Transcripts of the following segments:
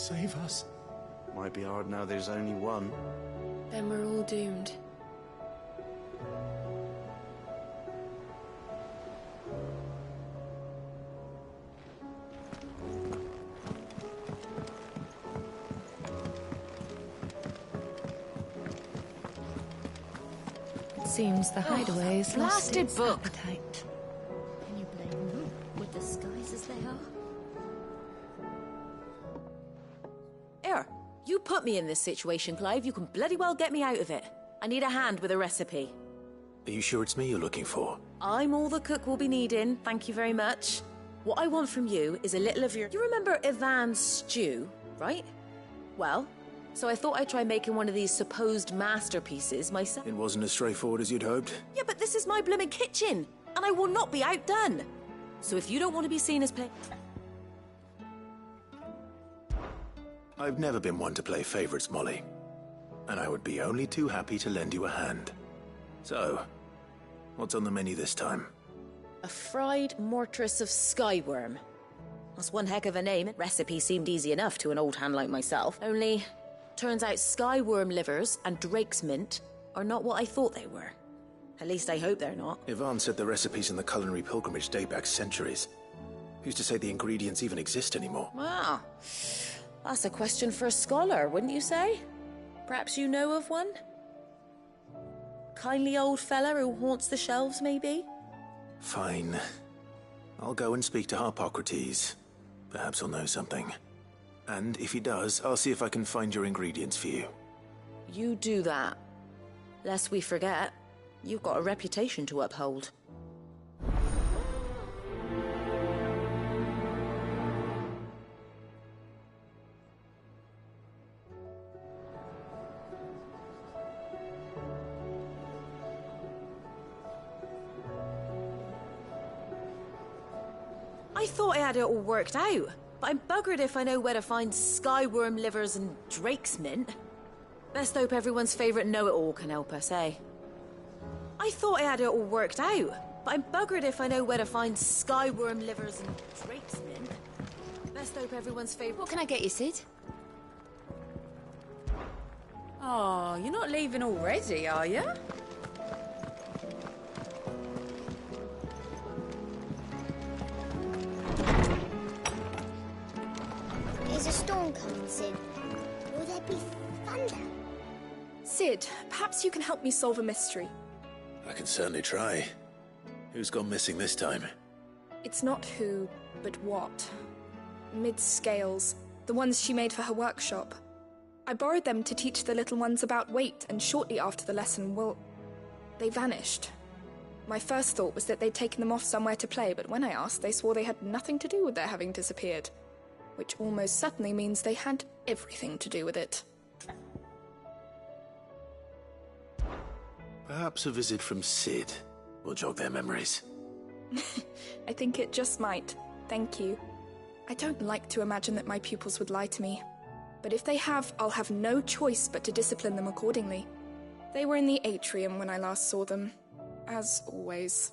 Save us. Might be hard now there's only one. Then we're all doomed. Seems the hideaway's lost its book. appetite. Can you blame them? With the skies as they are? Here, you put me in this situation, Clive. You can bloody well get me out of it. I need a hand with a recipe. Are you sure it's me you're looking for? I'm all the cook will be needing, thank you very much. What I want from you is a little of your... You remember Ivan's stew, right? Well, so I thought I'd try making one of these supposed masterpieces myself. It wasn't as straightforward as you'd hoped. Yeah, but this is my blimmin' kitchen, and I will not be outdone. So if you don't want to be seen as play... I've never been one to play favorites, Molly. And I would be only too happy to lend you a hand. So, what's on the menu this time? A fried mortress of skyworm. That's one heck of a name. Recipe seemed easy enough to an old hand like myself. Only, turns out skyworm livers and drake's mint are not what I thought they were. At least I hope they're not. Ivan said the recipes in the culinary pilgrimage date back centuries. Who's to say the ingredients even exist anymore? Wow. That's a question for a scholar, wouldn't you say? Perhaps you know of one? Kindly old fella who haunts the shelves, maybe? Fine. I'll go and speak to Harpocrates. Perhaps he'll know something. And if he does, I'll see if I can find your ingredients for you. You do that. Lest we forget, you've got a reputation to uphold. I thought I had it all worked out, but I'm buggered if I know where to find skyworm livers and drake's mint. Best hope everyone's favourite know-it-all can help us, eh? I thought I had it all worked out, but I'm buggered if I know where to find skyworm livers and drake's mint. Best hope everyone's favourite... What can I get you, Sid? Oh, you're not leaving already, are you? Is a storm coming, Sid? Will there be thunder? Sid, perhaps you can help me solve a mystery. I can certainly try. Who's gone missing this time? It's not who, but what. Mid's scales, the ones she made for her workshop. I borrowed them to teach the little ones about weight, and shortly after the lesson, well, they vanished. My first thought was that they'd taken them off somewhere to play, but when I asked, they swore they had nothing to do with their having disappeared. Which almost certainly means they had everything to do with it. Perhaps a visit from Sid will jog their memories. I think it just might. Thank you. I don't like to imagine that my pupils would lie to me. But if they have, I'll have no choice but to discipline them accordingly. They were in the atrium when I last saw them. As always.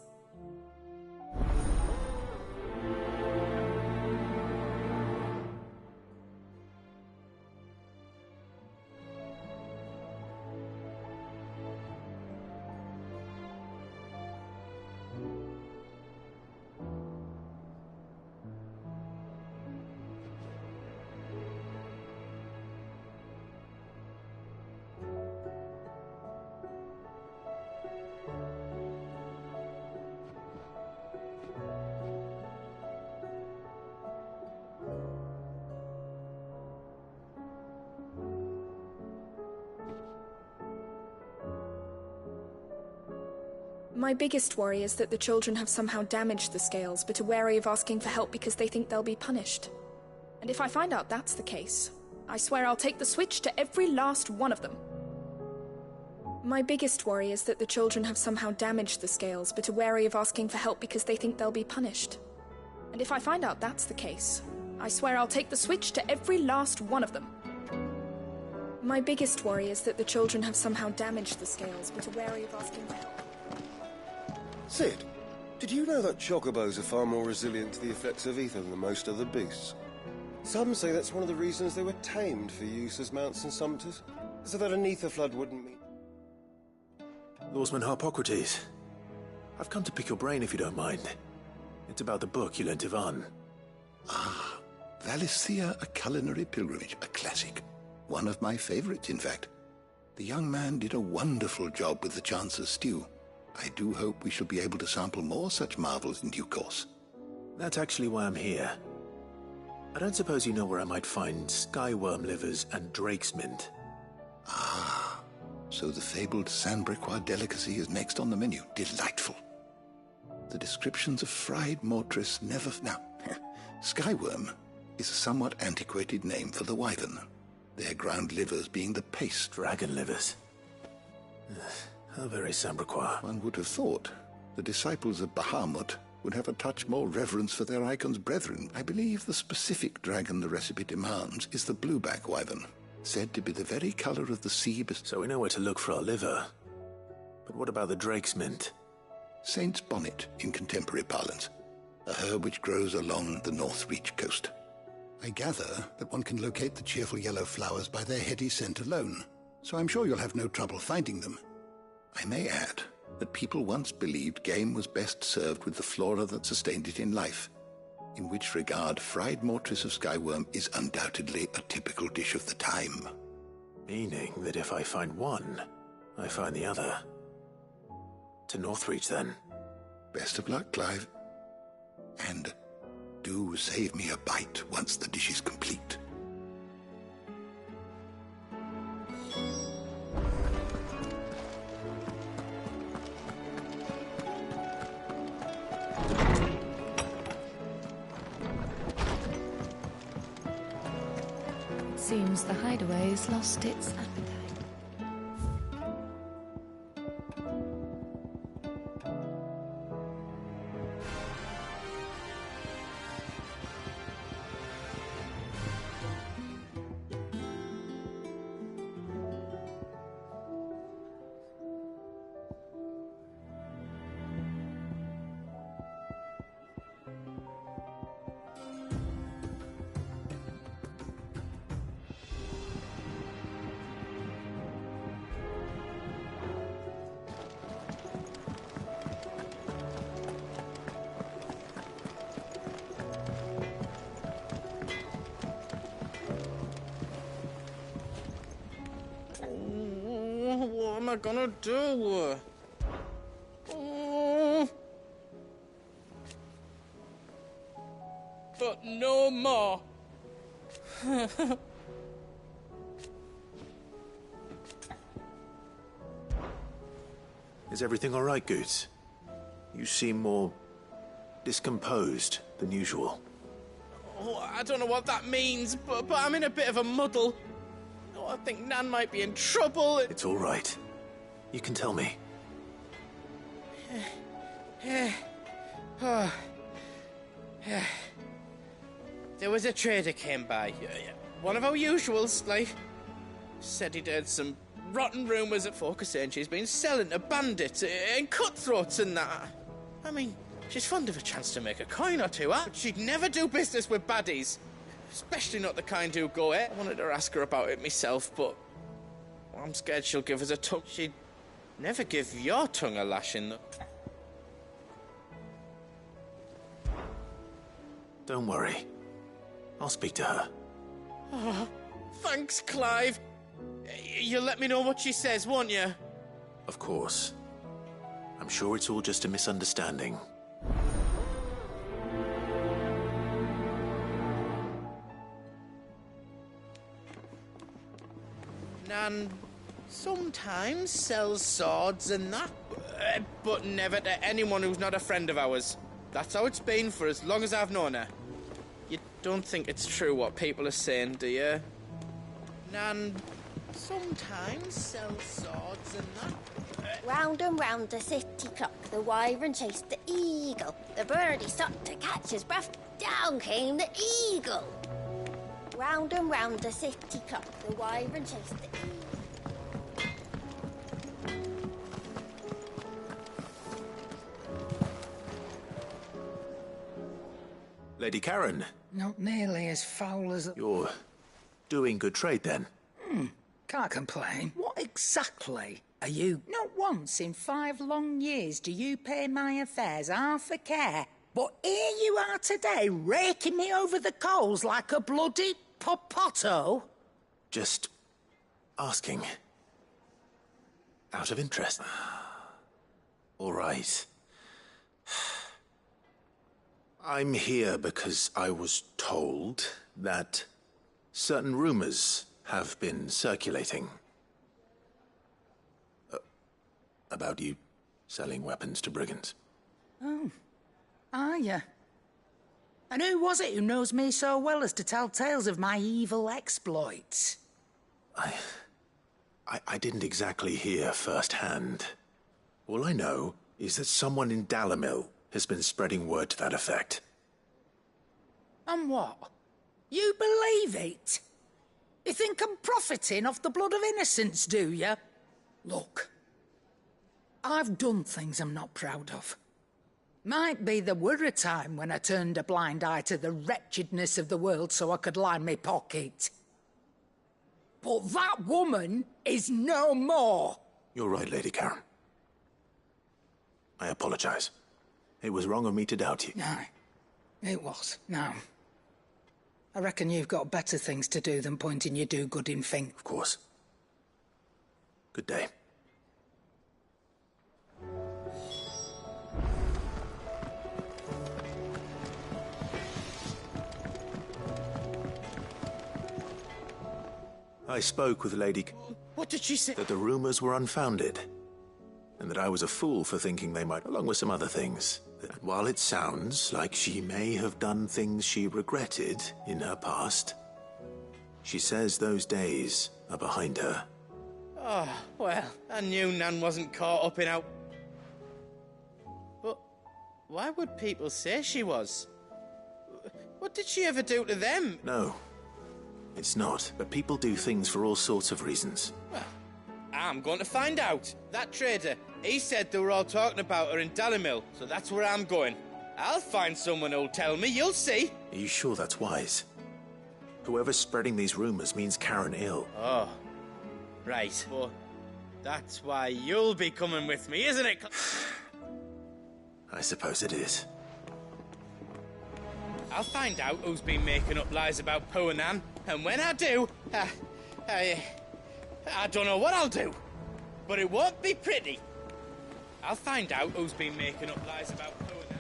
My biggest worry is that the children have somehow damaged the scales, but are wary of asking for help because they think they'll be punished. And if I find out that's the case, I swear I'll take the switch to every last one of them. My biggest worry is that the children have somehow damaged the scales, but are wary of asking for help because they think they'll be punished. And if I find out that's the case, I swear I'll take the switch to every last one of them. My biggest worry is that the children have somehow damaged the scales, but are wary of asking for help. Sid, did you know that chocobos are far more resilient to the effects of ether than most other beasts? Some say that's one of the reasons they were tamed for use as mounts and sumpters, so that a Nether flood wouldn't mean... Lawsman Harpocrates, I've come to pick your brain if you don't mind. It's about the book you lent Ivan. Ah, Valisthea, A Culinary Pilgrimage, a classic. One of my favorites, in fact. The young man did a wonderful job with the Chance's stew. I do hope we shall be able to sample more such marvels in due course. That's actually why I'm here. I don't suppose you know where I might find skyworm livers and drake's mint. Ah, so the fabled Sandbrequois delicacy is next on the menu. Delightful. The descriptions of fried mortress never... Now, skyworm is a somewhat antiquated name for the wyvern, their ground livers being the paste. Dragon livers. How very Sandbrequois. One would have thought the disciples of Bahamut would have a touch more reverence for their icon's brethren. I believe the specific dragon the recipe demands is the blueback wyvern, said to be the very color of the sea. So we know where to look for our liver. But what about the drake's mint? Saint's bonnet in contemporary parlance, a herb which grows along the North Reach coast. I gather that one can locate the cheerful yellow flowers by their heady scent alone, so I'm sure you'll have no trouble finding them. I may add that people once believed game was best served with the flora that sustained it in life, in which regard fried mortress of skyworm is undoubtedly a typical dish of the time. Meaning that if I find one, I find the other. To Northreach, then. Best of luck, Clive. And do save me a bite once the dish is complete. Seems the hideaway's lost its appetite. What am I gonna do? But no more. Is everything all right, Goots? You seem more discomposed than usual. Oh, I don't know what that means, but I'm in a bit of a muddle. Oh, I think Nan might be in trouble. It's all right. You can tell me. There was a trader came by. One of our usuals, like. Said he'd heard some rotten rumours at Focus saying she's been selling to bandits and cutthroats and that. I mean, she's fond of a chance to make a coin or two, huh? But she'd never do business with baddies. Especially not the kind who go, eh? I wanted to ask her about it myself, but I'm scared she'll give us a tongue. She'd never give your tongue a lashing. Don't worry. I'll speak to her. Oh, thanks, Clive. You'll let me know what she says, won't you? Of course. I'm sure it's all just a misunderstanding. Nan sometimes sells swords and that, but never to anyone who's not a friend of ours. That's how it's been for as long as I've known her. You don't think it's true what people are saying, do you? Nan sometimes sells swords and that. Round and round the city clock, the wyvern chased the eagle. The birdie stopped to catch his breath. Down came the eagle. Round and round the city clock, the wyvern chased the eagle. Lady Karen, Not nearly as foul as... You're doing good trade, then? Can't complain. What exactly are you... Not once in 5 long years do you pay my affairs half a care. But here you are today, raking me over the coals like a bloody popoto. Just asking. Out of interest. All right. I'm here because I was told that certain rumors have been circulating. About you selling weapons to brigands. Oh, are you? And who was it who knows me so well as to tell tales of my evil exploits? I didn't exactly hear firsthand. All I know is that someone in Dalamil has been spreading word to that effect. And what? You believe it? You think I'm profiting off the blood of innocents, do you? Look, I've done things I'm not proud of. Might be there were a time when I turned a blind eye to the wretchedness of the world so I could line my pocket. But that woman is no more. You're right, Lady Karen. I apologize. It was wrong of me to doubt you. Aye, it was. Now, I reckon you've got better things to do than pointing your do-gooding finger. Of course. Good day. I spoke with Lady... What did she say? That the rumors were unfounded. And that I was a fool for thinking they might, along with some other things. That while it sounds like she may have done things she regretted in her past, she says those days are behind her. Oh, well, I knew Nan wasn't caught up in how... But why would people say she was? What did she ever do to them? No, it's not. But people do things for all sorts of reasons. Well, I'm going to find out. That trader, he said they were all talking about her in Dalamil, so that's where I'm going. I'll find someone who'll tell me, you'll see. Are you sure that's wise? Whoever's spreading these rumors means Karen ill. Oh, right. Well, that's why you'll be coming with me, isn't it? I suppose it is. I'll find out who's been making up lies about Poe and Anne, and when I do, I don't know what I'll do, but it won't be pretty. I'll find out who's been making up lies about Poe and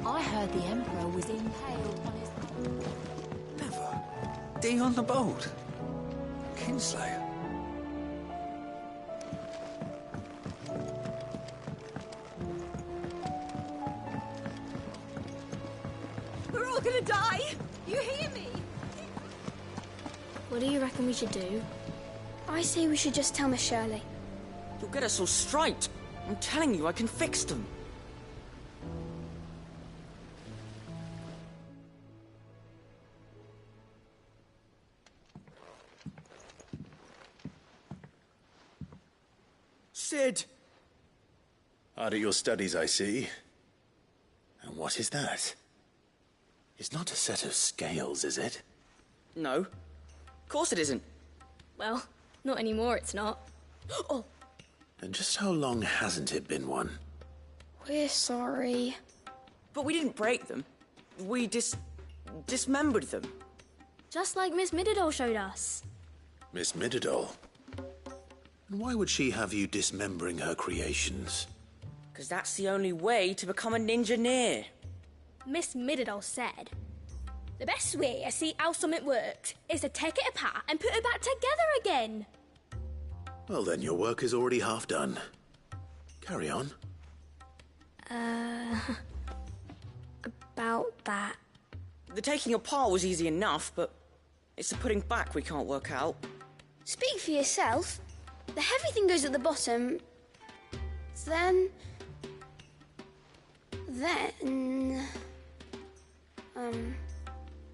Anne. I heard the Emperor was impaled on his... Never. Dee on the boat. Kinslayer. We're all gonna die! You hear me? What do you reckon we should do? I say we should just tell Miss Shirley. You'll get us all straight. I'm telling you, I can fix them. Sid! Hard at your studies, I see. And what is that? It's not a set of scales, is it? No. Of course it isn't. Well, not anymore, it's not. Oh! And just how long hasn't it been one? We're sorry. But we didn't break them. We dismembered them. Just like Miss Mididol showed us. Miss Mididol? And why would she have you dismembering her creations? Because that's the only way to become a ninja-neer. Miss Mididol said, the best way to see how something works is to take it apart and put it back together again. Well, then your work is already half done. Carry on. About that. The taking apart was easy enough, but it's the putting back we can't work out. Speak for yourself. The heavy thing goes at the bottom. Then...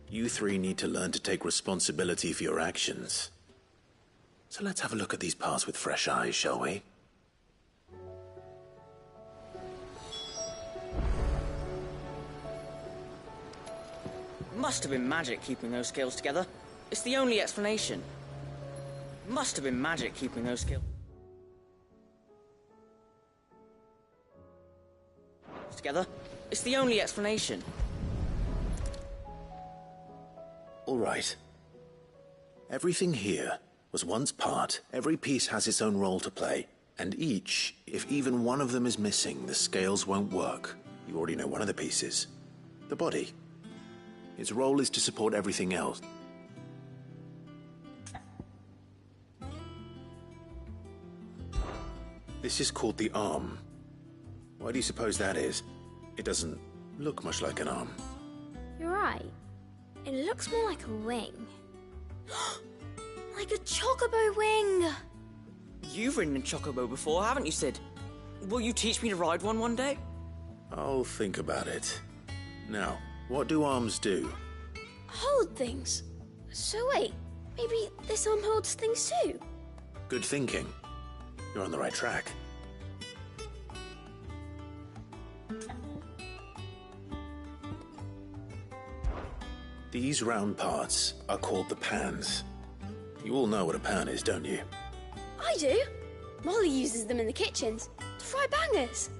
You three need to learn to take responsibility for your actions. So let's have a look at these parts with fresh eyes, shall we? Must have been magic keeping those scales together. It's the only explanation. Must have been magic keeping those scales together. It's the only explanation. All right. Everything here was once part. Every piece has its own role to play. And each, if even one of them is missing, the scales won't work. You already know one of the pieces. The body. Its role is to support everything else. This is called the arm. Why do you suppose that is? It doesn't look much like an arm. You're right. It looks more like a wing. Like a chocobo wing! You've ridden a chocobo before, haven't you, Sid? Will you teach me to ride one day? I'll think about it. Now, what do arms do? Hold things. So wait, maybe this arm holds things too? Good thinking. You're on the right track. These round parts are called the pans. You all know what a pan is, don't you? I do. Molly uses them in the kitchens to fry bangers.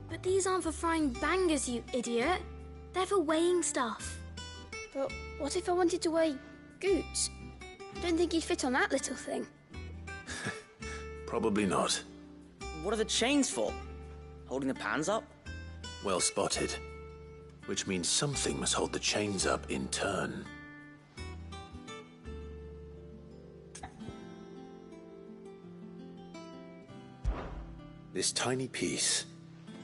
But these aren't for frying bangers, you idiot. They're for weighing stuff. But what if I wanted to weigh Goots? I don't think he'd fit on that little thing. Probably not. What are the chains for? Holding the pans up? Well spotted. Which means something must hold the chains up in turn. This tiny piece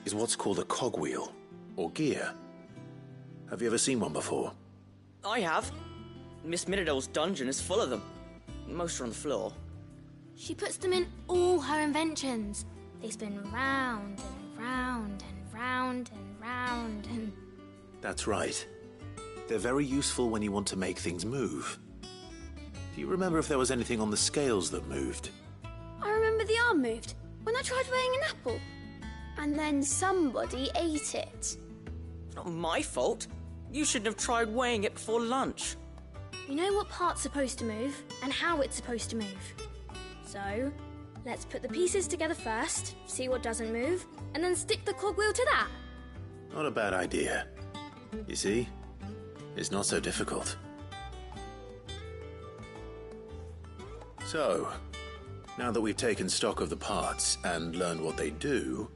is what's called a cogwheel, or gear. Have you ever seen one before? I have. Miss Minidole's dungeon is full of them. Most are on the floor. She puts them in all her inventions. They spin round and round and round and round and... That's right. They're very useful when you want to make things move. Do you remember if there was anything on the scales that moved? I remember the arm moved when I tried weighing an apple. And then somebody ate it. It's not my fault. You shouldn't have tried weighing it before lunch. You know what part's supposed to move and how it's supposed to move. So, let's put the pieces together first, see what doesn't move, and then stick the cogwheel to that. Not a bad idea. You see? It's not so difficult. So, now that we've taken stock of the parts and learned what they do,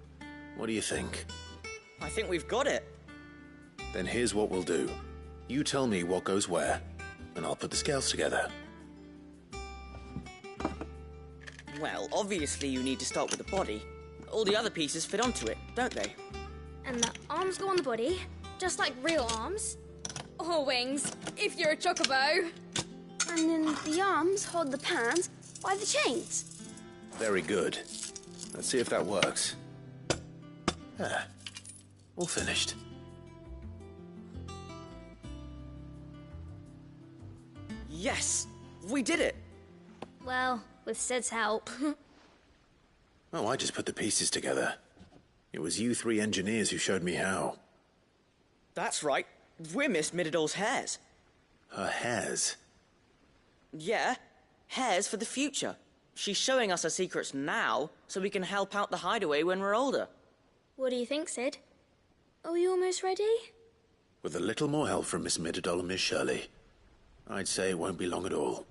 what do you think? I think we've got it. Then here's what we'll do. You tell me what goes where, and I'll put the scales together. Well, obviously you need to start with the body. All the other pieces fit onto it, don't they? And the arms go on the body, just like real arms. Or wings, if you're a chocobo. And then the arms hold the pans by the chains. Very good. Let's see if that works. Ah, all finished. Yes! We did it! Well, with Sid's help. Oh, I just put the pieces together. It was you three engineers who showed me how. That's right. We're Miss Minidole's hairs. Her hairs? Yeah, hairs for the future. She's showing us her secrets now, so we can help out the hideaway when we're older. What do you think, Sid? Are we almost ready? With a little more help from Miss Mididole and Miss Shirley, I'd say it won't be long at all.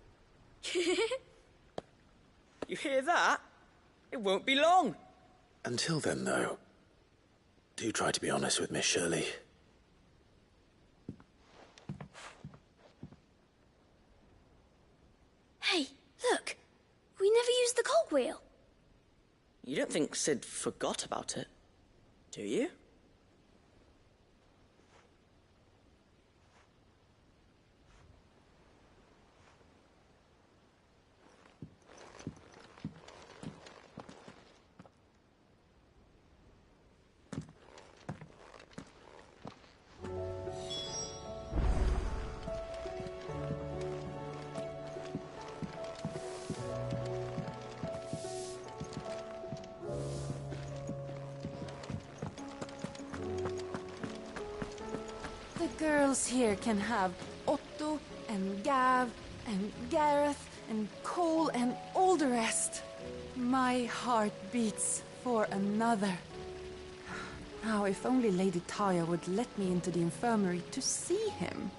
You hear that? It won't be long. Until then, though, do try to be honest with Miss Shirley. Hey, look! We never used the cogwheel. You don't think Sid forgot about it, do you? The girls here can have Otto and Gav and Gareth and Cole and all the rest. My heart beats for another. Now, if only Lady Taya would let me into the infirmary to see him.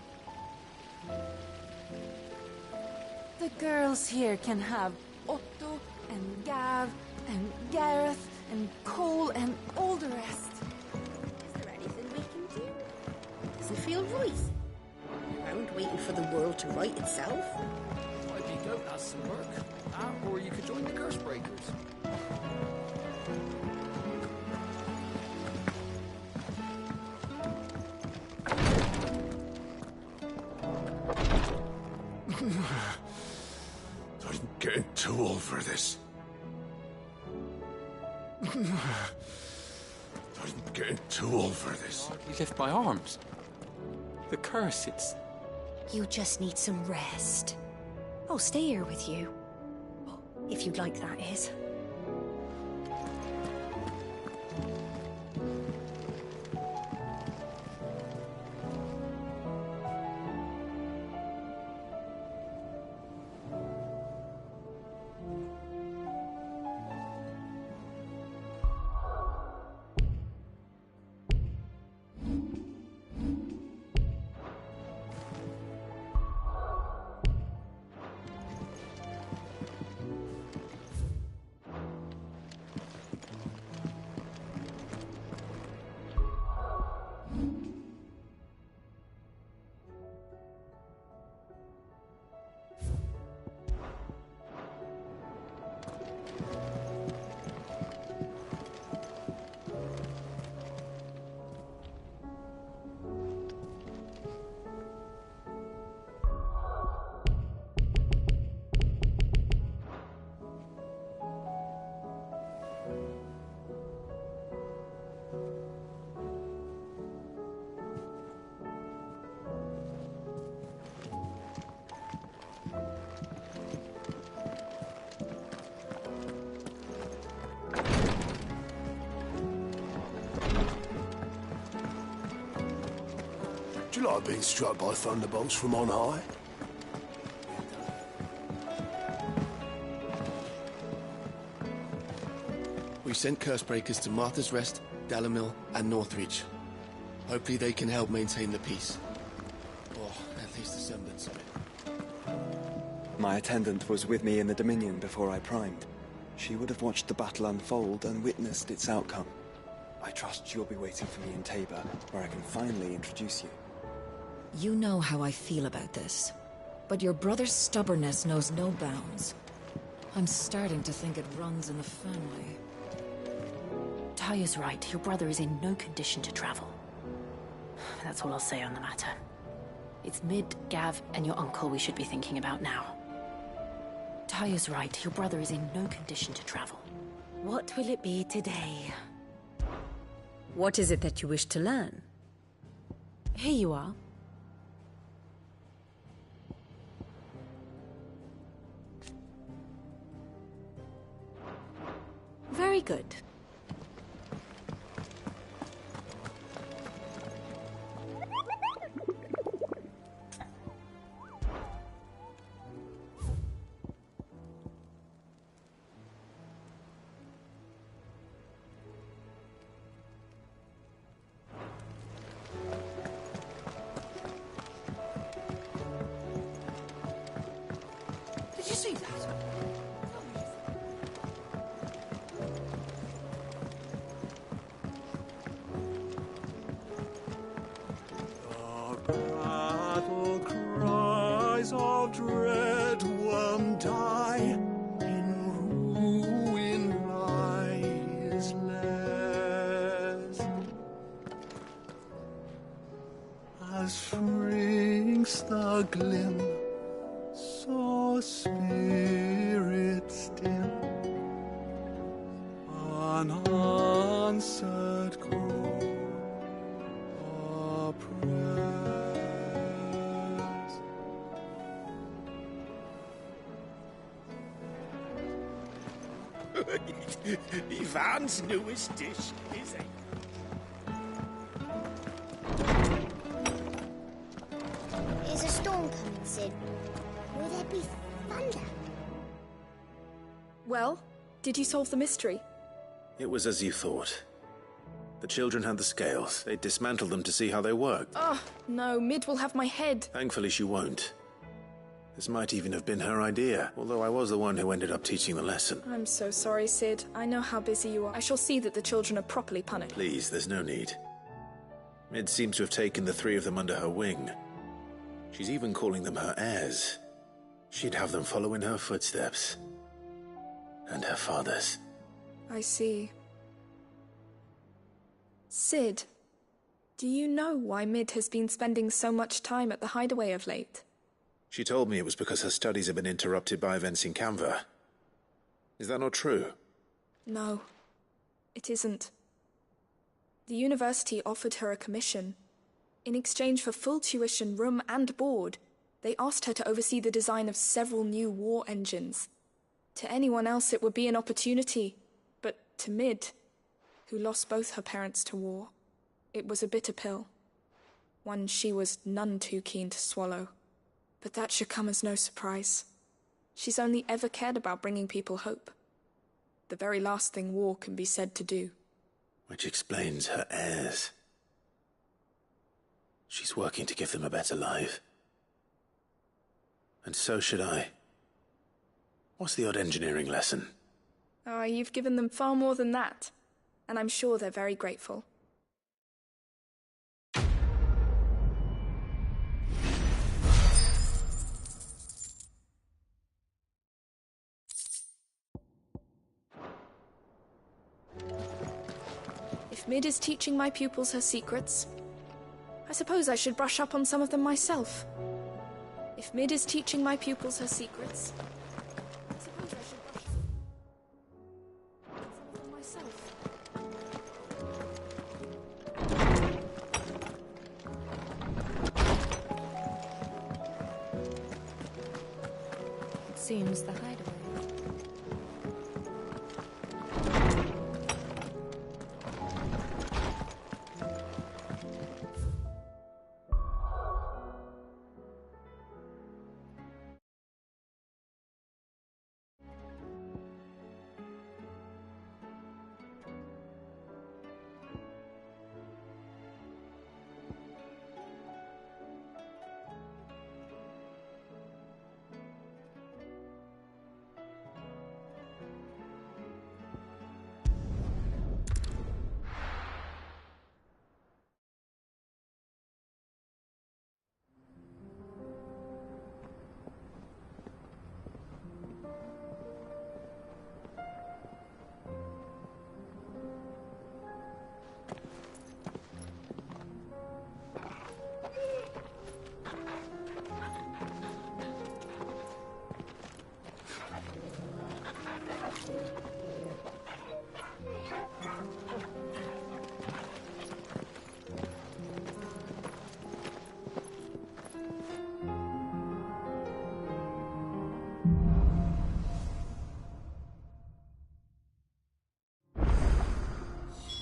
The girls here can have Otto and Gav and Gareth and Cole and all the rest. Is there anything we can do? Doesn't feel right. Around waiting for the world to right itself. Might be go as some work. Or you could join the curse breakers. I'm getting too old for this. I'm getting too old for this. You lift my arms. The curse, it's... You just need some rest. I'll stay here with you. If you'd like, that is. Do you like being struck by thunderbolts from on high? We sent Cursebreakers to Martha's Rest, Dalamil, and Northreach. Hopefully they can help maintain the peace. Or at least a semblance of it. My attendant was with me in the Dominion before I primed. She would have watched the battle unfold and witnessed its outcome. I trust you'll be waiting for me in Tabor, where I can finally introduce you. You know how I feel about this, but your brother's stubbornness knows no bounds. I'm starting to think it runs in the family. Taya's right. Your brother is in no condition to travel. That's all I'll say on the matter. It's Mid, Gav, and your uncle we should be thinking about now. Taya's right. Your brother is in no condition to travel. What will it be today? What is it that you wish to learn? Here you are. Very good. Did you see that? Battle cries of dread one die, in ruin lies less. As shrinks the glim, so spirit still, unanswered call oppressed. Ivan's newest dish is a... Sid. Will there be thunder? Well, did you solve the mystery? It was as you thought. The children had the scales. They dismantled them to see how they worked. Oh, no, Mid will have my head. Thankfully she won't. This might even have been her idea, although I was the one who ended up teaching the lesson. I'm so sorry, Sid. I know how busy you are. I shall see that the children are properly punished. Please, there's no need. Mid seems to have taken the three of them under her wing. She's even calling them her heirs. She'd have them follow in her footsteps. And her father's. I see. Sid, do you know why Mid has been spending so much time at the hideaway of late? She told me it was because her studies have been interrupted by events in Canva. Is that not true? No, it isn't. The university offered her a commission. In exchange for full tuition, room and board, they asked her to oversee the design of several new war engines. To anyone else it would be an opportunity, but to Mid, who lost both her parents to war, it was a bitter pill. One she was none too keen to swallow. But that should come as no surprise. She's only ever cared about bringing people hope. The very last thing war can be said to do. Which explains her heirs. She's working to give them a better life. And so should I. What's the odd engineering lesson? Oh, you've given them far more than that. And I'm sure they're very grateful. If Mid is teaching my pupils her secrets, I suppose I should brush up on some of them myself. If Mid is teaching my pupils her secrets, I suppose I should brush up on some of them myself. It seems the hideaway.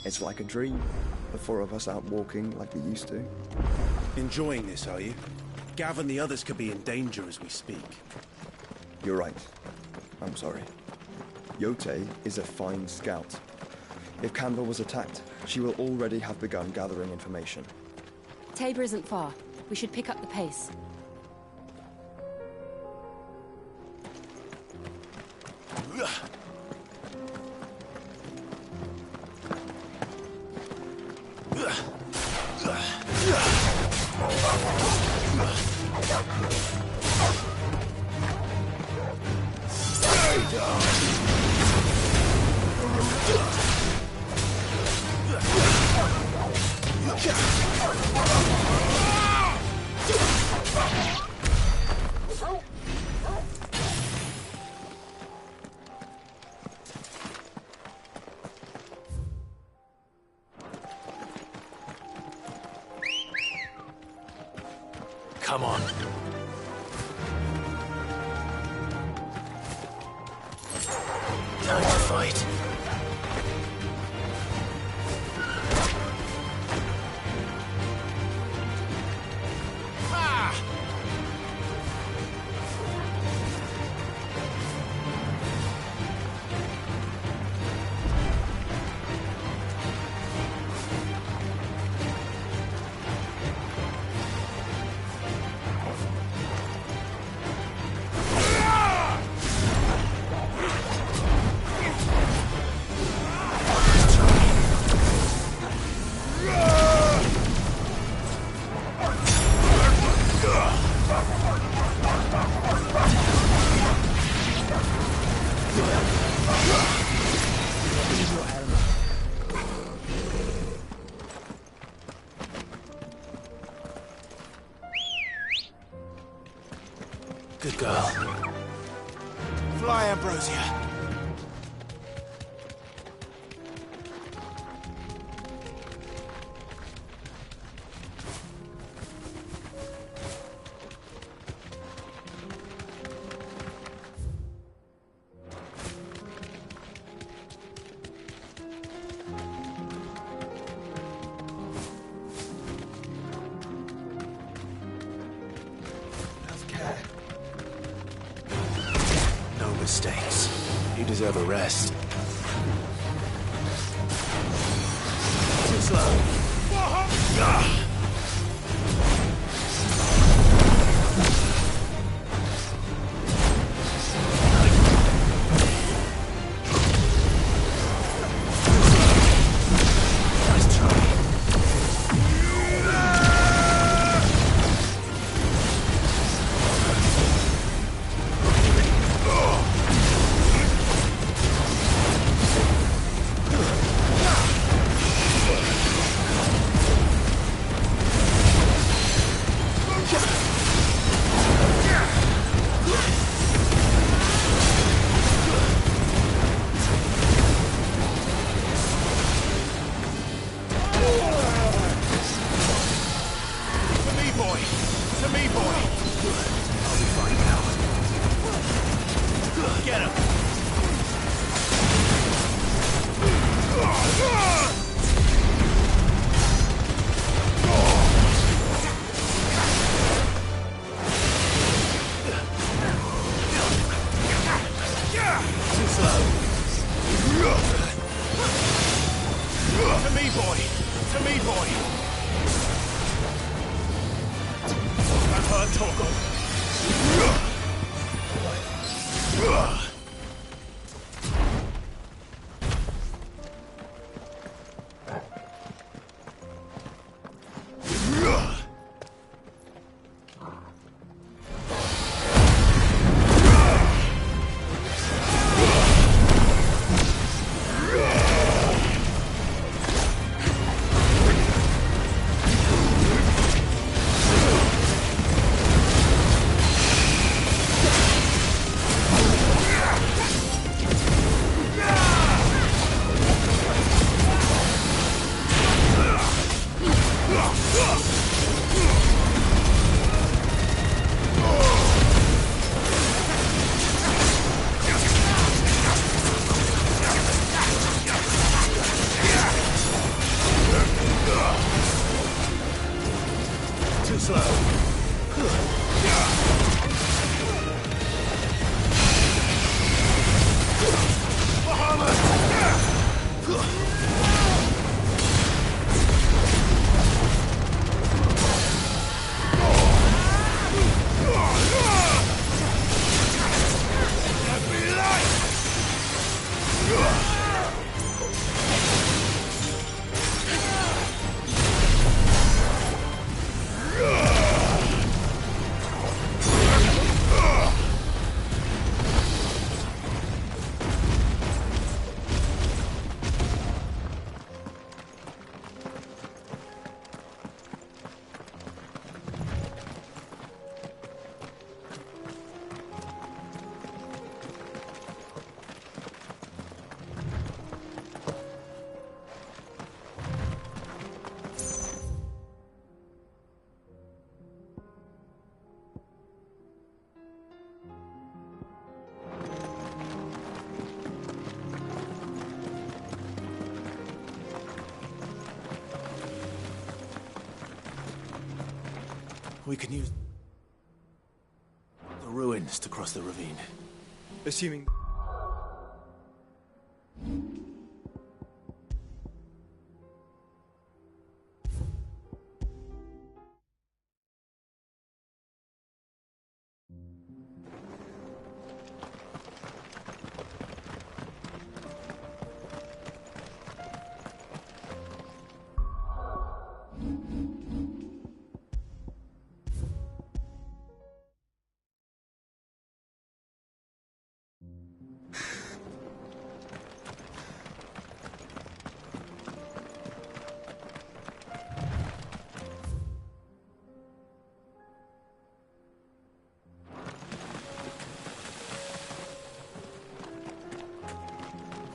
It's like a dream. The four of us out walking like we used to. Enjoying this, are you? Gav and the others could be in danger as we speak. You're right. I'm sorry. Yote is a fine scout. If Canva was attacked, she will already have begun gathering information. Tabor isn't far. We should pick up the pace. Come on. Time to fight. Good girl. Fly, Ambrosia. No mistakes. You deserve a rest. Too slow. Nice try. To me, boy. To me, boy. I'll be fine now. Get him. Too slow. To me, boy. To me, boy. I've heard Torgal. Too slow. We can use the ruins to cross the ravine. Assuming...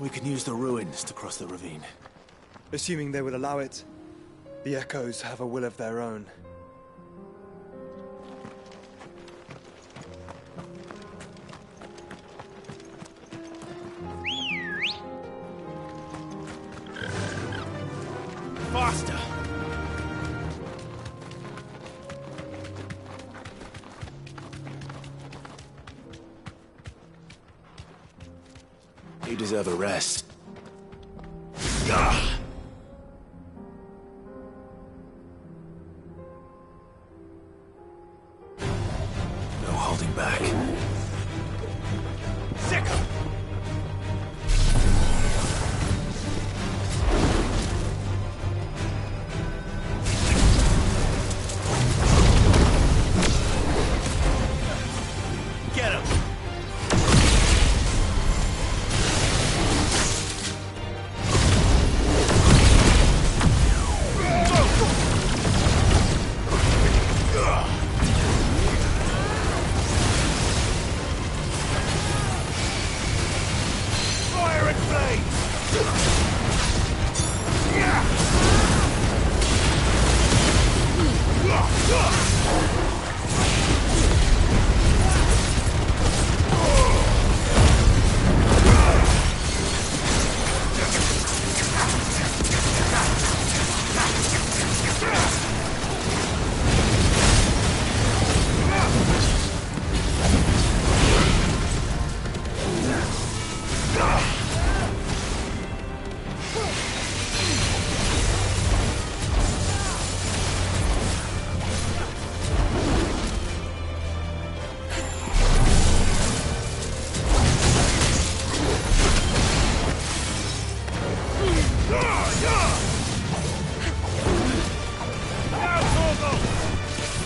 We can use the ruins to cross the ravine. Assuming they would allow it. The echoes have a will of their own. Faster! You deserve a rest. No holding back. Sicker! Get him! Fire and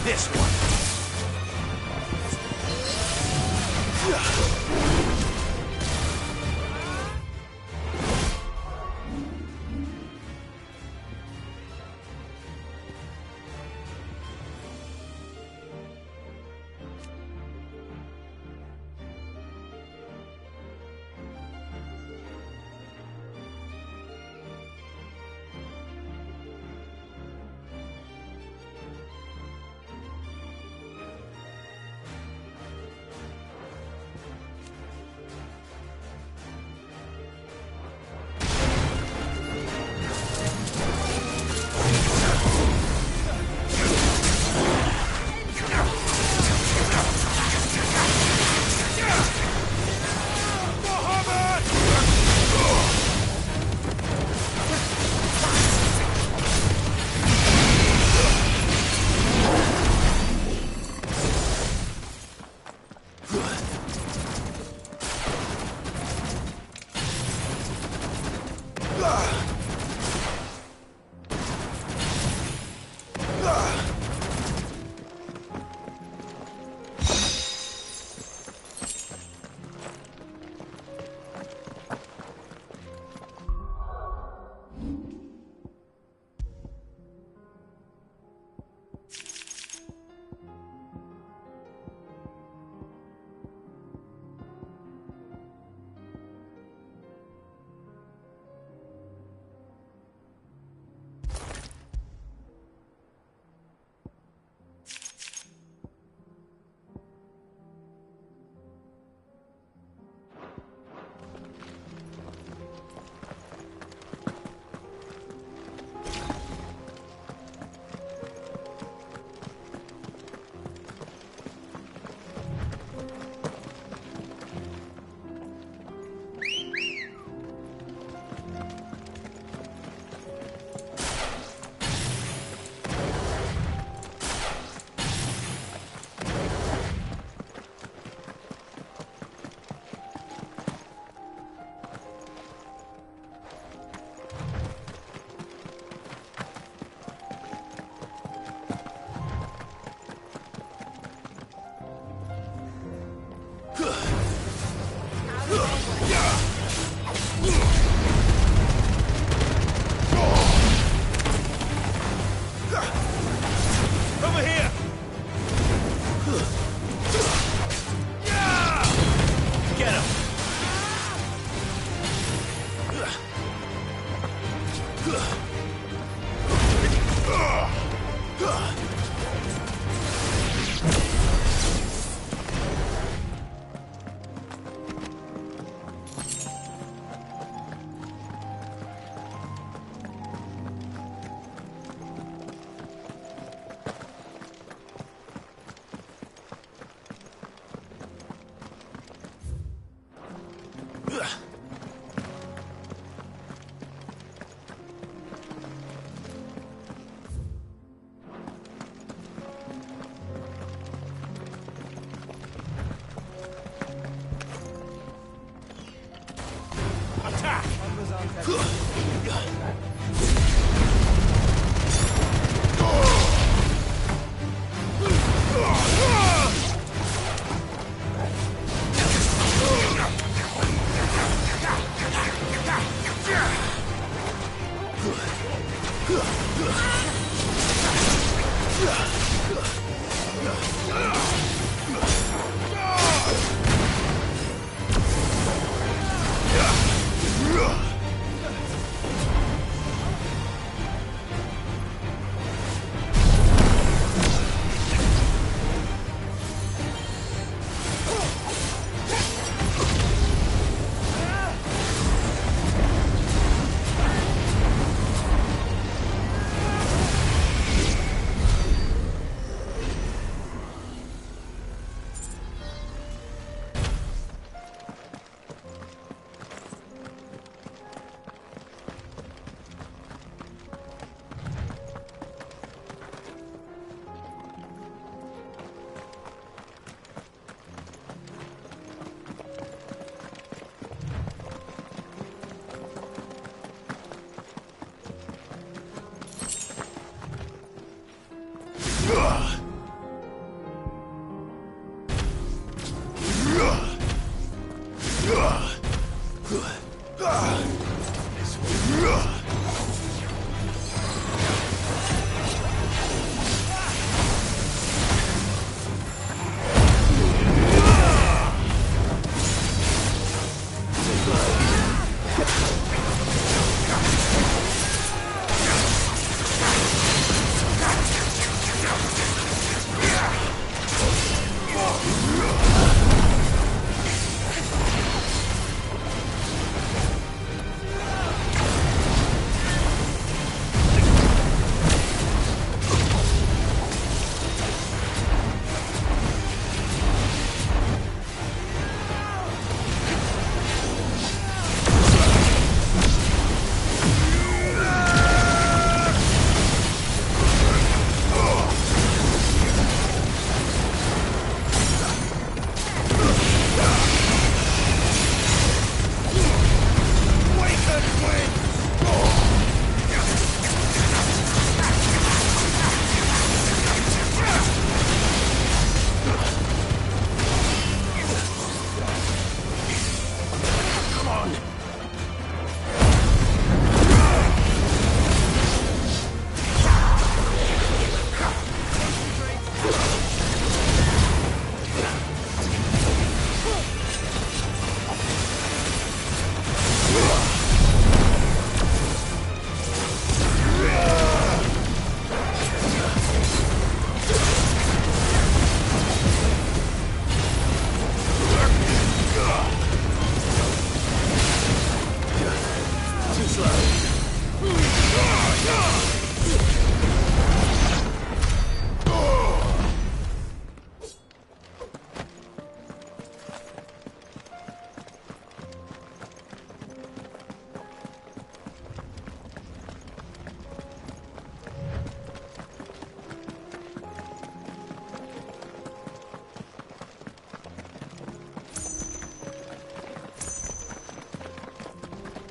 This one.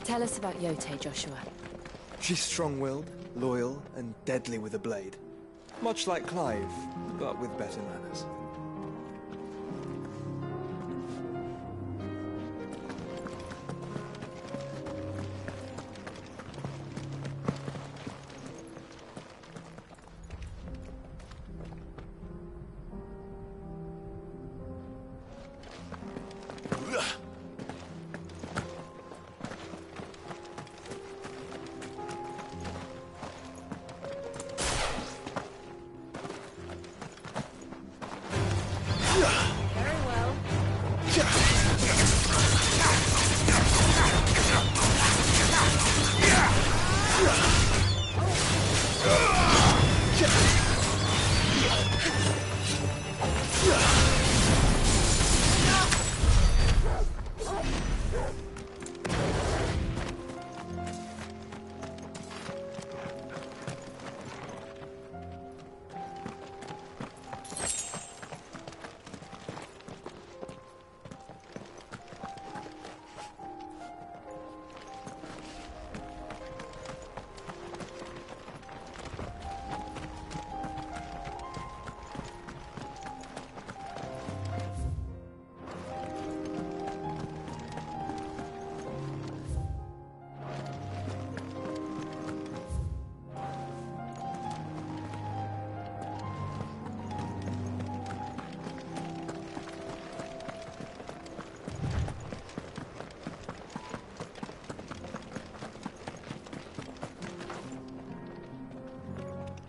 Tell us about Yote, Joshua. She's strong-willed, loyal, and deadly with a blade. Much like Clive, but with better manners.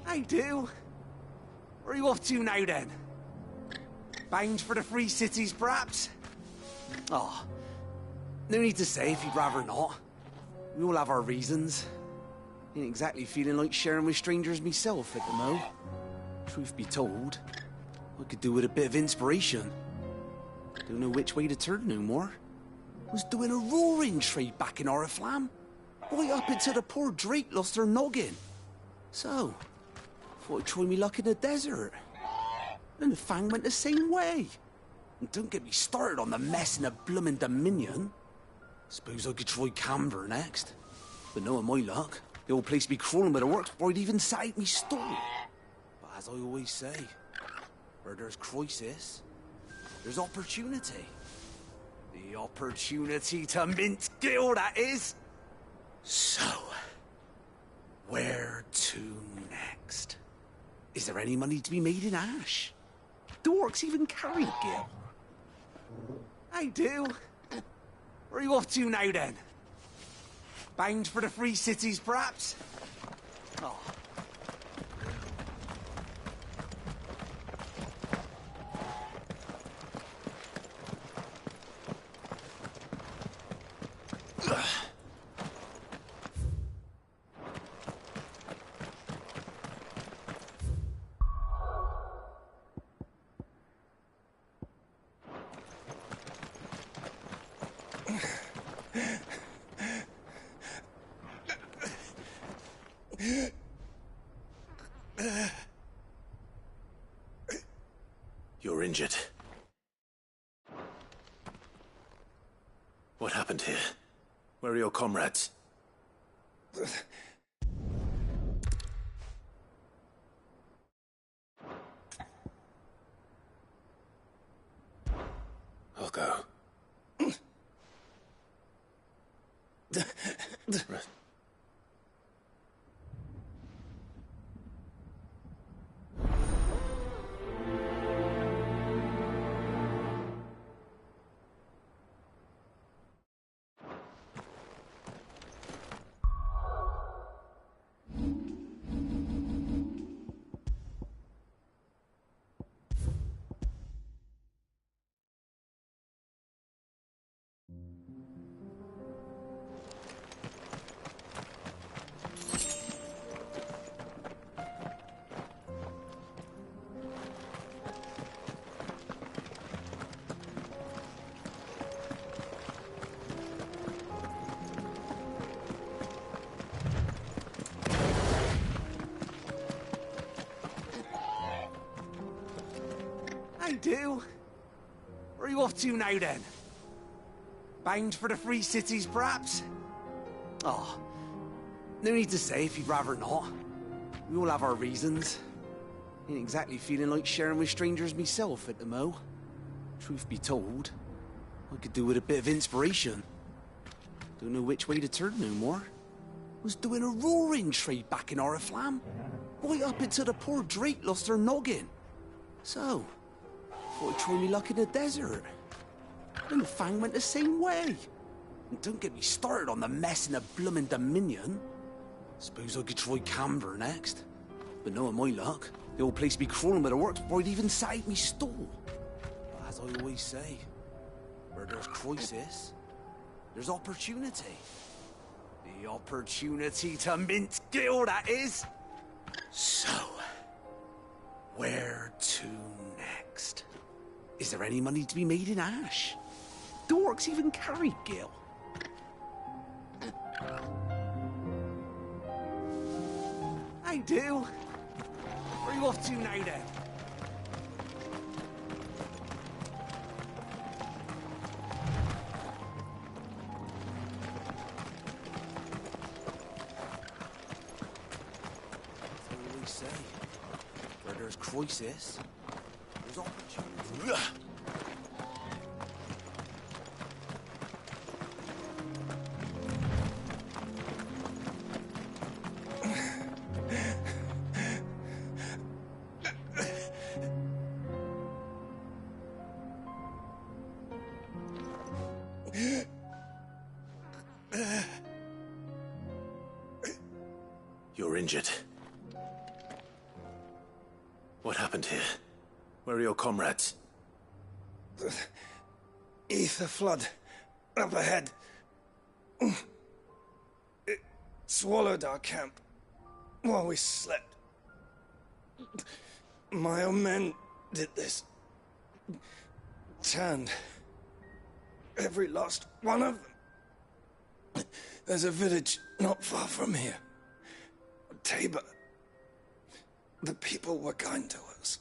I do. Where are you off to now, then? Bound for the Free Cities, perhaps? Oh, no need to say if you'd rather not. We all have our reasons. Ain't exactly feeling like sharing with strangers myself at the mo. Truth be told, I could do with a bit of inspiration. Don't know which way to turn no more. Was doing a roaring trade back in Oriflamme. Right up until the poor Drake lost her noggin. So, thought I'd try me luck in the desert. And the Fang went the same way. And don't get me started on the mess in the bloomin' Dominion. Suppose I could try Camber next. But knowing my luck, the old place be crawling with the works before I'd even sat out me stall. But as I always say, where there's crisis, there's opportunity. The opportunity to mint Gil, that is. So, where to next? Is there any money to be made in Ash? Do orcs even carry Gil? I do. Where are you off to now, then? Bound for the Free Cities, perhaps? Oh. You're injured. What happened here? Where are your comrades? I'll go. Rest. I do. Where are you off to now, then? Bound for the Free Cities, perhaps? Oh, no need to say if you'd rather not. We all have our reasons. Ain't exactly feeling like sharing with strangers myself at the mo. Truth be told, I could do with a bit of inspiration. Don't know which way to turn no more. Was doing a roaring trade back in Oriflamme. Right up until the poor Drake lost her noggin. So, thought I'd try me luck in the desert. And the Fang went the same way. And don't get me started on the mess in the bloomin' Dominion. Suppose I could try Camber next. But knowing my luck, the old place be crawling with the works before I'd even sat out me stall. But as I always say, where there's crisis, there's opportunity. The opportunity to mint Gil, that is. So, where to next? Is there any money to be made in Ash? Do orcs even carry Gil? I do. Where are you off to now, then? That's what I always say. Where there's crisis, there's opportunity. You're injured. What happened here? Where are your comrades? The ether flood up ahead. It swallowed our camp while we slept. My own men did this. Turned every last one of them. There's a village not far from here. Tabor. The people were kind to us.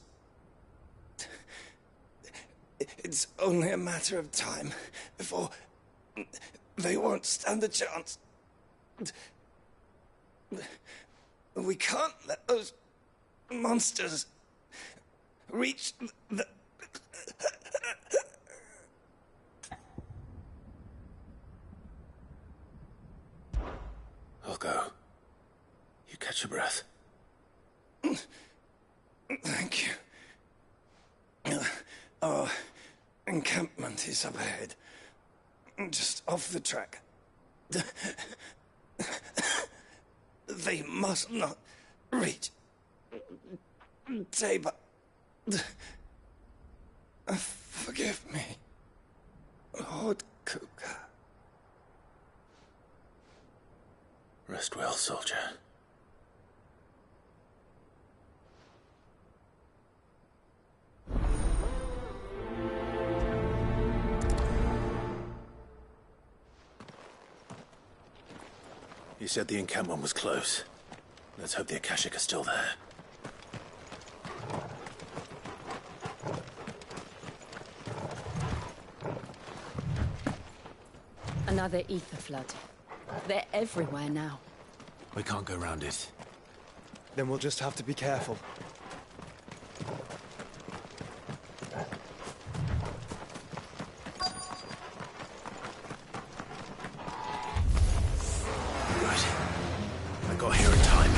It's only a matter of time before they won't stand a chance. We can't let those monsters reach the... I'll go. You catch your breath. Thank you. Our encampment is up ahead. Just off the track. They must not reach Tabor. Forgive me, Lord Cougar. Rest well, soldier. You said the encampment was close. Let's hope the Akashic are still there. Another ether flood. They're everywhere now. We can't go round it. Then we'll just have to be careful. I got here in time.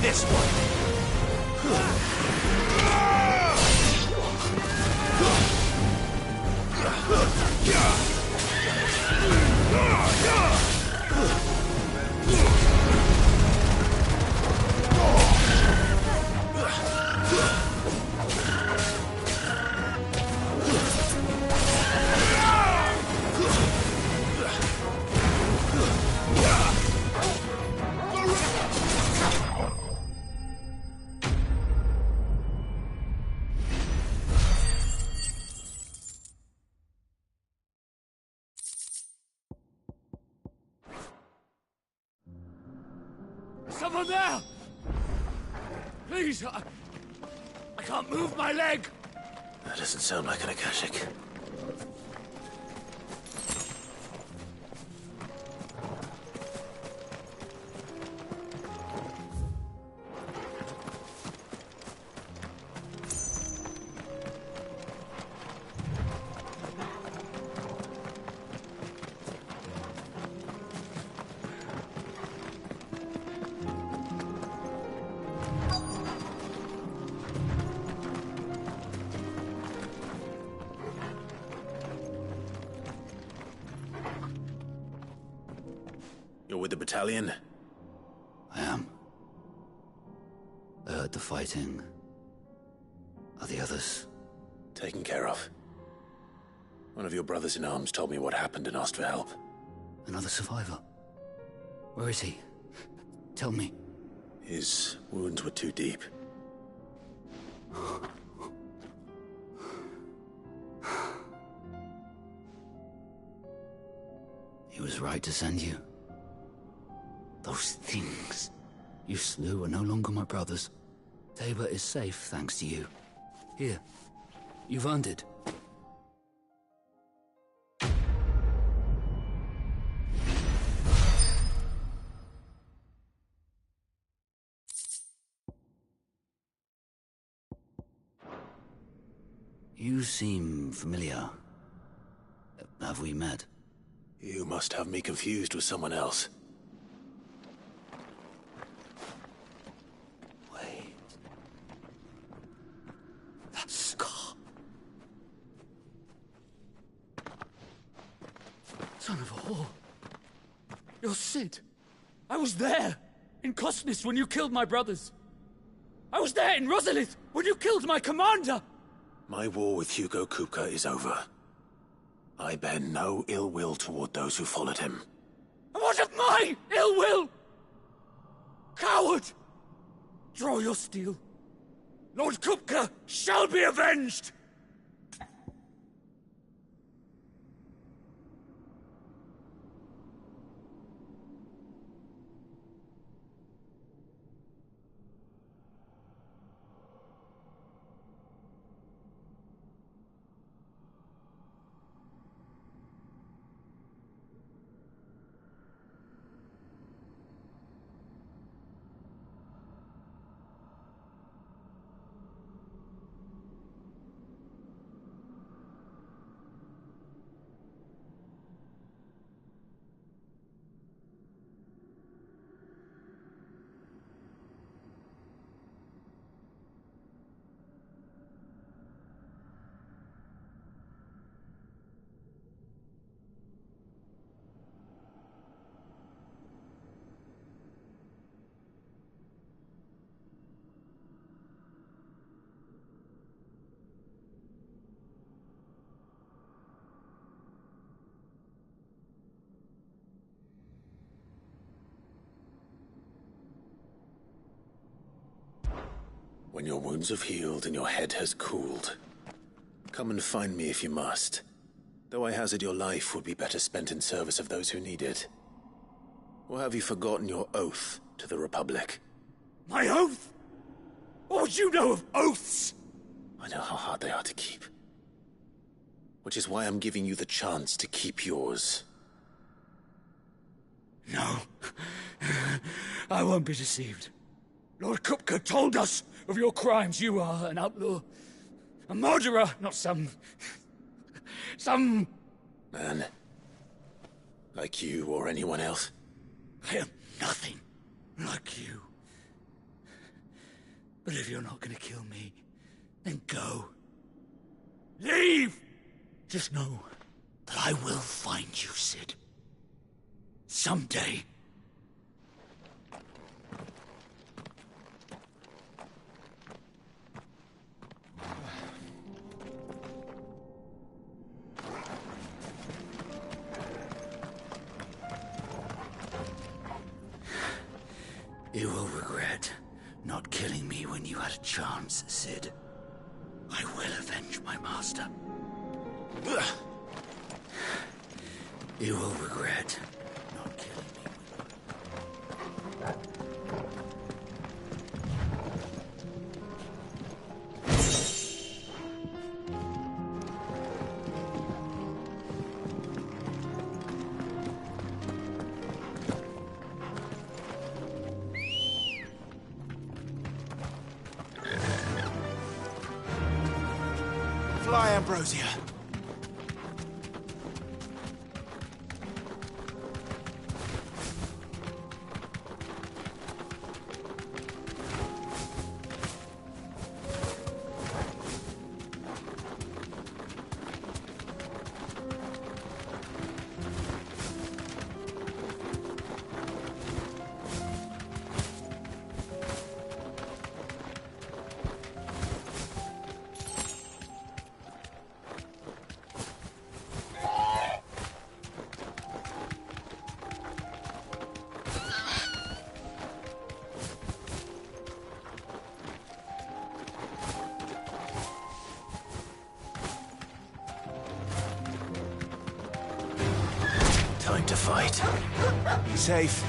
This one. Someone there! Please, I can't move my leg! That doesn't sound like an Akashic. You're with the battalion? I am. I heard the fighting. Are the others? Taken care of. One of your brothers in arms told me what happened and asked for help. Another survivor? Where is he? Tell me. His wounds were too deep. He was right to send you. Those things you slew are no longer my brothers. Tabor is safe thanks to you. Here, You've earned it. You seem familiar. Have we met? You must have me confused with someone else. Wait. That scar. Son of a whore. You're Sid. I was there in Cosnis when you killed my brothers. I was there in Rosalith when you killed my commander. My war with Hugo Kupka is over. I bear no ill will toward those who followed him. And what of my ill will? Coward! Draw your steel. Lord Kupka shall be avenged! When your wounds have healed and your head has cooled, come and find me if you must. Though I hazard your life would be better spent in service of those who need it. Or have you forgotten your oath to the Republic? My oath? What would you know of oaths? I know how hard they are to keep. Which is why I'm giving you the chance to keep yours. No. I won't be deceived. Lord Kupka told us of your crimes. You are an outlaw. A murderer, not some man. Like you or anyone else. I am nothing like you. But if you're not gonna kill me, then go. Leave! Just know that I will find you, Sid. Someday. You will regret not killing me when you had a chance, Sid. I will avenge my master. You will regret not killing me. Fly, Ambrosia. Time to fight. Be safe.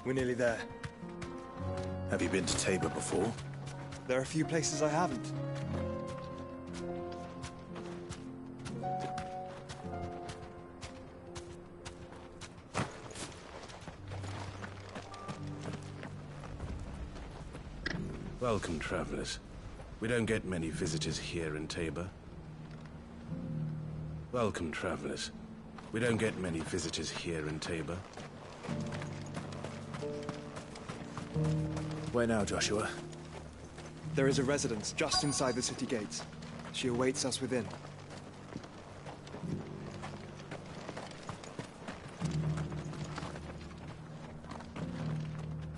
We're nearly there. Have you been to Tabor before? There are a few places I haven't. Welcome, travelers. We don't get many visitors here in Tabor. Welcome, travelers. We don't get many visitors here in Tabor. Where now, Joshua? There is a residence just inside the city gates. She awaits us within.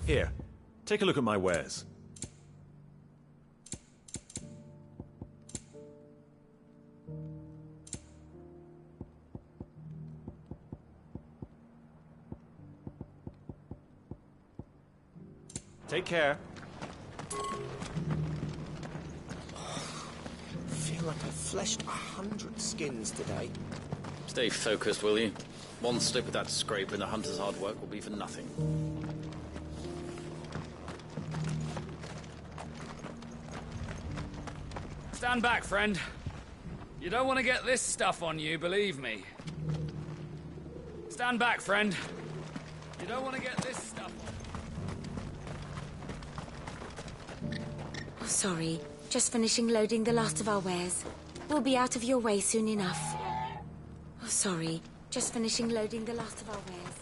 Here, take a look at my wares. Take care. I feel like I've fleshed 100 skins today. Stay focused, will you? One slip of that scrape and the hunter's hard work will be for nothing. Stand back, friend. You don't want to get this stuff on you, believe me. Stand back, friend. You don't want to get this stuff on Oh, sorry. Just finishing loading the last of our wares. We'll be out of your way soon enough. Oh, sorry. Just finishing loading the last of our wares.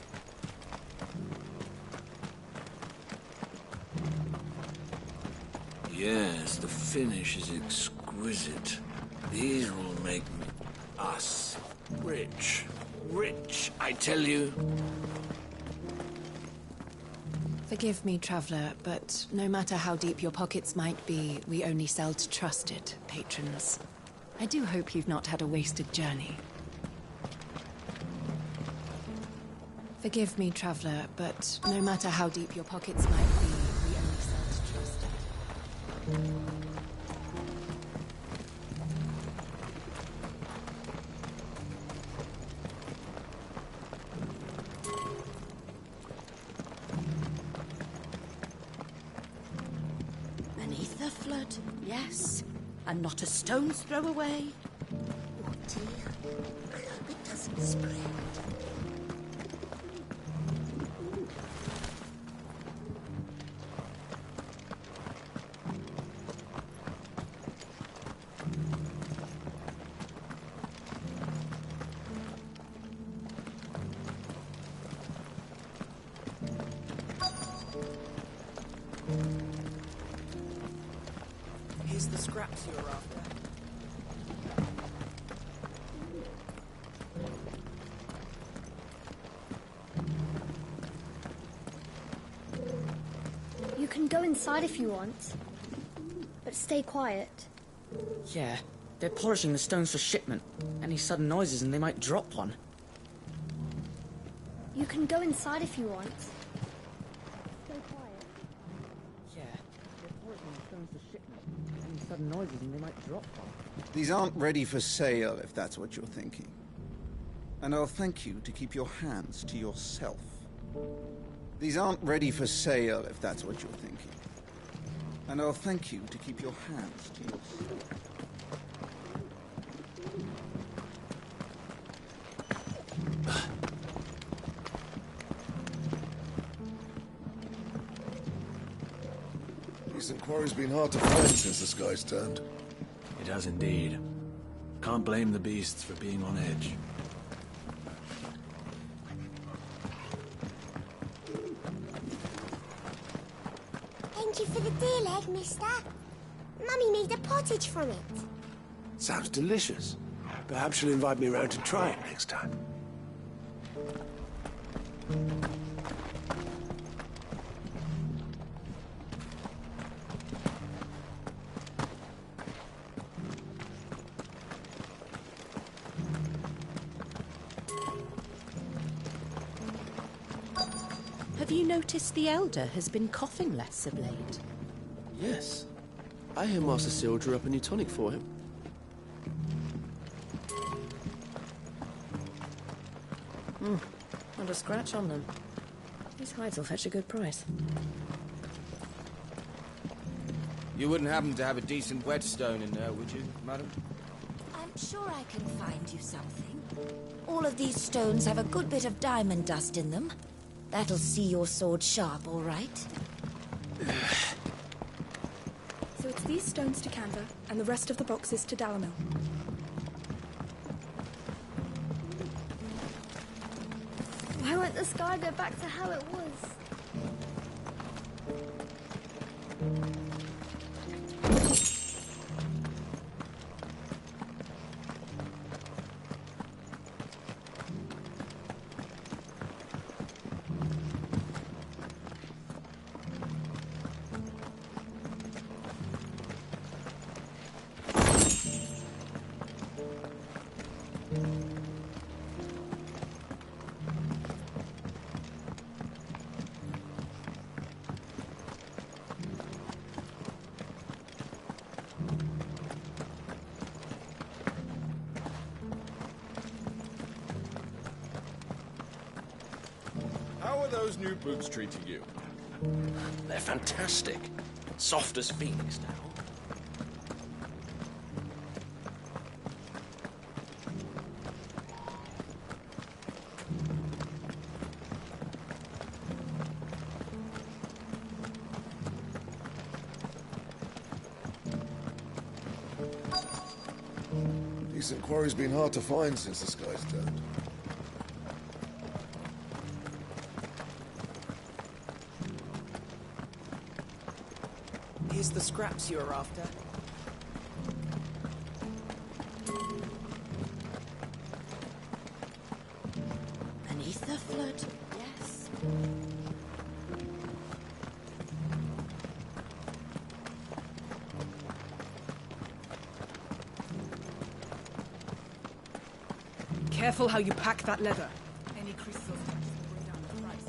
Yes, the finish is exquisite. These will make us rich. Rich, I tell you. Forgive me, traveler, but no matter how deep your pockets might be, we only sell to trusted patrons. I do hope you've not had a wasted journey. Forgive me, traveler, but no matter how deep your pockets might be, we only sell to trusted. Beneath the flood, yes. And not a stone's throw away. Oh dear. I hope it doesn't spread. Here's the scraps you're after. You can go inside if you want, but stay quiet. Yeah, they're polishing the stones for shipment. Any sudden noises and they might drop one. You can go inside if you want. Stay quiet. Yeah, they're polishing the stones for shipment. Any sudden noises and they might drop one. These aren't ready for sale, if that's what you're thinking. And I'll thank you to keep your hands to yourself. These aren't ready for sale, if that's what you're thinking. And I'll thank you to keep your hands to yourself. Decent quarry's been hard to find since the sky's turned. It has indeed. Can't blame the beasts for being on edge. Thank you for the deer leg, mister. Mummy made a pottage from it. Sounds delicious. Perhaps she'll invite me around to try it next time. Have you noticed the Elder has been coughing less of late? Yes. I hear Master Seal drew up a new tonic for him. Not a scratch on them. These hides will fetch a good price. You wouldn't happen to have a decent whetstone in there, would you, madam? I'm sure I can find you something. All of these stones have a good bit of diamond dust in them. That'll see your sword sharp, all right? So it's these stones to Canva, and the rest of the boxes to Dalamil. Why won't the sky go back to how it was? How are those new boots treating you? They're fantastic. Soft as phoenix now. Decent quarry's been hard to find since the sky's turned. Here's the scraps you're after. Beneath the flood, yes. Careful how you pack that leather. Any crystals touches will bring down the price.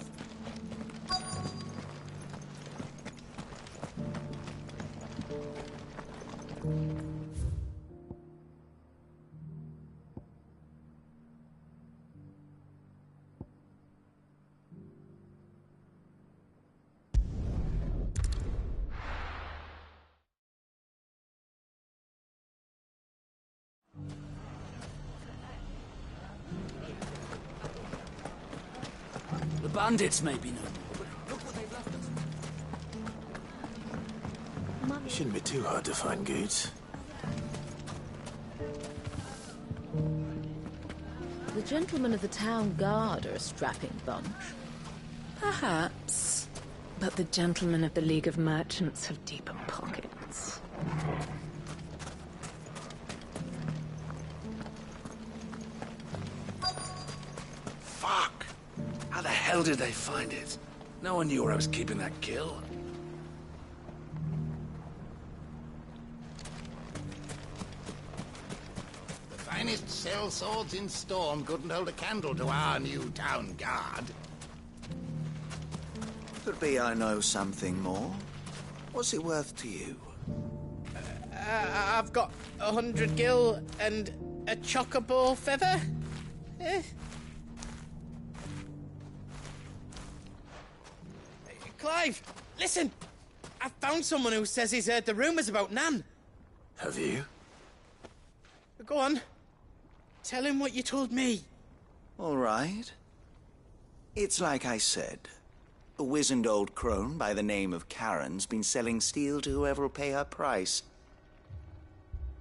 The bandits may be no more, but look what they've left us. It shouldn't be too hard to find goods. The gentlemen of the town guard are a strapping bunch. Perhaps. But the gentlemen of the League of Merchants have deeper pockets. Fuck! How the hell did they find it? No one knew where I was keeping that kill. The finest cell swords in Storm couldn't hold a candle to our new town guard. Could be I know something more. What's it worth to you? I've got 100 gil and a chocobo feather. Clive, listen! I found someone who says he's heard the rumours about Nan. Have you? Go on. Tell him what you told me. All right. It's like I said. A wizened old crone by the name of Karen's been selling steel to whoever will pay her price.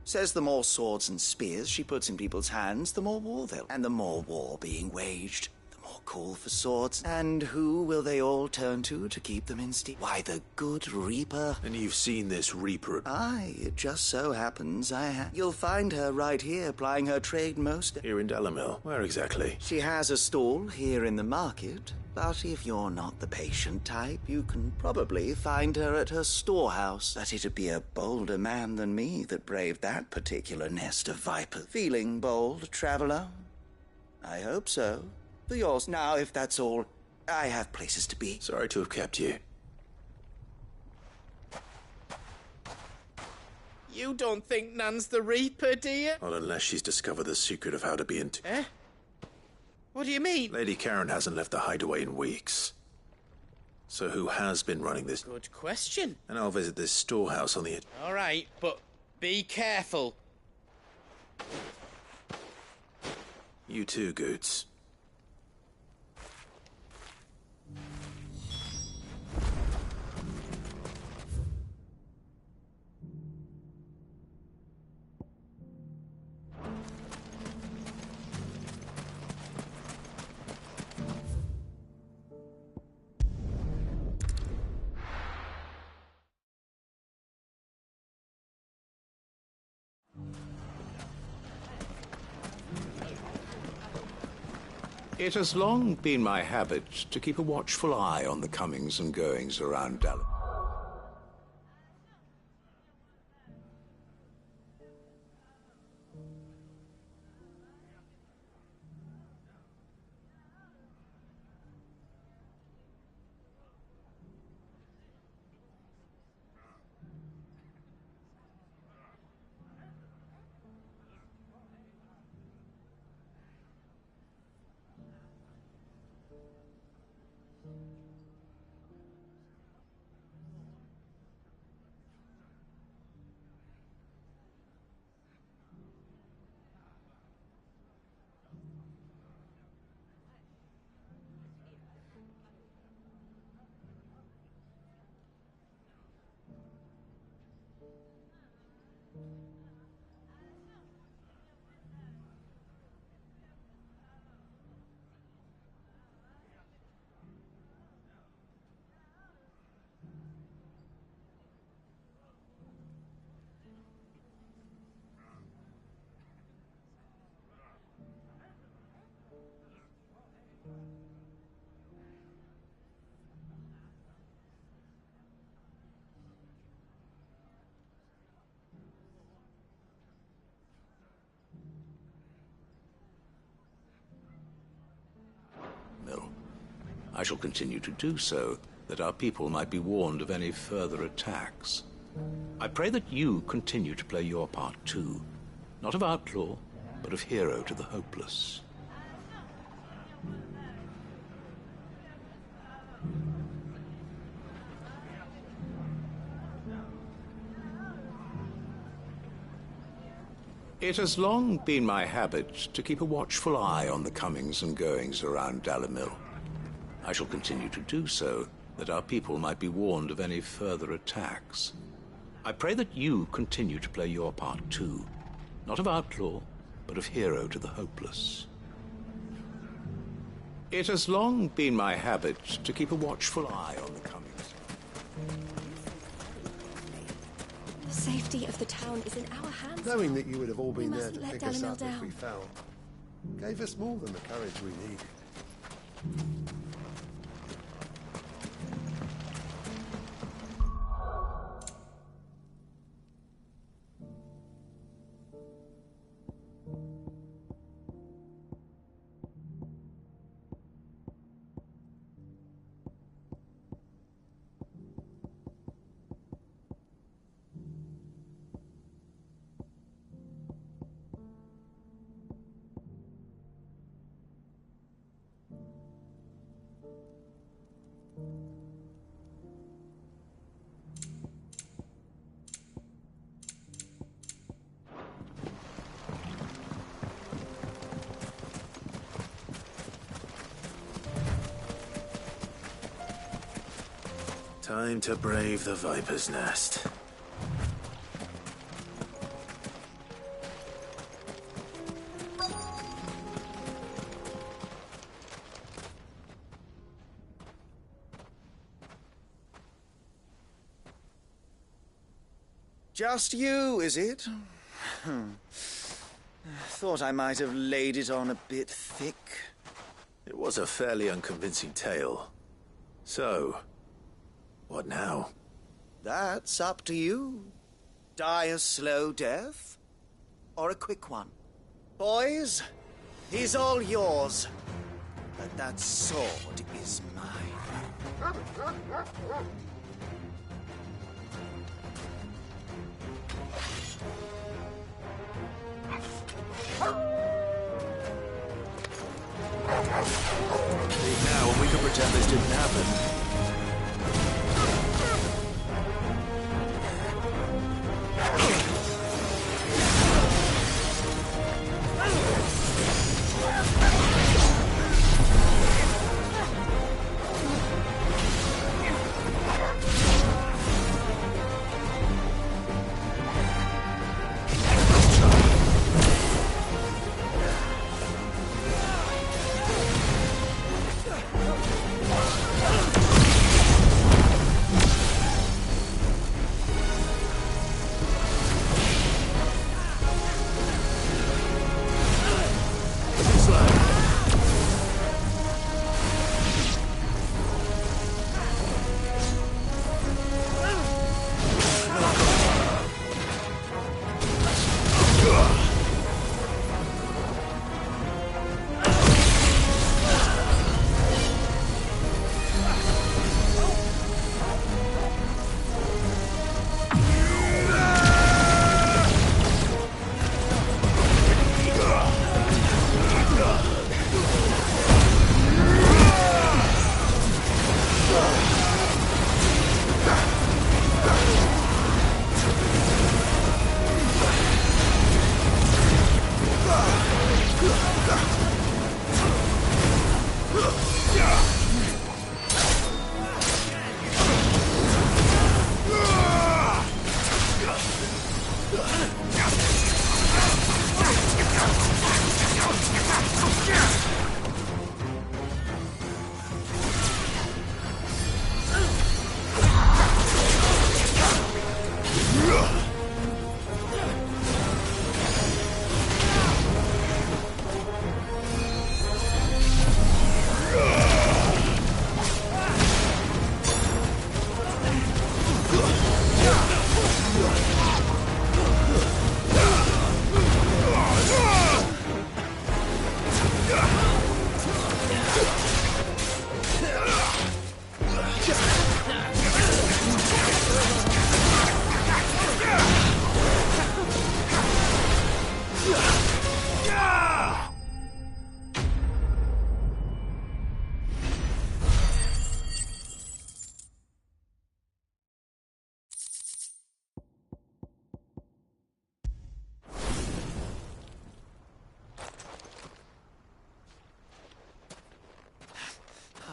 Says the more swords and spears she puts in people's hands, the more war they'll... And the more war being waged, the more call for swords. And who will they all turn to keep them in steel? Why, the good Reaper. And you've seen this Reaper? Aye, it just so happens I have. You'll find her right here, plying her trade most... Here in Dalamil? Where exactly? She has a stall here in the market, but if you're not the patient type, you can probably find her at her storehouse. But it'd be a bolder man than me that braved that particular nest of vipers. Feeling bold, traveler? I hope so. For yours. Now, if that's all, I have places to be. Sorry to have kept you. You don't think Nan's the Reaper, do you? Not unless she's discovered the secret of how to be into... Eh? What do you mean? Lady Karen hasn't left the hideaway in weeks. So who has been running this? Good question. And I'll visit this storehouse on the edge. All right, but be careful. You too, Goots. It has long been my habit to keep a watchful eye on the comings and goings around Dallas. I shall continue to do so, that our people might be warned of any further attacks. I pray that you continue to play your part too, not of outlaw, but of hero to the hopeless. It has long been my habit to keep a watchful eye on the comings and goings around Dalimil. I shall continue to do so, that our people might be warned of any further attacks. I pray that you continue to play your part too, not of outlaw, but of hero to the hopeless. It has long been my habit to keep a watchful eye on the comings. The safety of the town is in our hands. Knowing that you would have all been there to let pick us Dalimil up if down. we fell, gave us more than the courage we needed. Time to brave the Viper's Nest. Just you, is it? Thought I might have laid it on a bit thick. It was a fairly unconvincing tale. So, what now? That's up to you. Die a slow death, or a quick one. Boys, he's all yours. But that sword is mine. Speak now, and we can pretend this didn't happen.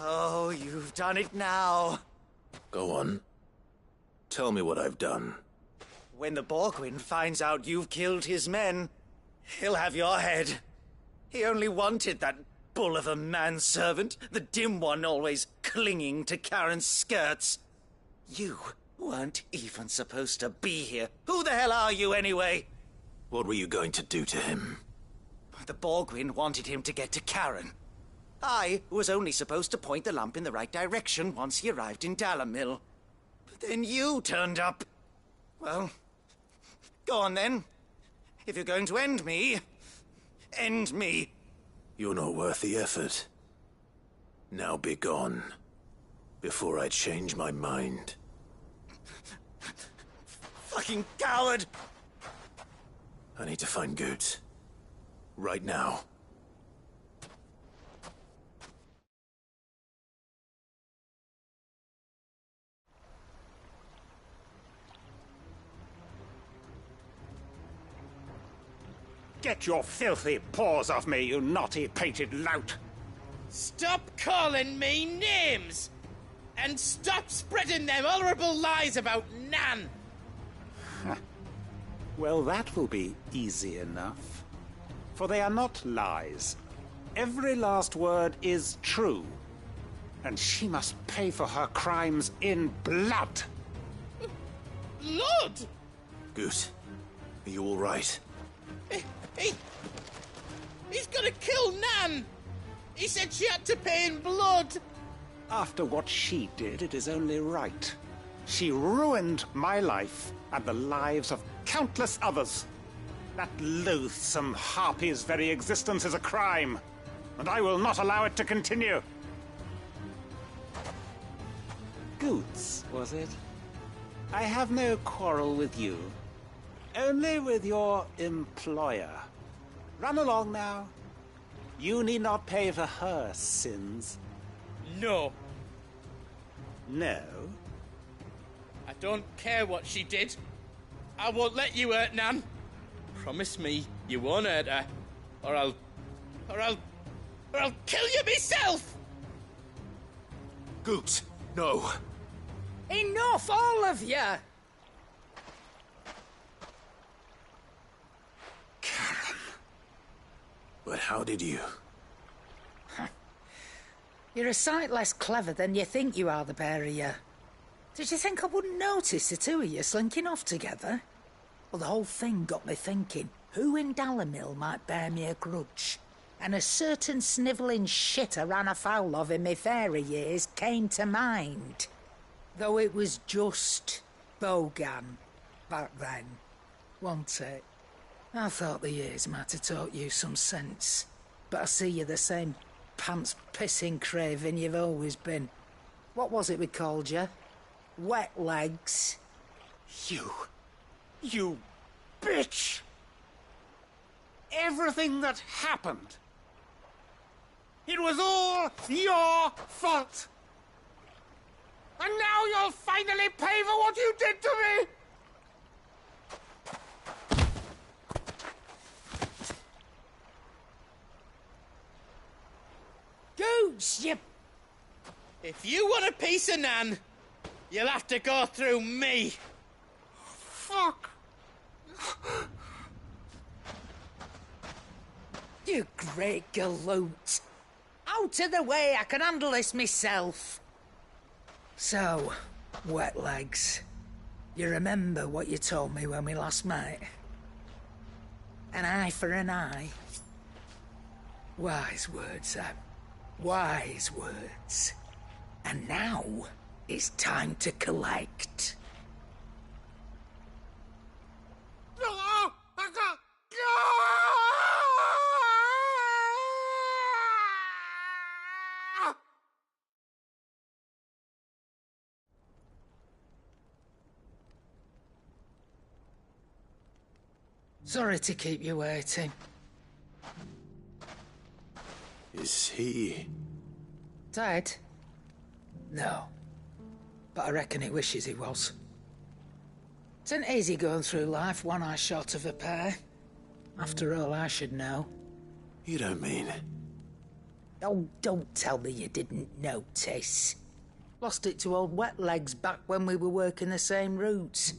Oh, you've done it now. Go on. Tell me what I've done. When the Borgwyn finds out you've killed his men, he'll have your head. He only wanted that bull of a manservant, the dim one always clinging to Karen's skirts. You weren't even supposed to be here. Who the hell are you, anyway? What were you going to do to him? The Borgwyn wanted him to get to Karen. I was only supposed to point the lamp in the right direction once he arrived in Dalamil. But then you turned up. Well, go on then. If you're going to end me, end me. You're not worth the effort. Now be gone, before I change my mind. Fucking coward! I need to find Goots. Right now. Get your filthy paws off me, you naughty-pated lout! Stop calling me names! And stop spreading them horrible lies about Nan! Well, that will be easy enough. For they are not lies. Every last word is true. And she must pay for her crimes in blood. Blood? Goot, are you all right? He's gonna kill Nan! He said she had to pay in blood! After what she did, it is only right. She ruined my life and the lives of countless others. That loathsome harpy's very existence is a crime, and I will not allow it to continue. Goots, was it? I have no quarrel with you. Only with your employer. Run along now. You need not pay for her sins. No. No? I don't care what she did. I won't let you hurt Nan. Promise me you won't hurt her, or I'll kill you myself! Goots, no. Enough, all of you! But how did you? You're a sight less clever than you think you are, the pair of you. Did you think I wouldn't notice the two of you slinking off together? Well, the whole thing got me thinking, who in Dalamil might bear me a grudge? And a certain snivelling shit I ran afoul of in my fairy years came to mind. Though it was just Bogan back then, wasn't it? I thought the years might have taught you some sense, but I see you're the same pants-pissing craven you've always been. What was it we called you? Wet legs? You bitch! Everything that happened, it was all your fault! And now you'll finally pay for what you did to me! Goots, you... If you want a piece of Nan, you'll have to go through me. Fuck! You great galoot. Out of the way, I can handle this myself. So, wet legs, you remember what you told me when we last met? An eye for an eye. Wise words, Sam. Wise words. And now, it's time to collect. Sorry to keep you waiting. Is he... Dead? No. But I reckon he wishes he was. It ain't easy going through life one eye short of a pair. After all, I should know. You don't mean... Oh, don't tell me you didn't notice. Lost it to old Wet Legs back when we were working the same routes.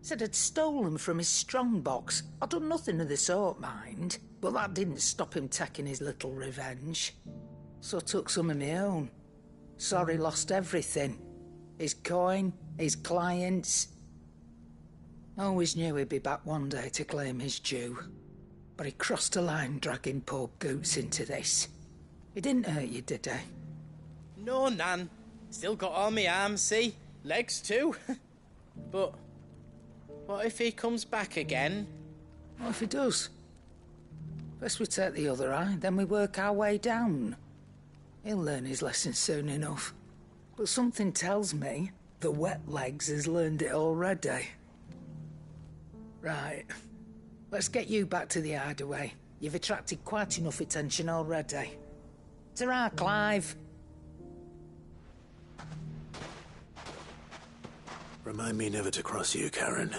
Said I'd stolen from his strongbox. I'd done nothing of the sort, mind. But that didn't stop him taking his little revenge. So I took some of my own. Sorry, lost everything. His coin, his clients. Always knew he'd be back one day to claim his due. But he crossed a line dragging poor Goots into this. He didn't hurt you, did he? No, Nan. Still got all my arms, see? Legs too. But what if he comes back again? What if he does? First we take the other eye, then we work our way down. He'll learn his lesson soon enough. But something tells me the Wet Legs has learned it already. Right. Let's get you back to the hideaway. You've attracted quite enough attention already. Ta-ra, Clive. Remind me never to cross you, Karen.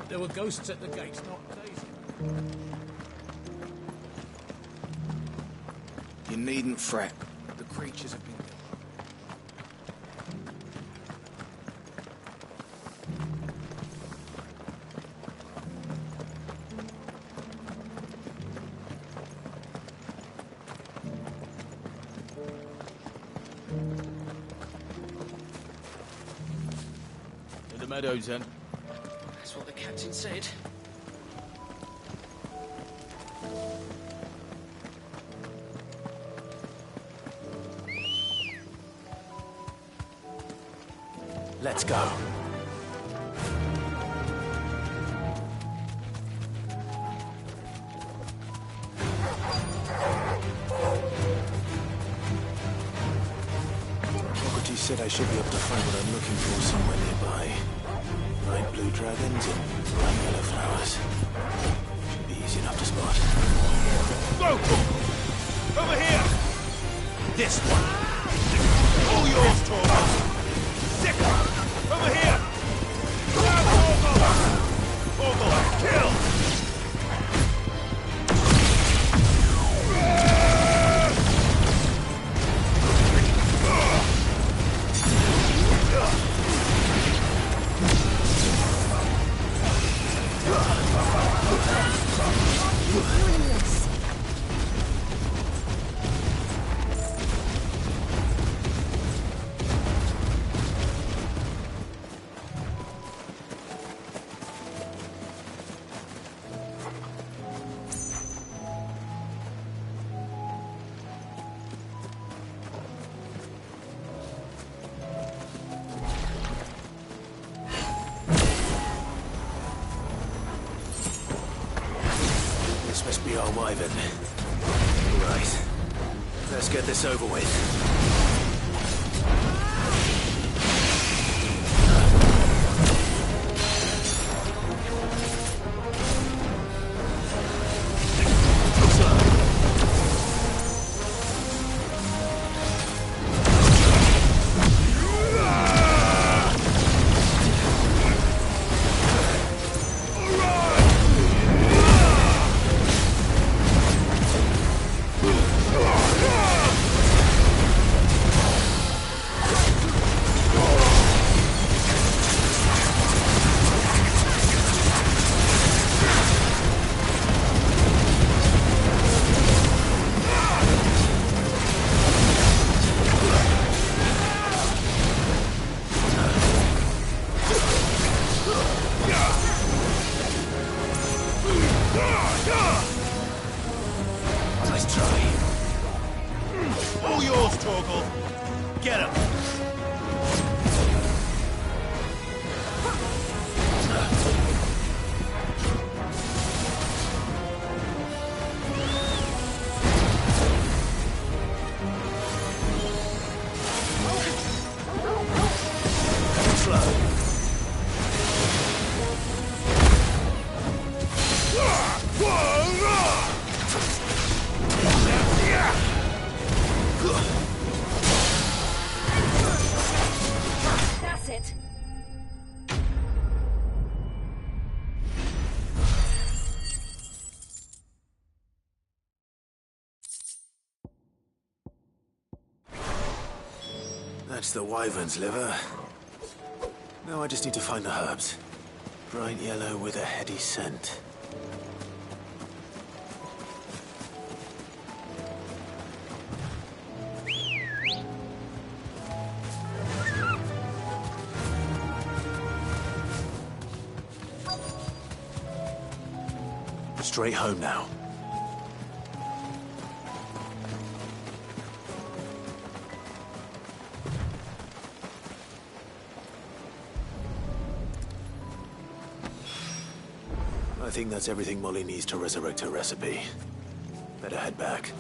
There were ghosts at the gates, not Daisy. You needn't fret. The creatures have been... In the meadows, then. That's what the captain said. Let's go. Socrates said I should be able to find what I'm looking for somewhere nearby. Bright blue dragons and bright yellow flowers. Should be easy enough to spot. Go! Over here! This one! All yours, Torvald! Over here! Torvald! Kill! This must be our wyvern. Right. Let's get this over with. Nice try. All yours, Torgal. Get him. That's it. That's the wyvern's liver. Now I just need to find the herbs. Bright yellow with a heady scent. Straight home now. I think that's everything Molly needs to resurrect her recipe. Better head back.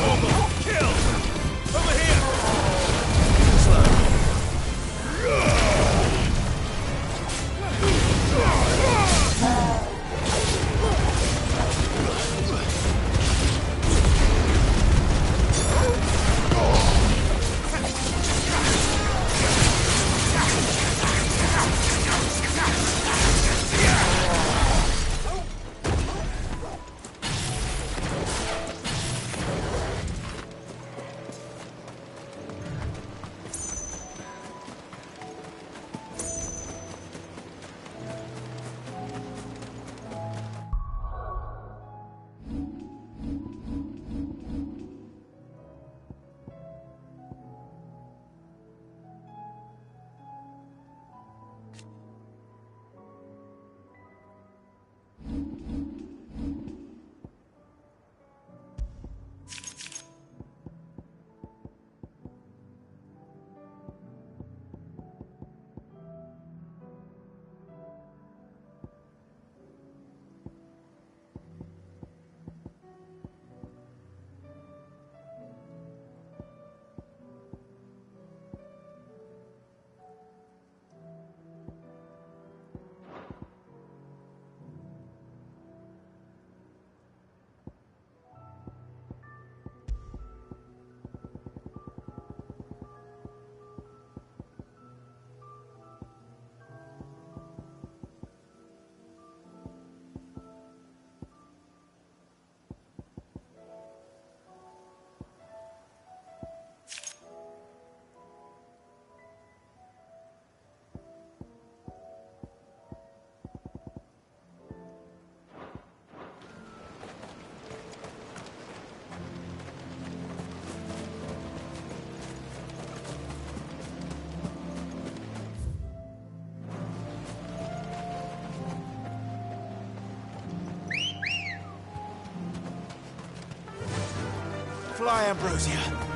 Torgal! fly, Ambrosia.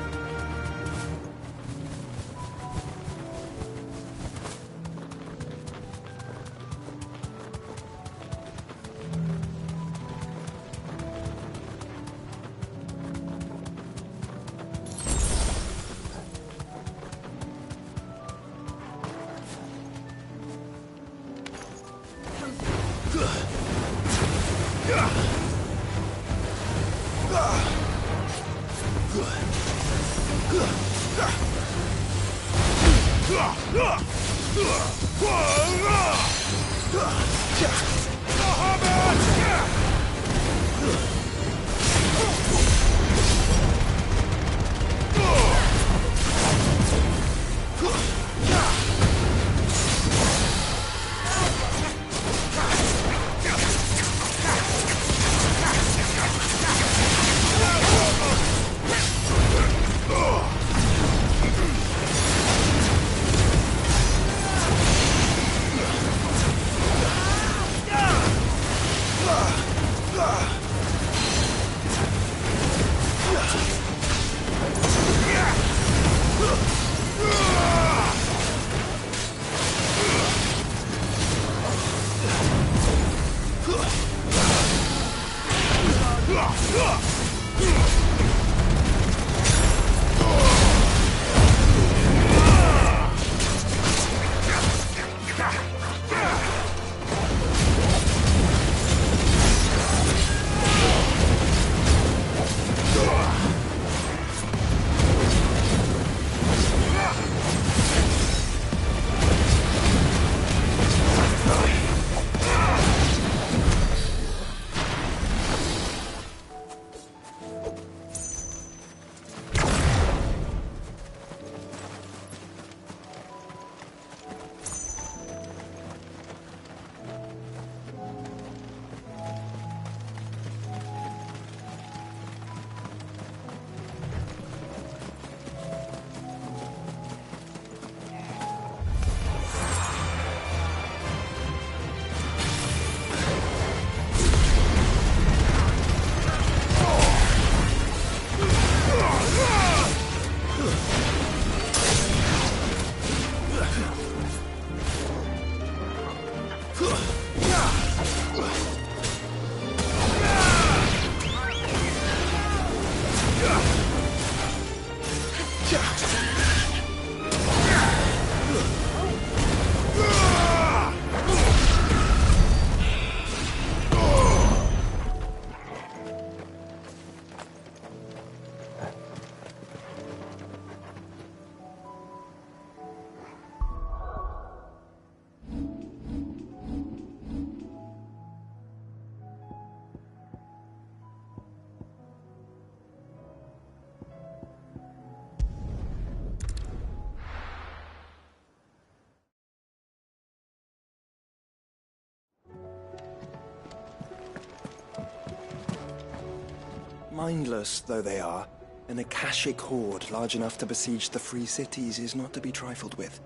Mindless though they are, an Akashic horde large enough to besiege the free cities is not to be trifled with.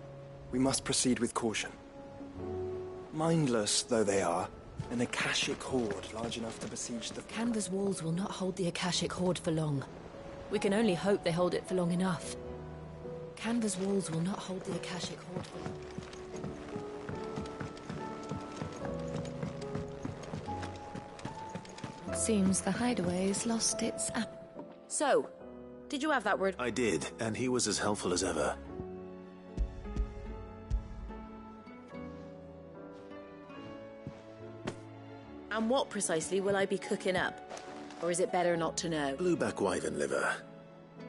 We must proceed with caution. Mindless though they are, an Akashic horde large enough to besiege the... Canva's walls will not hold the Akashic horde for long. We can only hope they hold it for long enough. Canva's walls will not hold the Akashic horde for long. Seems the hideaway's lost its So, did you have that word? I did, and he was as helpful as ever. And what precisely will I be cooking up? Or is it better not to know? Blueback wyvern liver.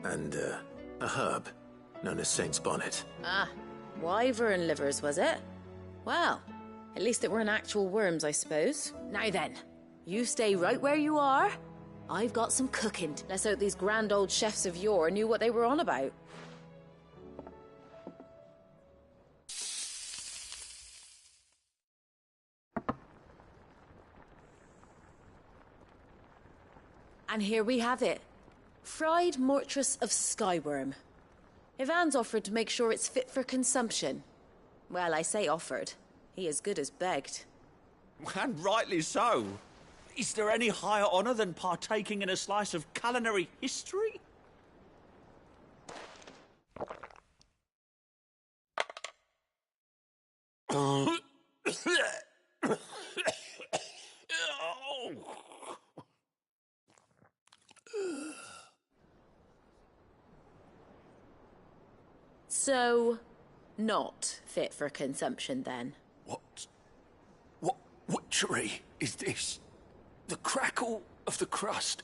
And, a herb known as Saint's Bonnet. Ah, wyvern livers, was it? Well, at least it weren't actual worms, I suppose. Now then, you stay right where you are. I've got some cooking. Let's hope these grand old chefs of yore knew what they were on about. And here we have it. Fried mortress of skyworm. Ivan's offered to make sure it's fit for consumption. Well, I say offered. He as good as begged. And rightly so. Is there any higher honor than partaking in a slice of culinary history? So, not fit for consumption then? What witchery is this? The crackle of the crust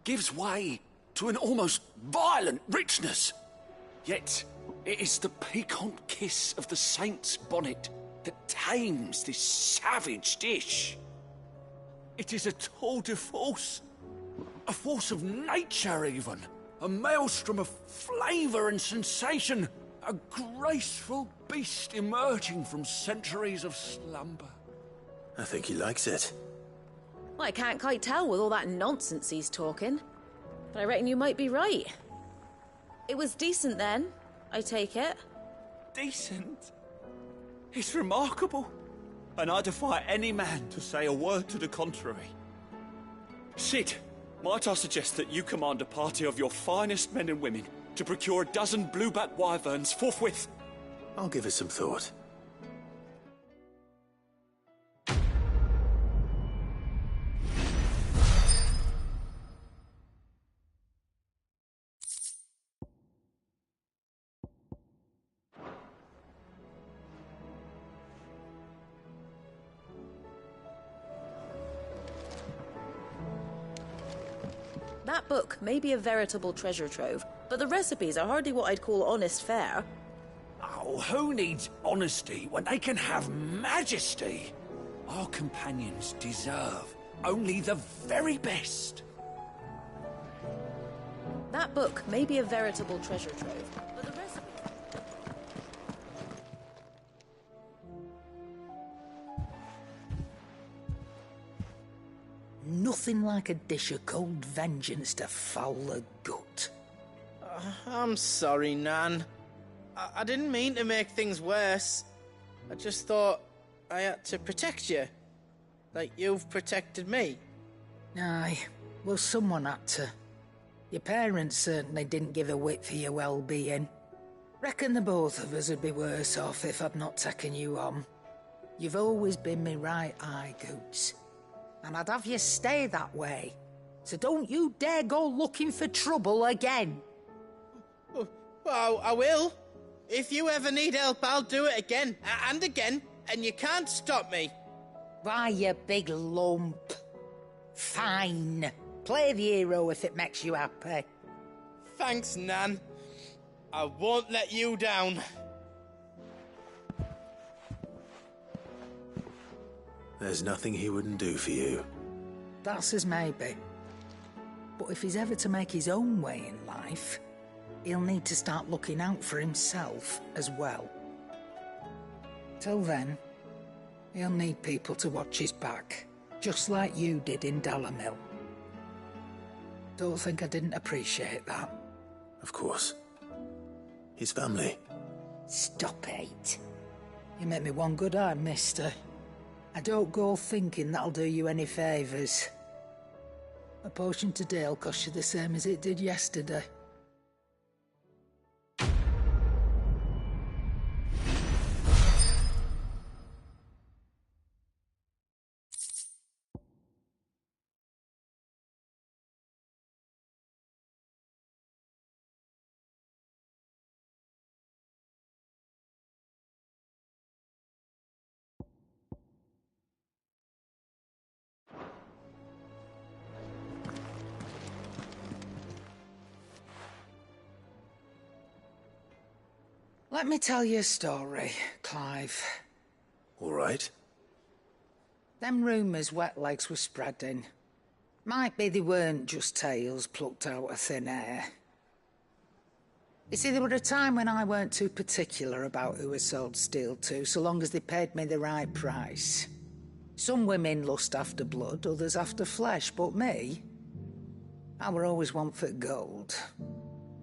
gives way to an almost violent richness. Yet, it is the piquant kiss of the saint's bonnet that tames this savage dish. It is a tour de force. A force of nature, even. A maelstrom of flavour and sensation. A graceful beast emerging from centuries of slumber. I think he likes it. Well, I can't quite tell with all that nonsense he's talking. But I reckon you might be right. It was decent then, I take it. Decent? It's remarkable. And I defy any man to say a word to the contrary. Sid, might I suggest that you command a party of your finest men and women to procure a dozen blueback wyverns forthwith? I'll give it some thought. That book may be a veritable treasure trove, but the recipes are hardly what I'd call honest fare. Oh, who needs honesty when they can have majesty? Our companions deserve only the very best. That book may be a veritable treasure trove, but the recipes... Nothing like a dish of cold vengeance to foul the gut. I'm sorry, Nan. I didn't mean to make things worse. I just thought I had to protect you. Like you've protected me. Aye, well, someone had to. Your parents certainly didn't give a whit for your well-being. Reckon the both of us would be worse off if I'd not taken you on. You've always been me right eye, Goots. And I'd have you stay that way. So don't you dare go looking for trouble again. Well, I will. If you ever need help, I'll do it again and again, and you can't stop me. Why, you big lump. Fine. Play the hero if it makes you happy. Thanks, Nan. I won't let you down. There's nothing he wouldn't do for you. That's as maybe. But if he's ever to make his own way in life, he'll need to start looking out for himself as well. Till then, he'll need people to watch his back, just like you did in Dalamil. Don't think I didn't appreciate that. Of course. His family. Stop it. You make me one good eye, mister. I don't go thinking that'll do you any favours. A potion today'll cost you the same as it did yesterday. Let me tell you a story, Clive. All right. Them rumours Wetlegs were spreading. Might be they weren't just tales plucked out of thin air. You see, there were a time when I weren't too particular about who I sold steel to, so long as they paid me the right price. Some women lust after blood, others after flesh, but me, I were always one for gold.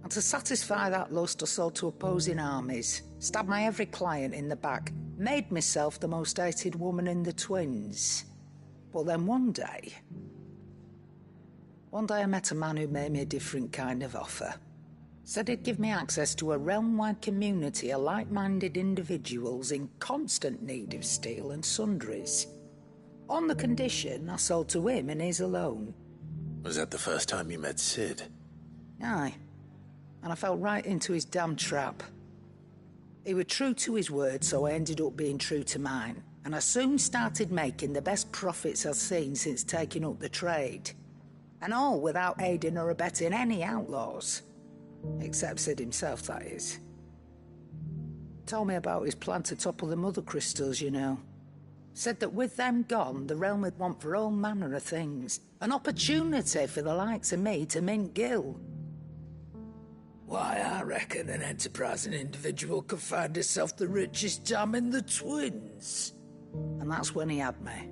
And to satisfy that lust, I sold to opposing armies, stabbed my every client in the back, made myself the most hated woman in the twins. But then one day I met a man who made me a different kind of offer. Said he'd give me access to a realm-wide community of like-minded individuals in constant need of steel and sundries. On the condition I sold to him and his alone. Was that the first time you met Sid? Aye. And I fell right into his damn trap. He was true to his word, so I ended up being true to mine. And I soon started making the best profits I've seen since taking up the trade. And all without aiding or abetting any outlaws. Except Sid himself, that is. Told me about his plan to topple the mother crystals, you know. Said that with them gone, the realm would want for all manner of things. An opportunity for the likes of me to mint gil. Why, I reckon an enterprising individual could find himself the richest dam in the Twins. And that's when he had me.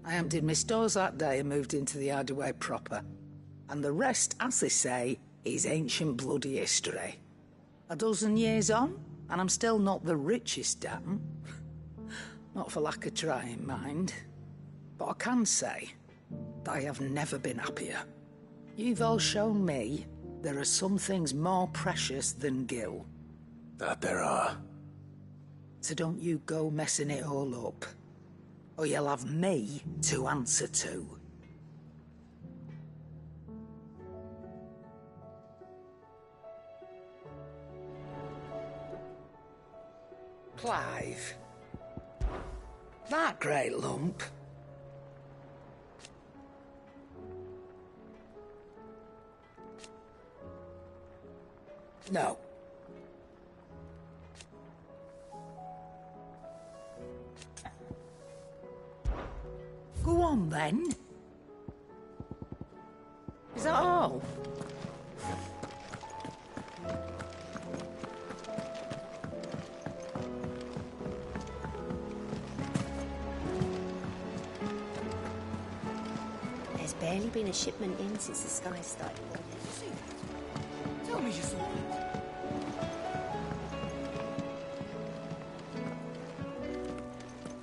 I emptied my stores that day and moved into the hideaway proper. And the rest, as they say, is ancient bloody history. A dozen years on, and I'm still not the richest dam. Not for lack of trying, mind. But I can say that I have never been happier. You've all shown me there are some things more precious than gil. That there are. So don't you go messing it all up, or you'll have me to answer to. Clive. That great lump. No. Go on, then. Is that all? There's barely been a shipment in since the sky started. Tell me you saw it.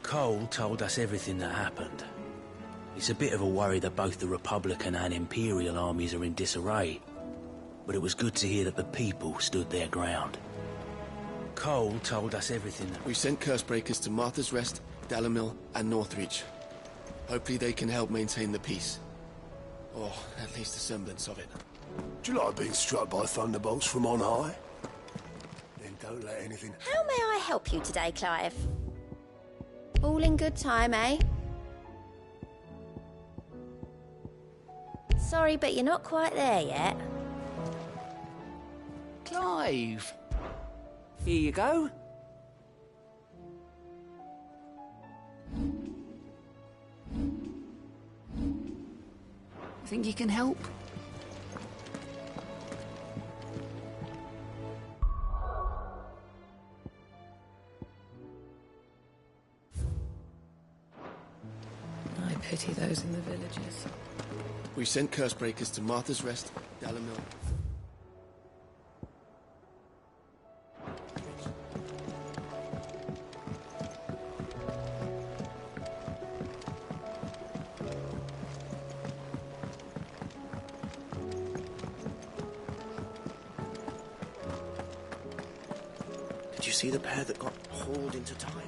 Cole told us everything that happened. It's a bit of a worry that both the Republican and Imperial armies are in disarray. But it was good to hear that the people stood their ground. Cole told us everything that... We sent Cursebreakers to Martha's Rest, Dalamil, and Northreach. Hopefully they can help maintain the peace. Or at least a semblance of it. Do you like being struck by thunderbolts from on high? Then don't let anything... How may I help you today, Clive? All in good time, eh? Sorry, but you're not quite there yet. Clive! Here you go. Think you can help? I pity those in the villages. We sent Cursebreakers to Martha's Rest, Dalamil. Did you see the pair that got hauled into tires?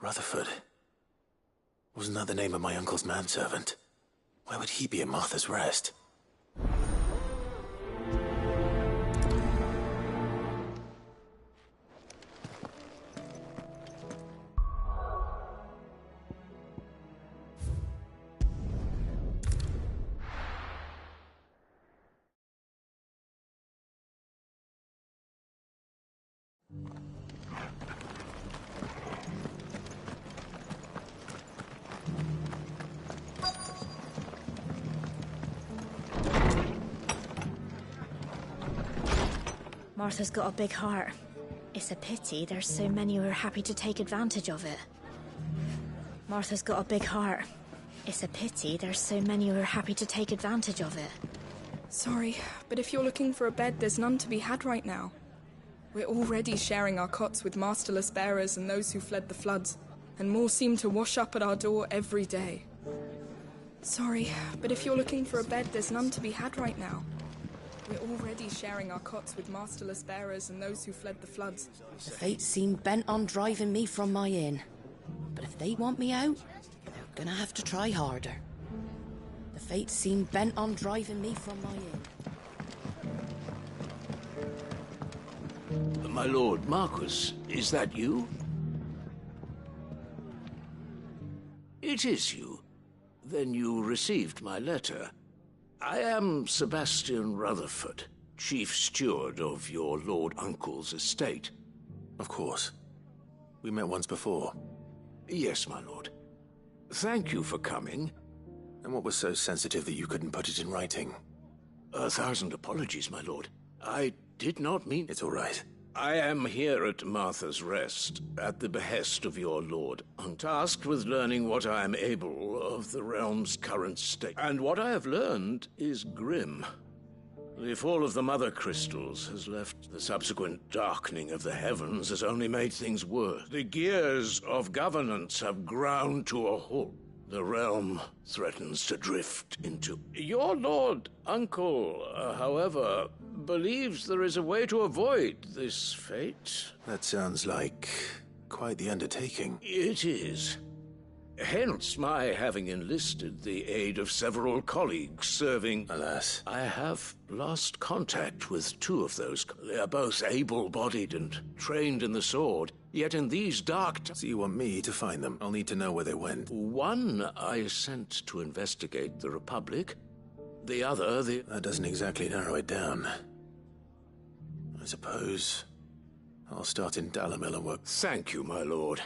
Rutherford. Wasn't that the name of my uncle's manservant? Why would he be at Martha's Rest? Martha's got a big heart. It's a pity there's so many who are happy to take advantage of it. Martha's got a big heart. It's a pity there's so many who are happy to take advantage of it. Sorry, but if you're looking for a bed, there's none to be had right now. We're already sharing our cots with masterless bearers and those who fled the floods, and more seem to wash up at our door every day. Sorry, but if you're looking for a bed, there's none to be had right now. We're already sharing our cots with masterless bearers and those who fled the floods. The fates seem bent on driving me from my inn. But if they want me out, they're gonna have to try harder. The fates seem bent on driving me from my inn. My lord Marquis, is that you? It is you. Then you received my letter. I am Sebastian Rutherford, chief steward of your lord uncle's estate. Of course. We met once before. Yes, my lord. Thank you for coming. And what was so sensitive that you couldn't put it in writing? 1,000 apologies, my lord. I did not mean... It's all right. I am here at Martha's Rest, at the behest of your lord, tasked with learning what I am able of the realm's current state. And what I have learned is grim. The fall of the Mother Crystals has left the subsequent darkening of the heavens has only made things worse. The gears of governance have ground to a halt. The realm threatens to drift into... Your lord uncle, however, believes there is a way to avoid this fate. That sounds like quite the undertaking. It is. Hence my having enlisted the aid of several colleagues serving... Alas. I have lost contact with 2 of those. They are both able-bodied and trained in the sword. Yet in these dark So you want me to find them? I'll need to know where they went. One I sent to investigate the Republic. The other, That doesn't exactly narrow it down. I suppose I'll start in Dalamil and work... Thank you, my lord.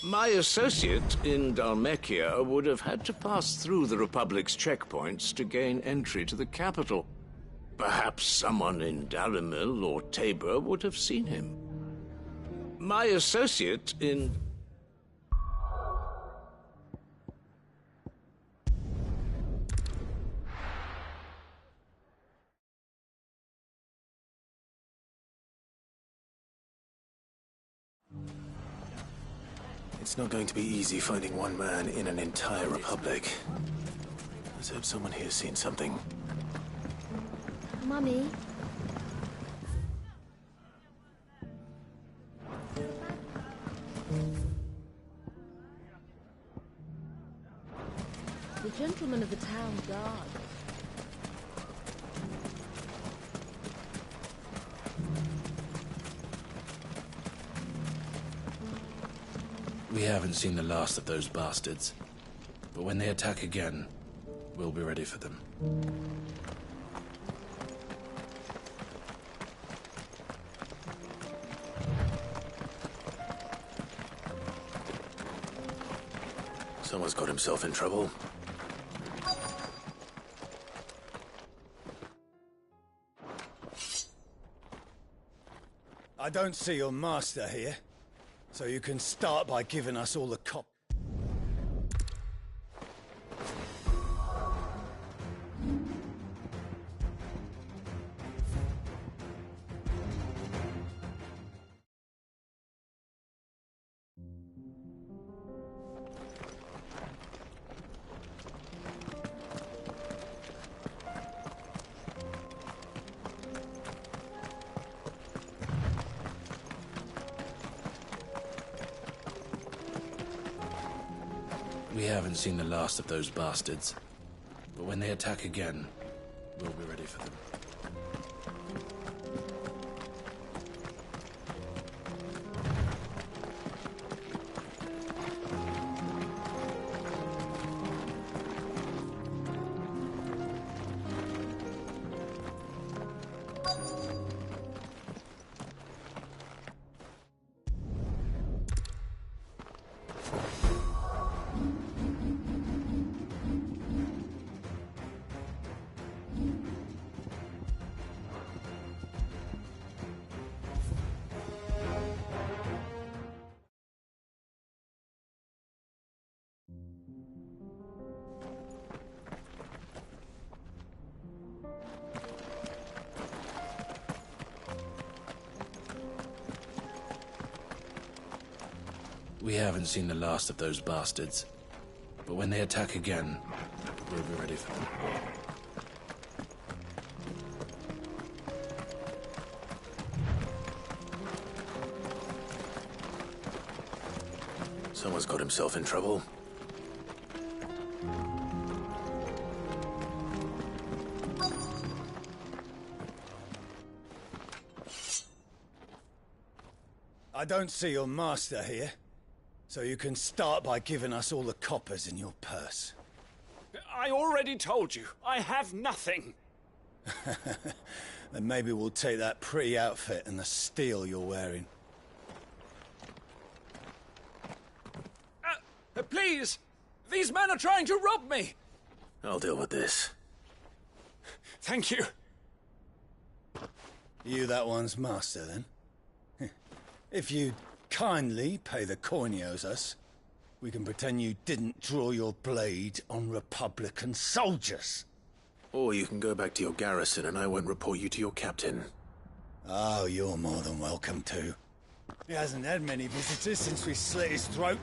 My associate in Dhalmekia would have had to pass through the Republic's checkpoints to gain entry to the capital. Perhaps someone in Dalamil or Tabor would have seen him. My associate in... It's not going to be easy finding one man in an entire republic. Let's hope someone here's seen something. Mummy? The gentleman of the town guard. We haven't seen the last of those bastards. But when they attack again, we'll be ready for them. Someone's got himself in trouble. I don't see your master here, so you can start by giving us all the cop. We haven't seen the last of those bastards. But when they attack again, we'll be ready for them. We haven't seen the last of those bastards. But when they attack again, we'll be ready for them. Someone's got himself in trouble. I don't see your master here, so you can start by giving us all the coppers in your purse. I already told you, I have nothing. Then maybe we'll take that pretty outfit and the steel you're wearing. Please! These men are trying to rob me! I'll deal with this. Thank you. You that one's master, then? If you'd kindly pay the coin he owes us, we can pretend you didn't draw your blade on Republican soldiers. Or you can go back to your garrison and I won't report you to your captain. Oh, you're more than welcome to. He hasn't had many visitors since we slit his throat.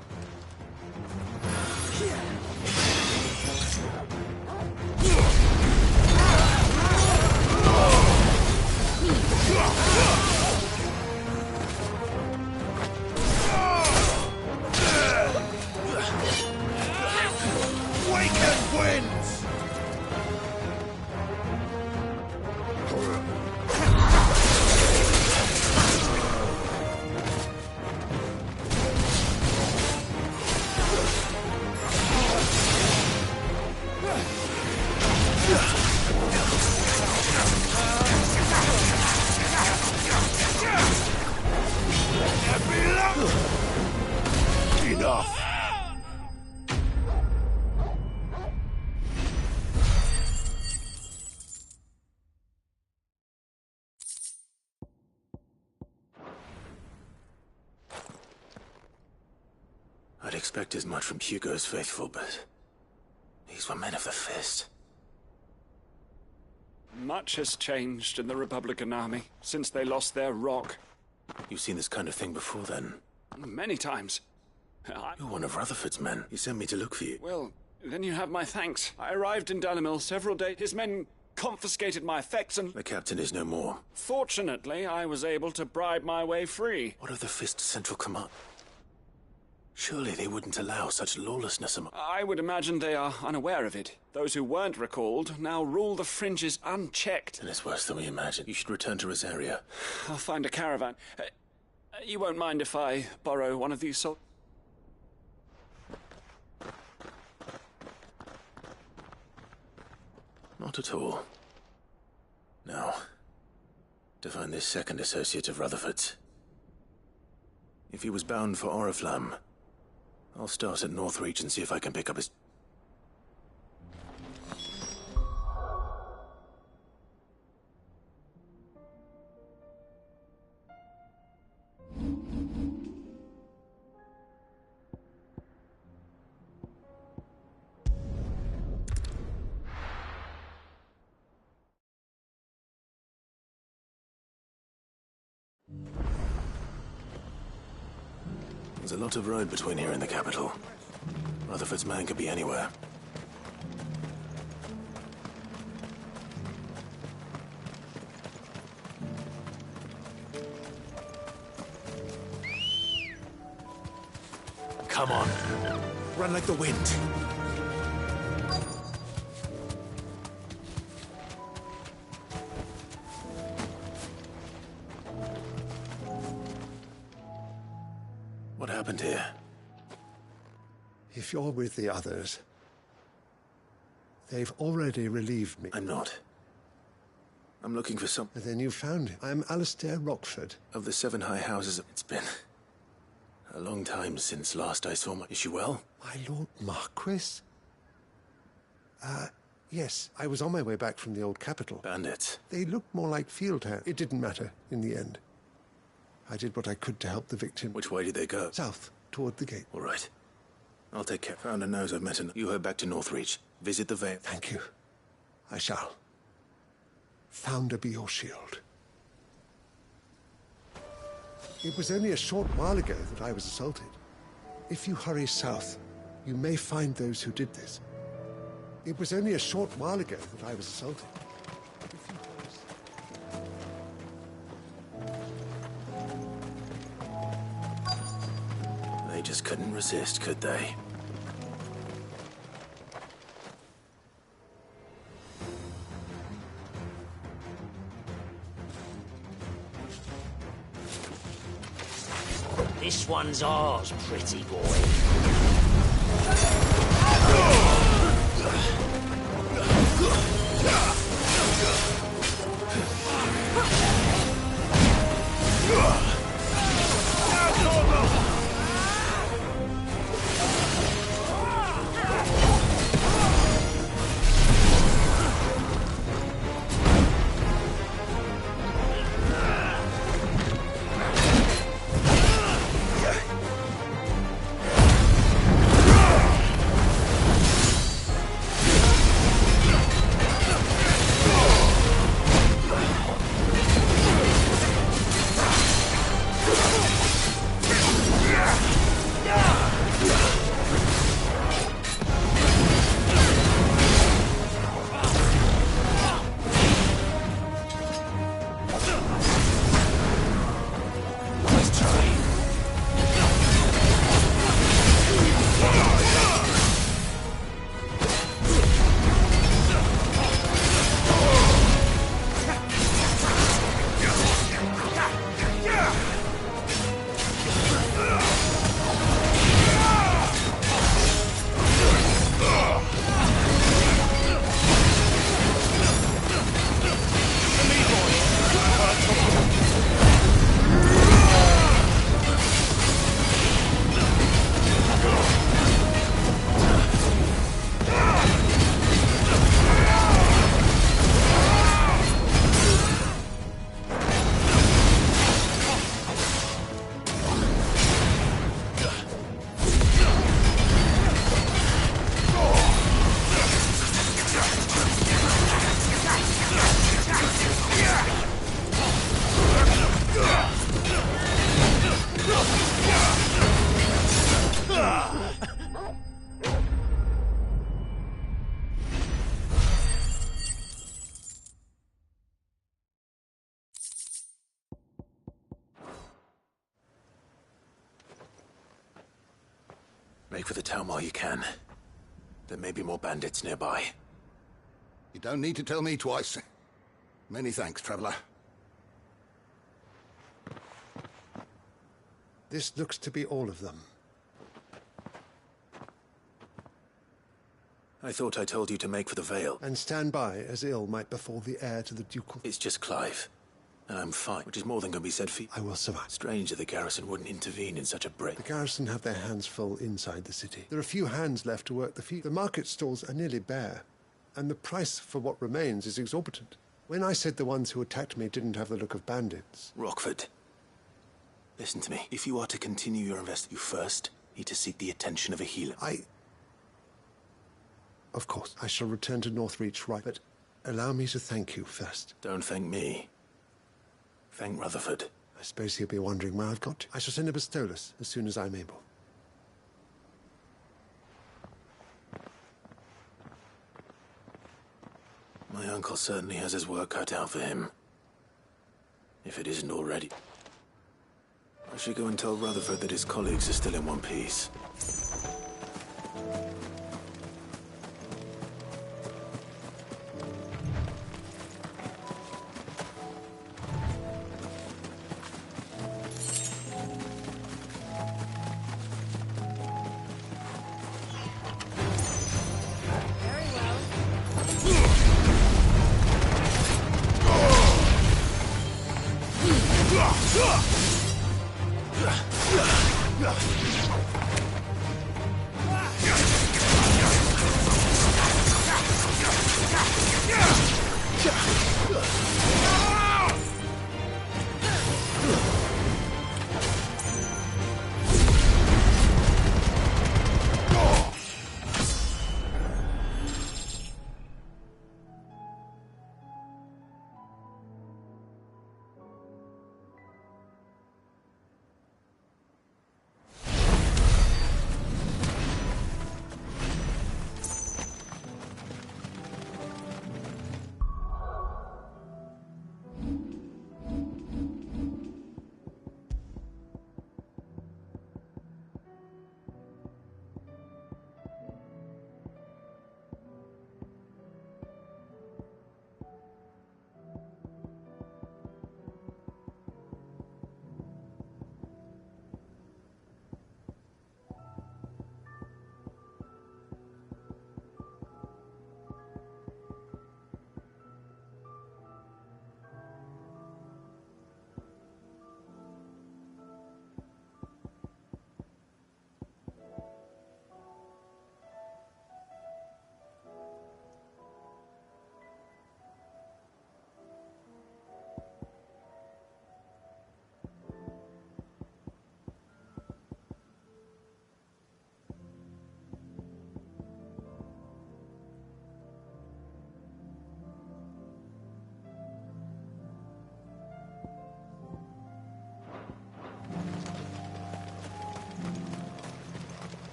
Waken winds! Enough! I'd expect as much from Hugo's faithful, but these were men of the fist. Much has changed in the Republican army since they lost their rock. You've seen this kind of thing before, then? Many times. You're one of Rutherford's men. He sent me to look for you. Well, then you have my thanks. I arrived in Dalimil several days. His men confiscated my effects and... The captain is no more. Fortunately, I was able to bribe my way free. What of the Fist's Central Command? Surely they wouldn't allow such lawlessness among... I would imagine they are unaware of it. Those who weren't recalled now rule the fringes unchecked. And it's worse than we imagined. You should return to Rosaria. I'll find a caravan. You won't mind if I borrow one of these soldiers? Not at all. Now, to find this second associate of Rutherford's. If he was bound for Oriflamme, I'll start at Northreach and see if I can pick up his... There's a lot of road between here and the capital. Rutherford's man could be anywhere. Come on. Run like the wind. What happened here? If you're with the others, they've already relieved me. I'm not. I'm looking for some... And then you found him. I'm Alistair Rockford. Of the 7 high houses, it's been a long time since last I saw my... Is she well? My Lord Marquis? Yes. I was on my way back from the old capital. Bandits. They looked more like field hands. It didn't matter in the end. I did what I could to help the victim. Which way did they go? South, toward the gate. All right. I'll take care. Founder knows I've met her. You head back to Northreach. Visit the Vale. Thank you. I shall. Founder be your shield. It was only a short while ago that I was assaulted. If you hurry south, you may find those who did this. It was only a short while ago that I was assaulted. They just couldn't resist, could they? This one's ours, pretty boy. Make for the town while you can. There may be more bandits nearby. You don't need to tell me twice. Many thanks, traveler. This looks to be all of them. I thought I told you to make for the Vale. And stand by, as ill might befall the heir to the ducal... It's just Clive. And I'm fine, which is more than can be said for you. I will survive. Strange that the garrison wouldn't intervene in such a break. The garrison have their hands full inside the city. There are few hands left to work the field. The market stalls are nearly bare, and the price for what remains is exorbitant. When I said the ones who attacked me didn't have the look of bandits... Rockford, listen to me. If you are to continue your investment, you first need to seek the attention of a healer. Of course, I shall return to Northreach right, but allow me to thank you first. Don't thank me. Thank Rutherford. I suppose he'll be wondering where I've got to. I shall send a Bistolus as soon as I'm able. My uncle certainly has his work cut out for him. If it isn't already. I should go and tell Rutherford that his colleagues are still in one piece.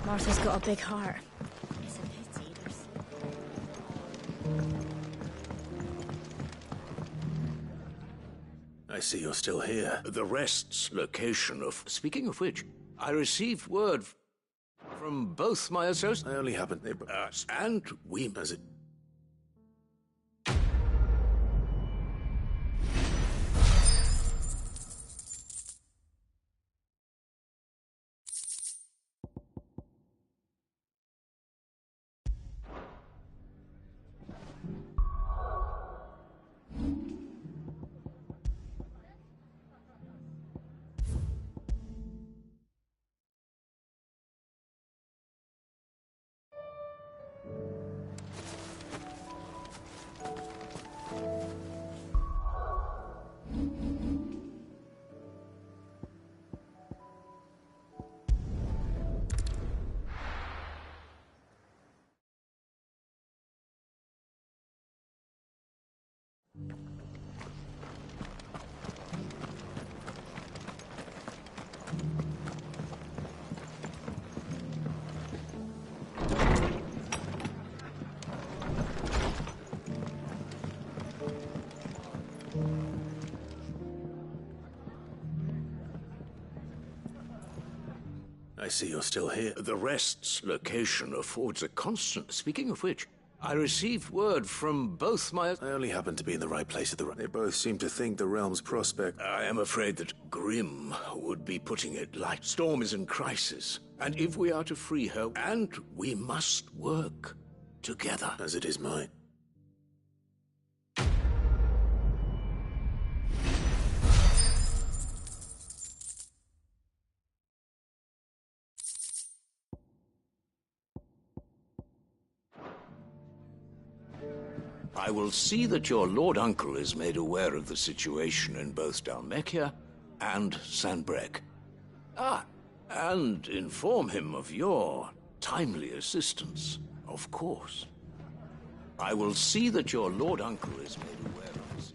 Martha's got a big heart. It's a pity there's... I see you're still here. The rest's location of... Speaking of which, I received word from both my associates... I only happened... and we... As it... I see you're still here. The rest's location affords a constant... Speaking of which, I received word from both my... I only happen to be in the right place at the right... They both seem to think the realm's prospect... I am afraid that Grimm would be putting it light. Storm is in crisis, and if we are to free her, and we must work together. As it is mine. I will see that your Lord Uncle is made aware of the situation in both Dalmekia and Sanbrek. And inform him of your timely assistance, of course. I will see that your Lord Uncle is made aware of this.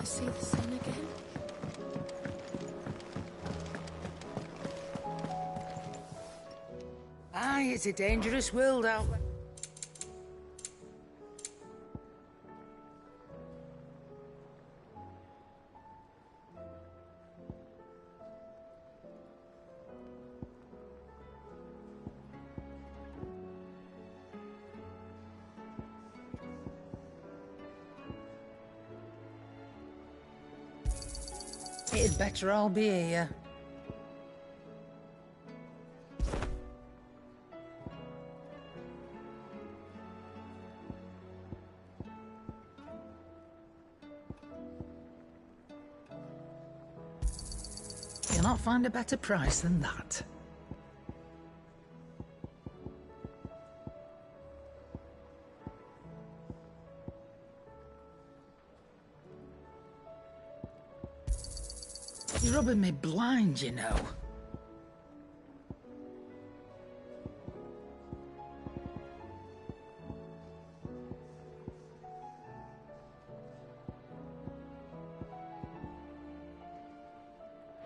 see the sun again? Aye, it's a dangerous world out there. It'd better all be here. You'll not find a better price than that. You're rubbing me blind, you know.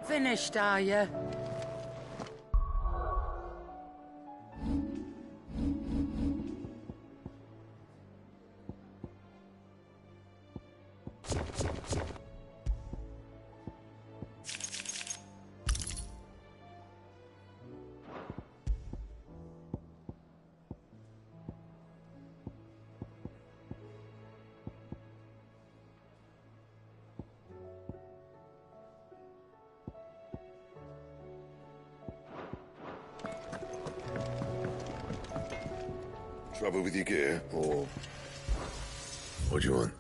Finished, are you? Trouble with your gear, or what do you want?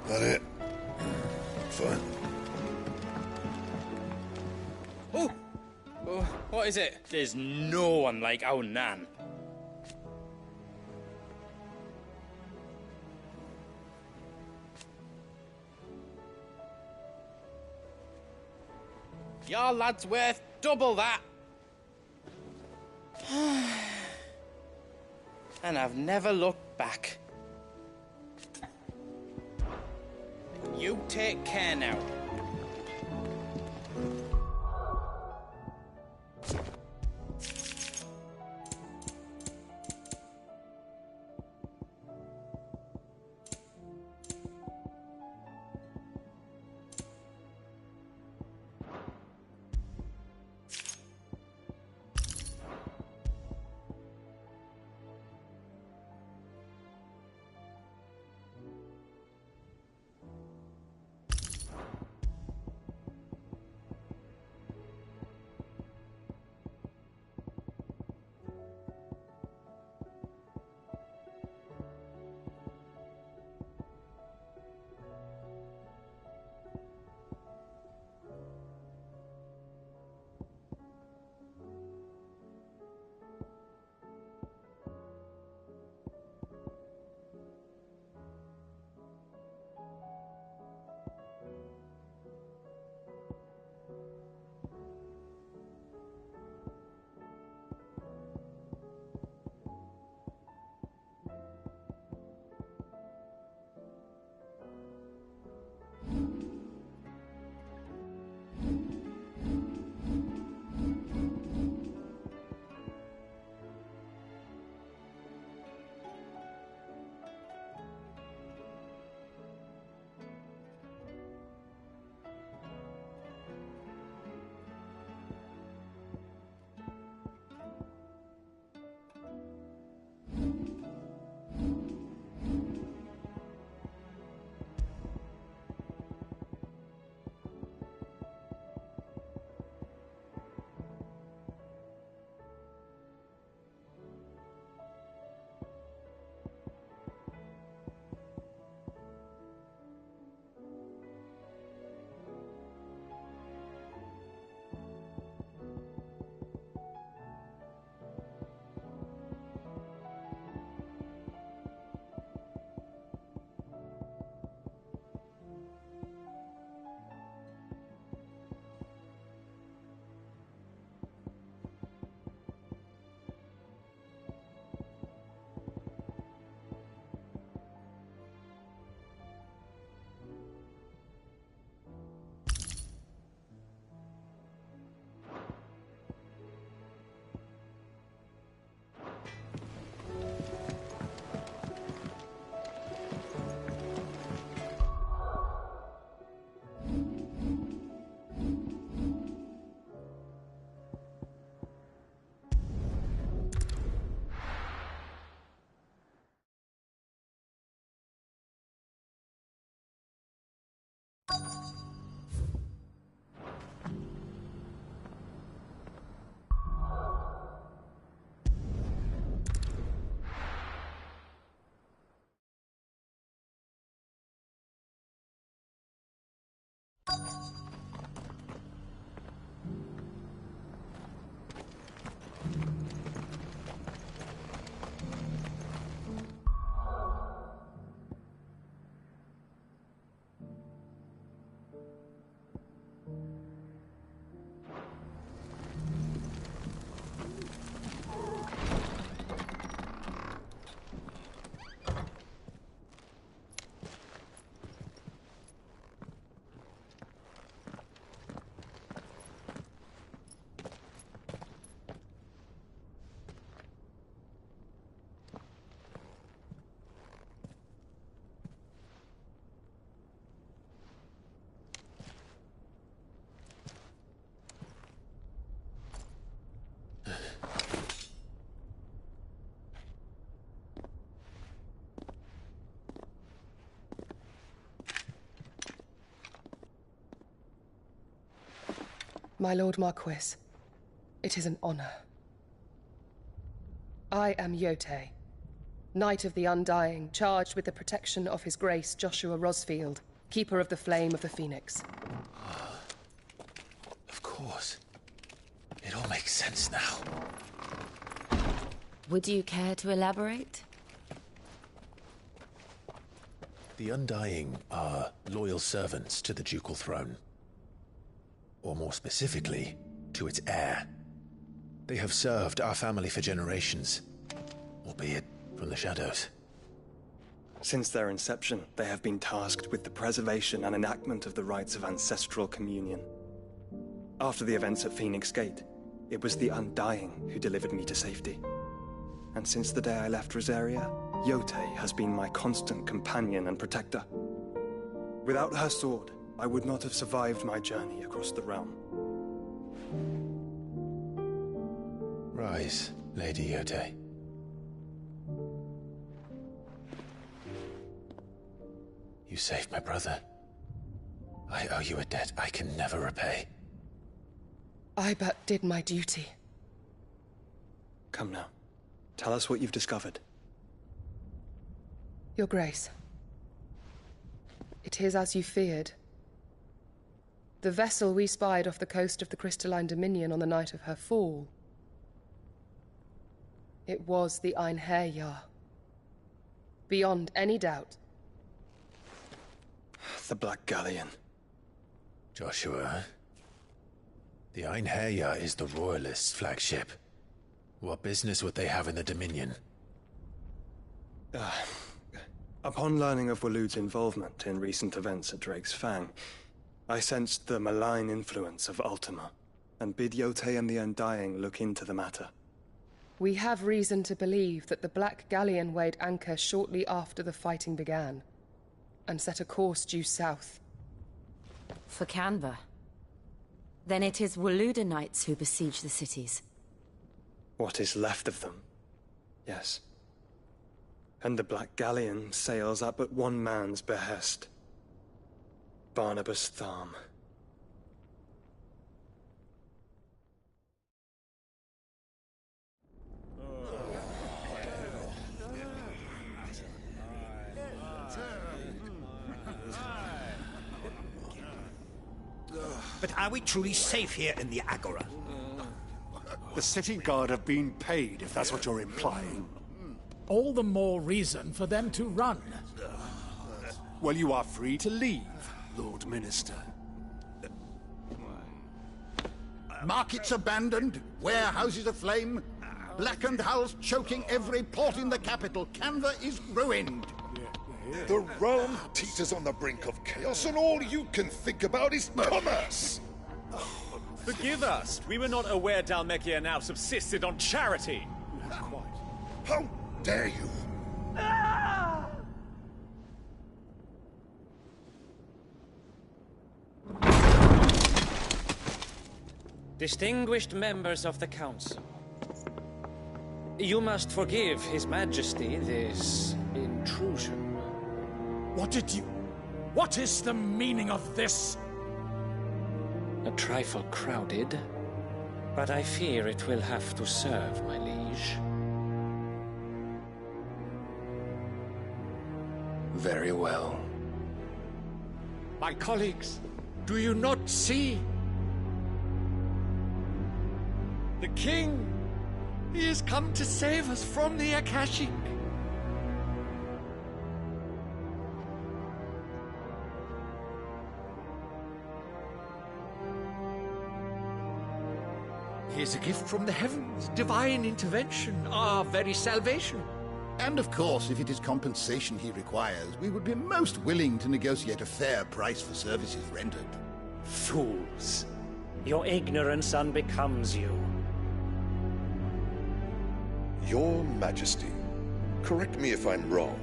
That it? Fine. Oh! Oh, what is it? There's no one like our Nan. Your lad's worth double that. And I've never looked back. You take care now. My Lord Marquis, it is an honor. I am Yote, Knight of the Undying, charged with the protection of His Grace Joshua Rosfield, Keeper of the Flame of the Phoenix. Of course. It all makes sense now. Would you care to elaborate? The Undying are loyal servants to the ducal throne. Or more specifically, to its heir. They have served our family for generations, albeit from the shadows. Since their inception, they have been tasked with the preservation and enactment of the rites of ancestral communion. After the events at Phoenix Gate, it was the Undying who delivered me to safety. And since the day I left Rosaria, Yote has been my constant companion and protector. Without her sword, I would not have survived my journey across the realm. Rise, Lady Yote. You saved my brother. I owe you a debt I can never repay. I but did my duty. Come now. Tell us what you've discovered. Your Grace. It is as you feared. The vessel we spied off the coast of the Crystalline Dominion on the night of her fall. It was the Einherjar. Beyond any doubt. The Black Galleon. Joshua, the Einherjar is the Royalists' flagship. What business would they have in the Dominion? Upon learning of Waloed's involvement in recent events at Drake's Fang, I sensed the malign influence of Ultima, and bid Yote and the Undying look into the matter. We have reason to believe that the Black Galleon weighed anchor shortly after the fighting began, and set a course due south. For Canva. Then it is Waloed knights who besiege the cities. What is left of them, yes. And the Black Galleon sails at but one man's behest. Barnabas Tharm. But are we truly safe here in the Agora? The city guard have been paid, if that's what you're implying. All the more reason for them to run. Well, you are free to leave, Lord Minister. Markets abandoned, warehouses aflame, blackened hulls choking every port in the capital. Canva is ruined. The realm teeters on the brink of chaos, and all you can think about is commerce! Forgive us. We were not aware Dhalmekia now subsisted on charity. How dare you? Distinguished members of the Council, you must forgive His Majesty this intrusion. What is the meaning of this? A trifle crowded, but I fear it will have to serve, my liege. Very well. My colleagues, Do you not see? The king! He has come to save us from the Akashic! He is a gift from the heavens, divine intervention, our very salvation. And of course, if it is compensation he requires, we would be most willing to negotiate a fair price for services rendered. Fools. Your ignorance unbecomes you. Your Majesty, correct me if I'm wrong,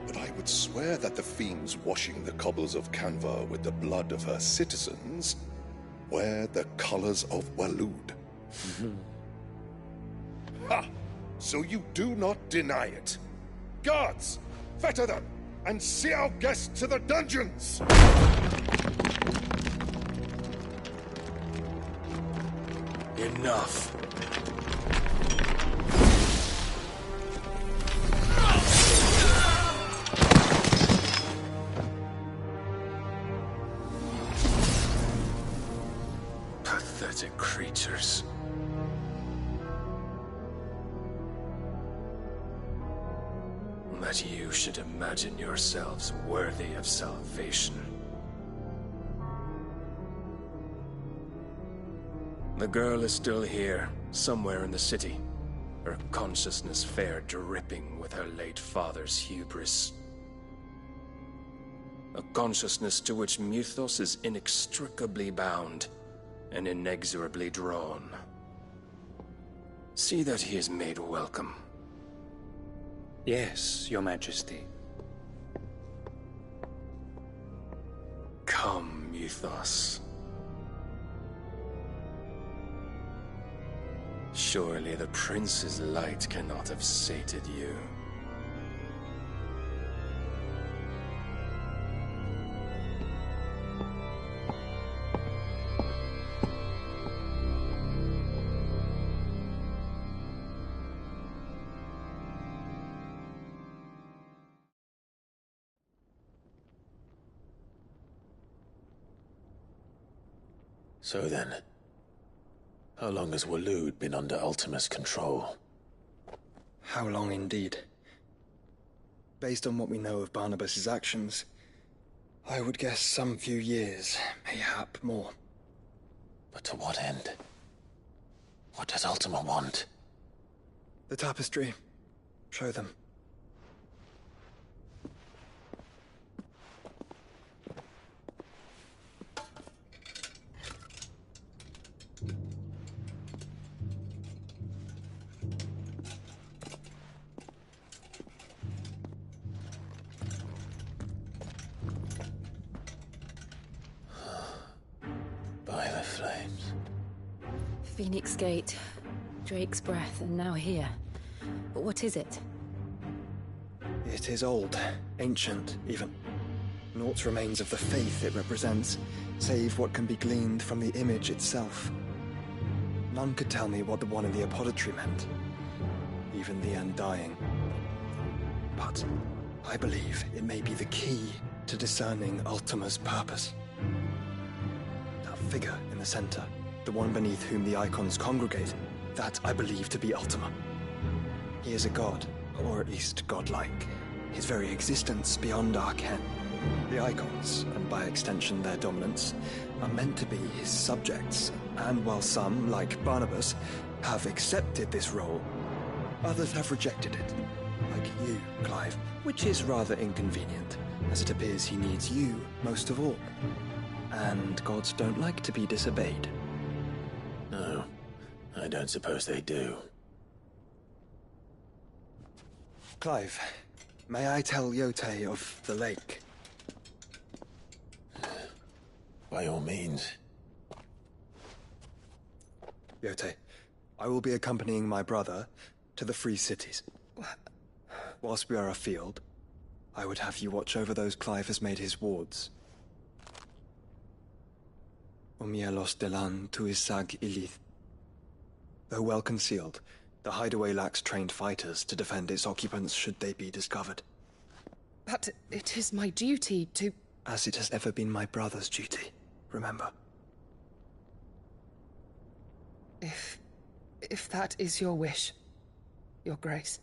but I would swear that the fiends washing the cobbles of Canva with the blood of her citizens wear the colors of Waloed. Ha! So you do not deny it. Guards, fetter them, and see our guests to the dungeons! Enough. Pathetic creatures. That you should imagine yourselves worthy of salvation. The girl is still here, somewhere in the city, her consciousness fair dripping with her late father's hubris. A consciousness to which Mythos is inextricably bound and inexorably drawn. See that he is made welcome. Yes, Your Majesty. Come, Mythos. Surely the prince's light cannot have sated you. So then, how long has Waloed been under Ultima's control? How long indeed? Based on what we know of Barnabas's actions, I would guess some few years, mayhap more. But to what end? What does Ultima want? The tapestry. Show them. By the flames. Phoenix Gate, Drake's Breath, and now here. But what is it? It is old, ancient, even. Naught remains of the faith it represents, save what can be gleaned from the image itself. None could tell me what the one in the apothecary meant, even the Undying. But I believe it may be the key to discerning Ultima's purpose. That figure in the center, the one beneath whom the icons congregate, that I believe to be Ultima. He is a god, or at least godlike. His very existence beyond our ken. The icons, and by extension their dominance, are meant to be his subjects, and while some, like Barnabas, have accepted this role, others have rejected it. Like you, Clive, which is rather inconvenient, as it appears he needs you most of all. And gods don't like to be disobeyed. No, I don't suppose they do. Clive, may I tell Yote of the lake? By all means. Yote, I will be accompanying my brother to the Free Cities. Whilst we are afield, I would have you watch over those Clive has made his wards. Omielos delan tuisag ilith. Though well concealed, the hideaway lacks trained fighters to defend its occupants should they be discovered. But it is my duty to... As it has ever been my brother's duty. remember. If that is your wish, Your Grace.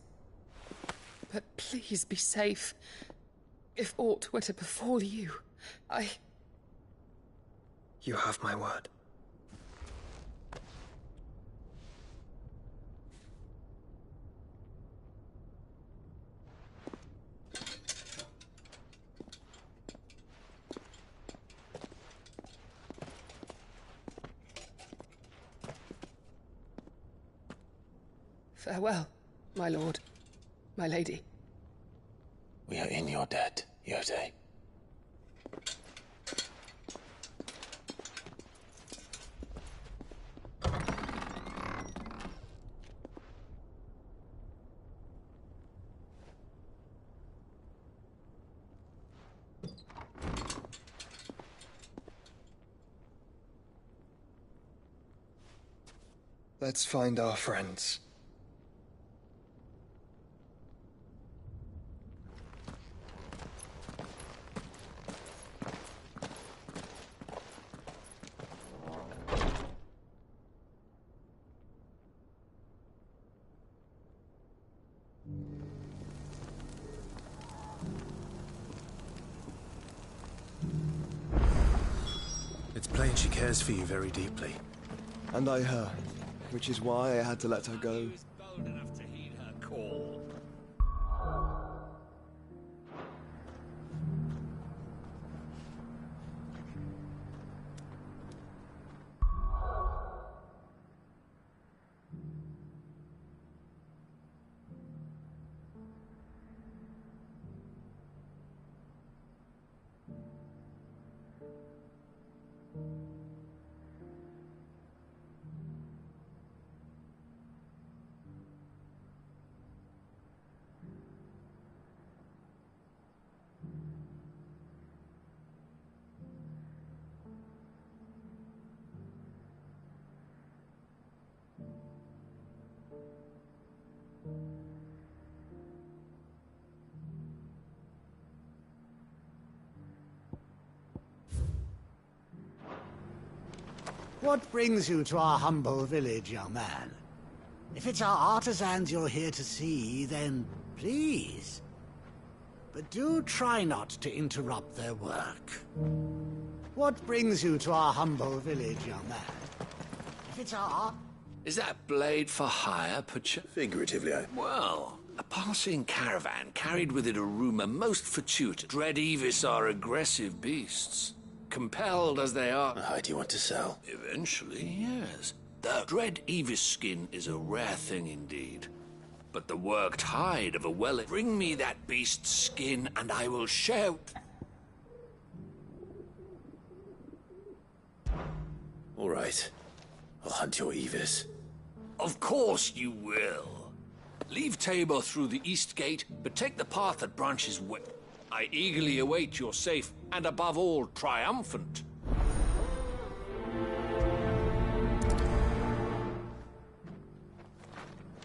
But please be safe. If aught were to befall you, You have my word. Farewell, my lord, my lady. We are in your debt, Yode. Let's find our friends. It's plain she cares for you very deeply. And I her, which is why I had to let her go. What brings you to our humble village, young man? If it's our artisans you're here to see, then please. But do try not to interrupt their work. What brings you to our humble village, young man? If it's our... Is that blade for hire, perchance? Figuratively, Well, a passing caravan carried with it a rumor most fortuitous. Dread Evis are aggressive beasts. Compelled as they are... How do you want to sell? Eventually, yes. The Dread Evis skin is a rare thing indeed. But the worked hide of a well... Bring me that beast's skin and I will shout. All right. I'll hunt your Evis. Of course you will. Leave Tabor through the east gate, but take the path that branches west. I eagerly await your safe, and above all, triumphant.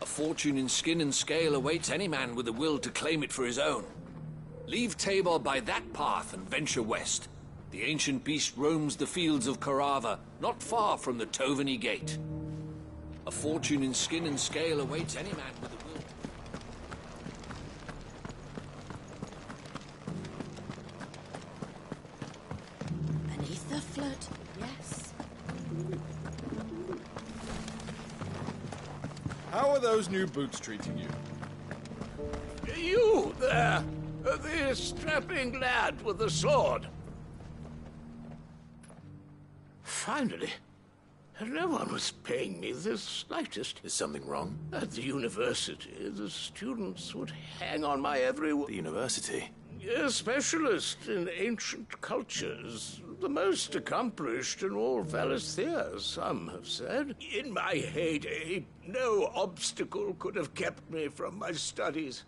A fortune in skin and scale awaits any man with a will to claim it for his own. Leave Tabor by that path and venture west. The ancient beast roams the fields of Carava, not far from the Tovany Gate. A fortune in skin and scale awaits any man with a will. Beneath the flood, yes. How are those new boots treating you? You there! The strapping lad with the sword. Finally. No one was paying me the slightest. Is something wrong? At the university, the students would hang on my every word. The university? A specialist in ancient cultures. The most accomplished in all Valisthea, some have said. In my heyday, no obstacle could have kept me from my studies.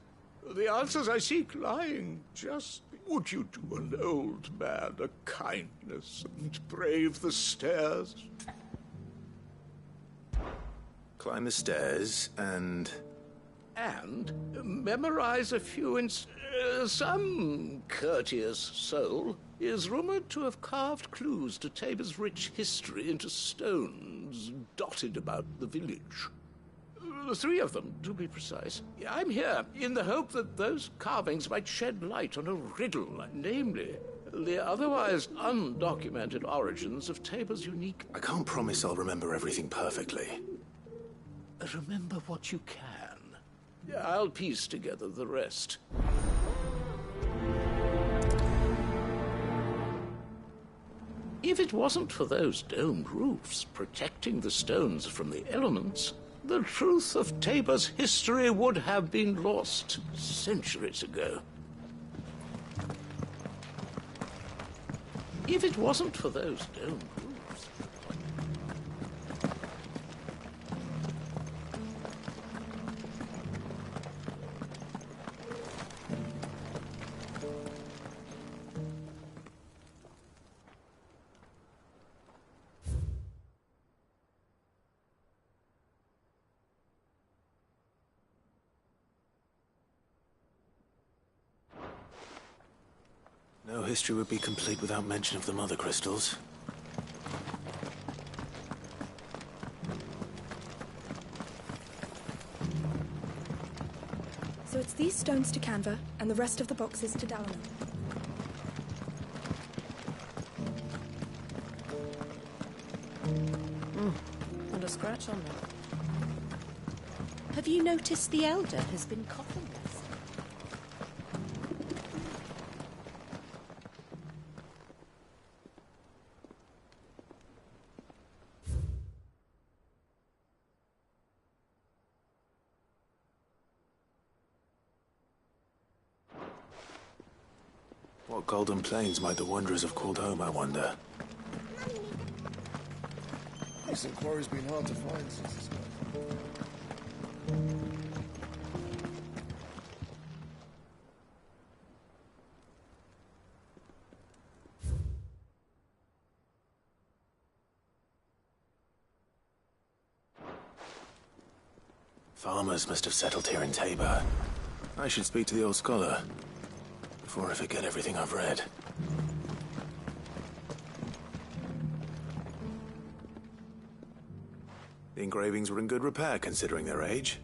The answers I seek lying just... Would you do an old man a kindness and brave the stairs? Climb the stairs and... And memorize a few some courteous soul is rumored to have carved clues to Tabor's rich history into stones dotted about the village. 3 of them, to be precise. I'm here in the hope that those carvings might shed light on a riddle, namely, the otherwise undocumented origins of Tabor's unique... I can't promise I'll remember everything perfectly. Remember what you can. I'll piece together the rest. If it wasn't for those domed roofs protecting the stones from the elements, the truth of Tabor's history would have been lost centuries ago. If it wasn't for those domed roofs... No history would be complete without mention of the Mother Crystals. So it's these stones to Canva, and the rest of the boxes to Dalamil. Not a scratch on them. Have you noticed the Elder has been coughing less? What golden plains might the Wanderers have called home, I wonder? This inquiry's been hard to find since this night. Farmers must have settled here in Tabor. I should speak to the old scholar before I forget everything I've read. The engravings were in good repair, considering their age.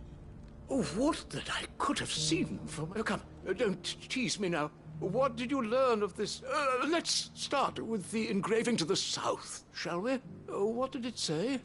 Oh, what that I could have seen from... come, don't tease me now. What did you learn of this? Let's start with the engraving to the south, shall we? What did it say?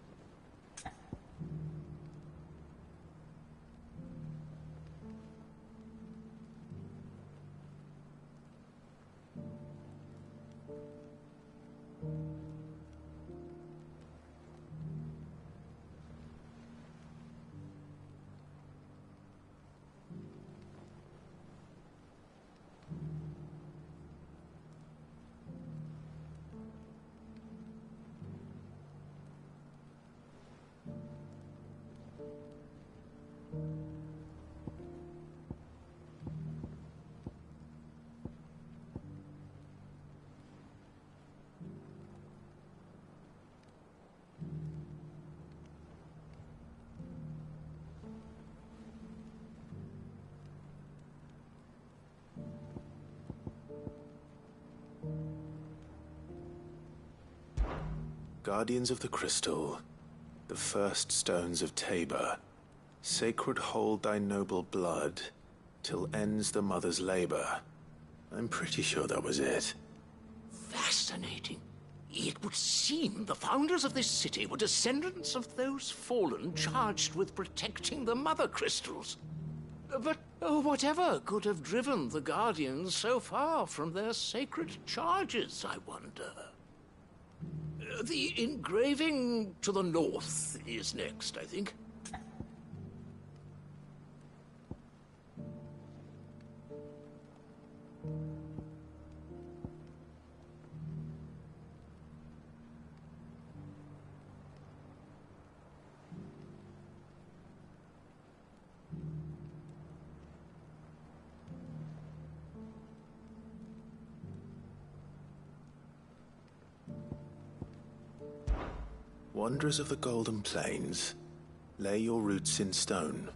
Guardians of the Crystal, the first stones of Tabor, sacred hold thy noble blood, till ends the mother's labor. I'm pretty sure that was it. Fascinating. It would seem the founders of this city were descendants of those fallen charged with protecting the Mother Crystals. But whatever could have driven the Guardians so far from their sacred charges, I wonder? The engraving to the north is next, I think. Wanderers of the Golden Plains, lay your roots in stone.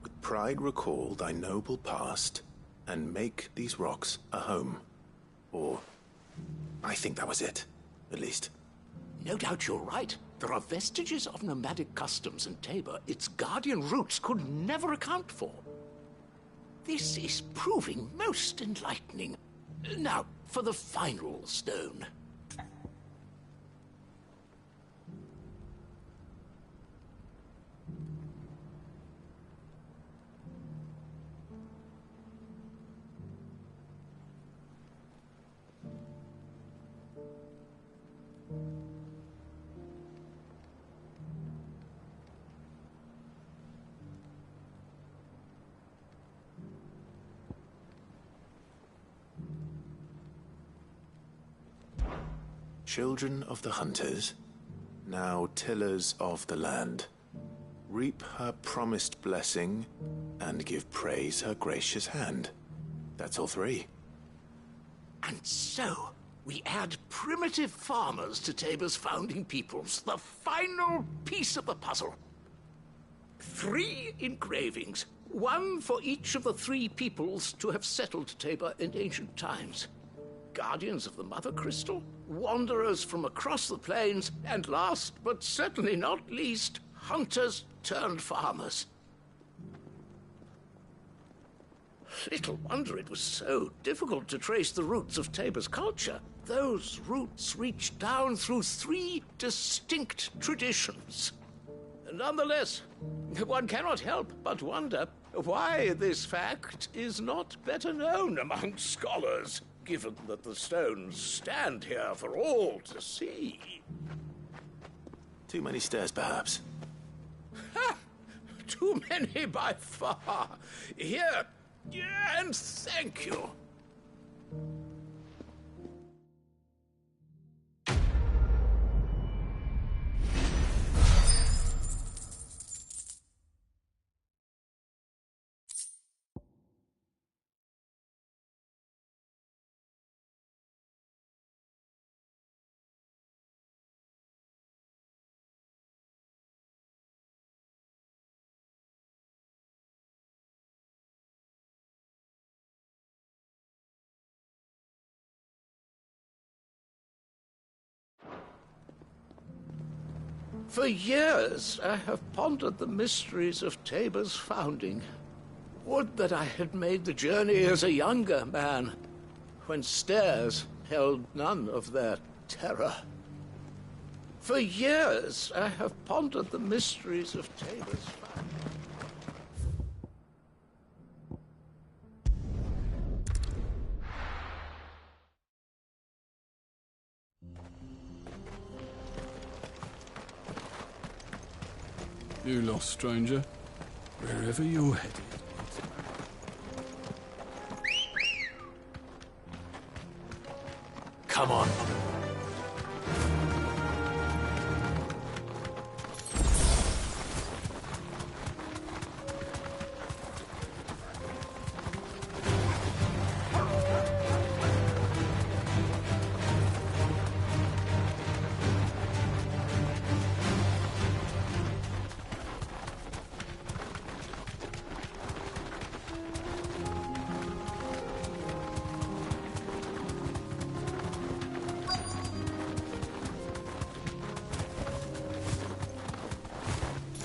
With pride recall thy noble past, and make these rocks a home. Or I think that was it, at least. No doubt you're right. There are vestiges of nomadic customs in Tabor its guardian roots could never account for. This is proving most enlightening. Now, for the final stone. Children of the hunters, now tillers of the land, reap her promised blessing and give praise her gracious hand. That's all three. And so, we add primitive farmers to Tabor's founding peoples, the final piece of the puzzle. 3 engravings, one for each of the 3 peoples to have settled Tabor in ancient times. Guardians of the Mother Crystal, wanderers from across the plains, and last but certainly not least, hunters turned farmers. Little wonder it was so difficult to trace the roots of Tabor's culture. Those roots reach down through 3 distinct traditions. Nonetheless, one cannot help but wonder why this fact is not better known among scholars, given that the stones stand here for all to see. Too many stairs, perhaps. Ha! Too many by far. Here, and thank you. For years, I have pondered the mysteries of Tabor's founding. Would that I had made the journey as a younger man, when stairs held none of their terror. For years, I have pondered the mysteries of Tabor's founding. You lost, stranger. Wherever you're headed. Come on.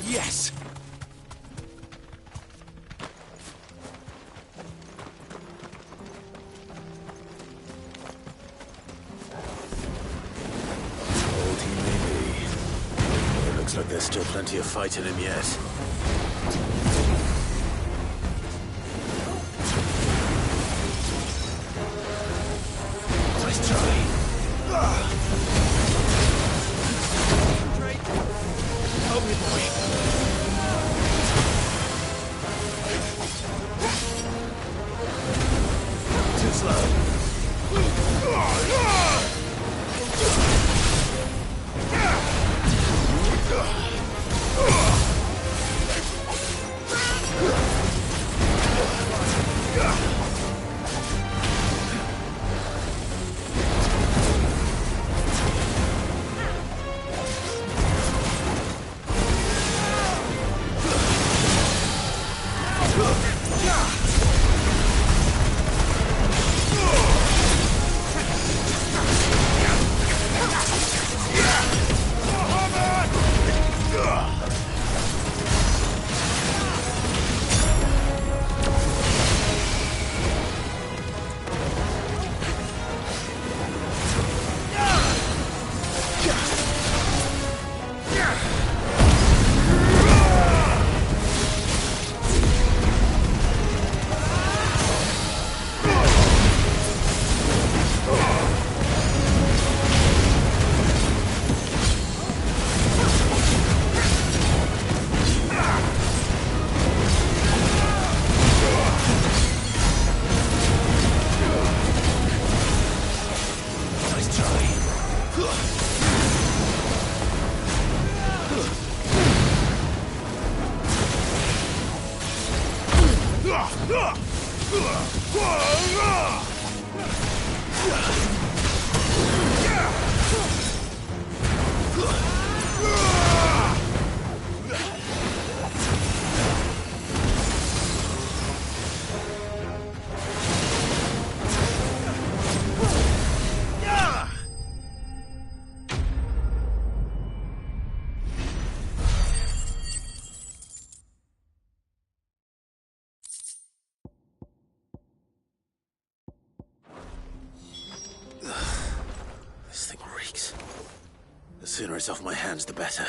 Yes! Old he may be. It looks like there's still plenty of fight in him yet. Nice try. Help me, boy. Too slow. This thing reeks. The sooner it's off my hands, the better.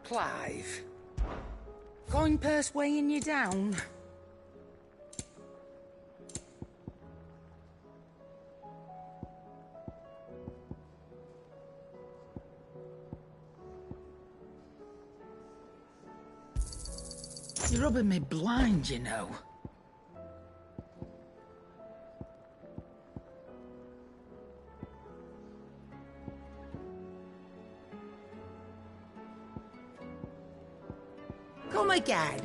Clive. Coin purse weighing you down? You're rubbing me blind, you know. Come again.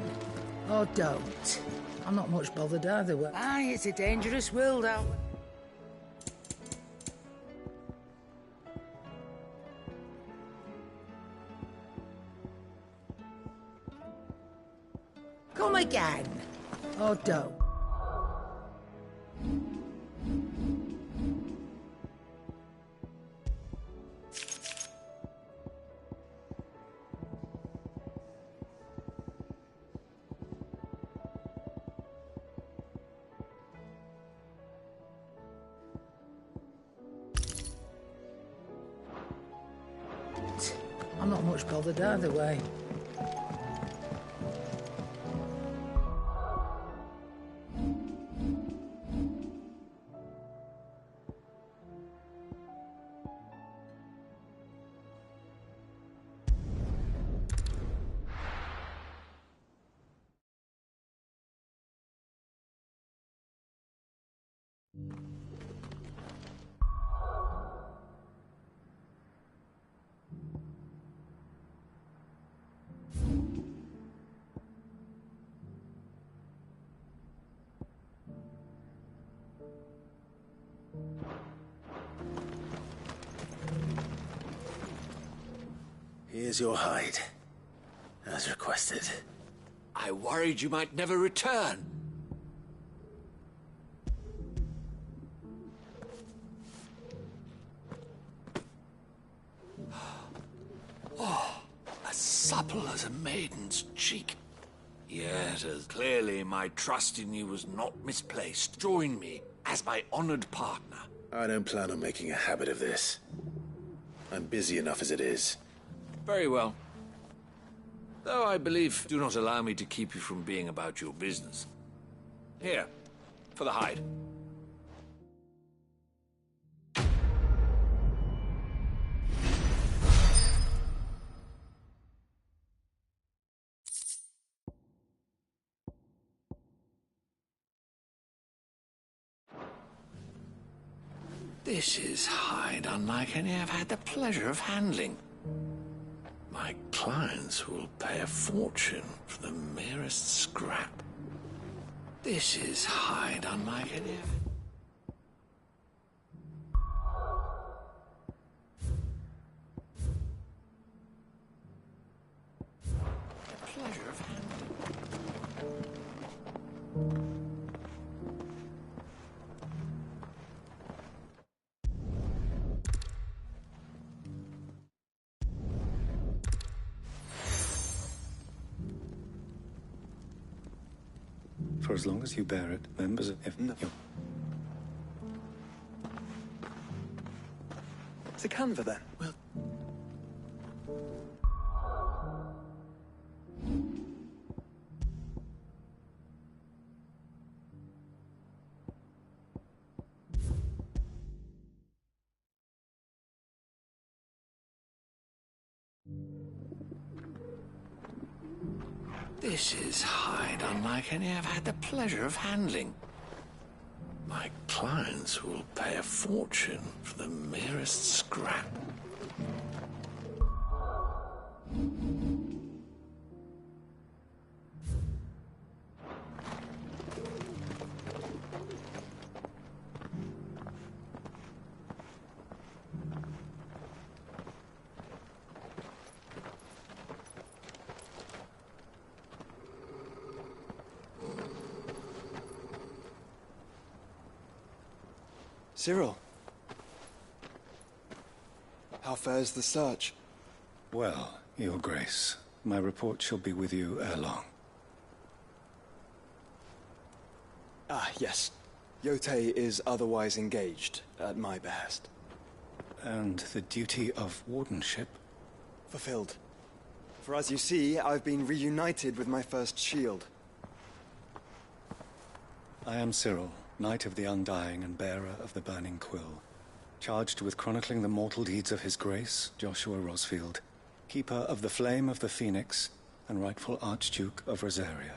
Or don't. I'm not much bothered either way. Aye, it's a dangerous world out there. Come again. Or don't. I'm not much bothered either way. Here's your hide, as requested. I worried you might never return. Oh, as supple as a maiden's cheek. Yet, as clearly my trust in you was not misplaced. Join me as my honored partner. I don't plan on making a habit of this. I'm busy enough as it is. Very well. Though I believe do not allow me to keep you from being about your business. Here, for the hide. This is hide unlike any I've had the pleasure of handling. My clients will pay a fortune for the merest scrap. This is hide unlike any of... The pleasure of handling. For as long as you bear it, members of... No. It's a canva, then. Well... This is hide unlike any I've had the pleasure of handling. My clients will pay a fortune for the merest scrap. Cyril. How fares the search? Well, Your Grace, my report shall be with you ere long. Ah, yes. Yotei is otherwise engaged, at my behest. And the duty of wardenship? Fulfilled. For as you see, I've been reunited with my first shield. I am Cyril, Knight of the Undying and bearer of the Burning Quill, charged with chronicling the mortal deeds of His Grace, Joshua Rosfield, Keeper of the Flame of the Phoenix, and rightful Archduke of Rosaria.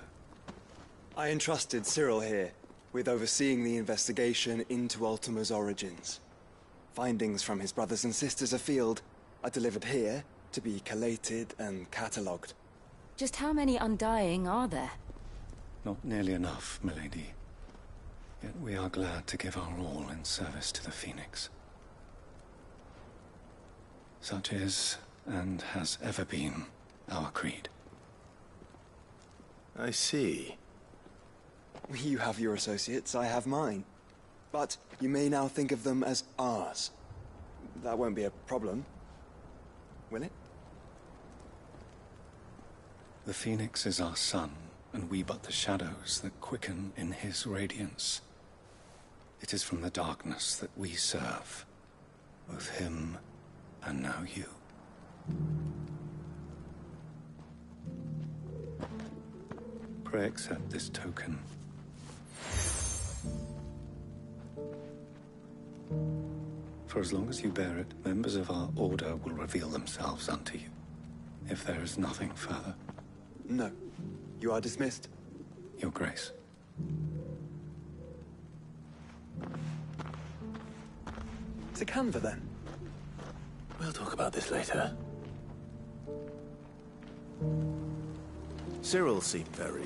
I entrusted Cyril here with overseeing the investigation into Ultima's origins. Findings from his brothers and sisters afield are delivered here to be collated and catalogued. Just how many Undying are there? Not nearly enough, milady. Yet we are glad to give our all in service to the Phoenix. Such is, and has ever been, our creed. I see. You have your associates, I have mine. But you may now think of them as ours. That won't be a problem, will it? The Phoenix is our sun, and we but the shadows that quicken in his radiance. It is from the darkness that we serve, both him and now you. Pray accept this token. For as long as you bear it, members of our order will reveal themselves unto you. If there is nothing further. No. You are dismissed. Your Grace. To Canva, then? We'll talk about this later. Cyril seemed very,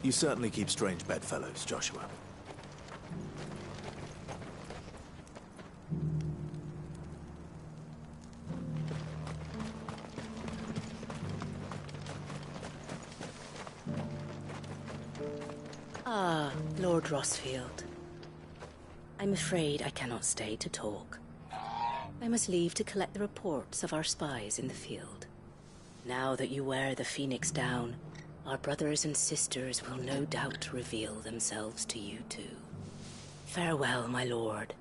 You certainly keep strange bedfellows, Joshua. Ah, Lord Rosfield. I'm afraid I cannot stay to talk. I must leave to collect the reports of our spies in the field. Now that you wear the Phoenix down, our brothers and sisters will no doubt reveal themselves to you too. Farewell, my lord,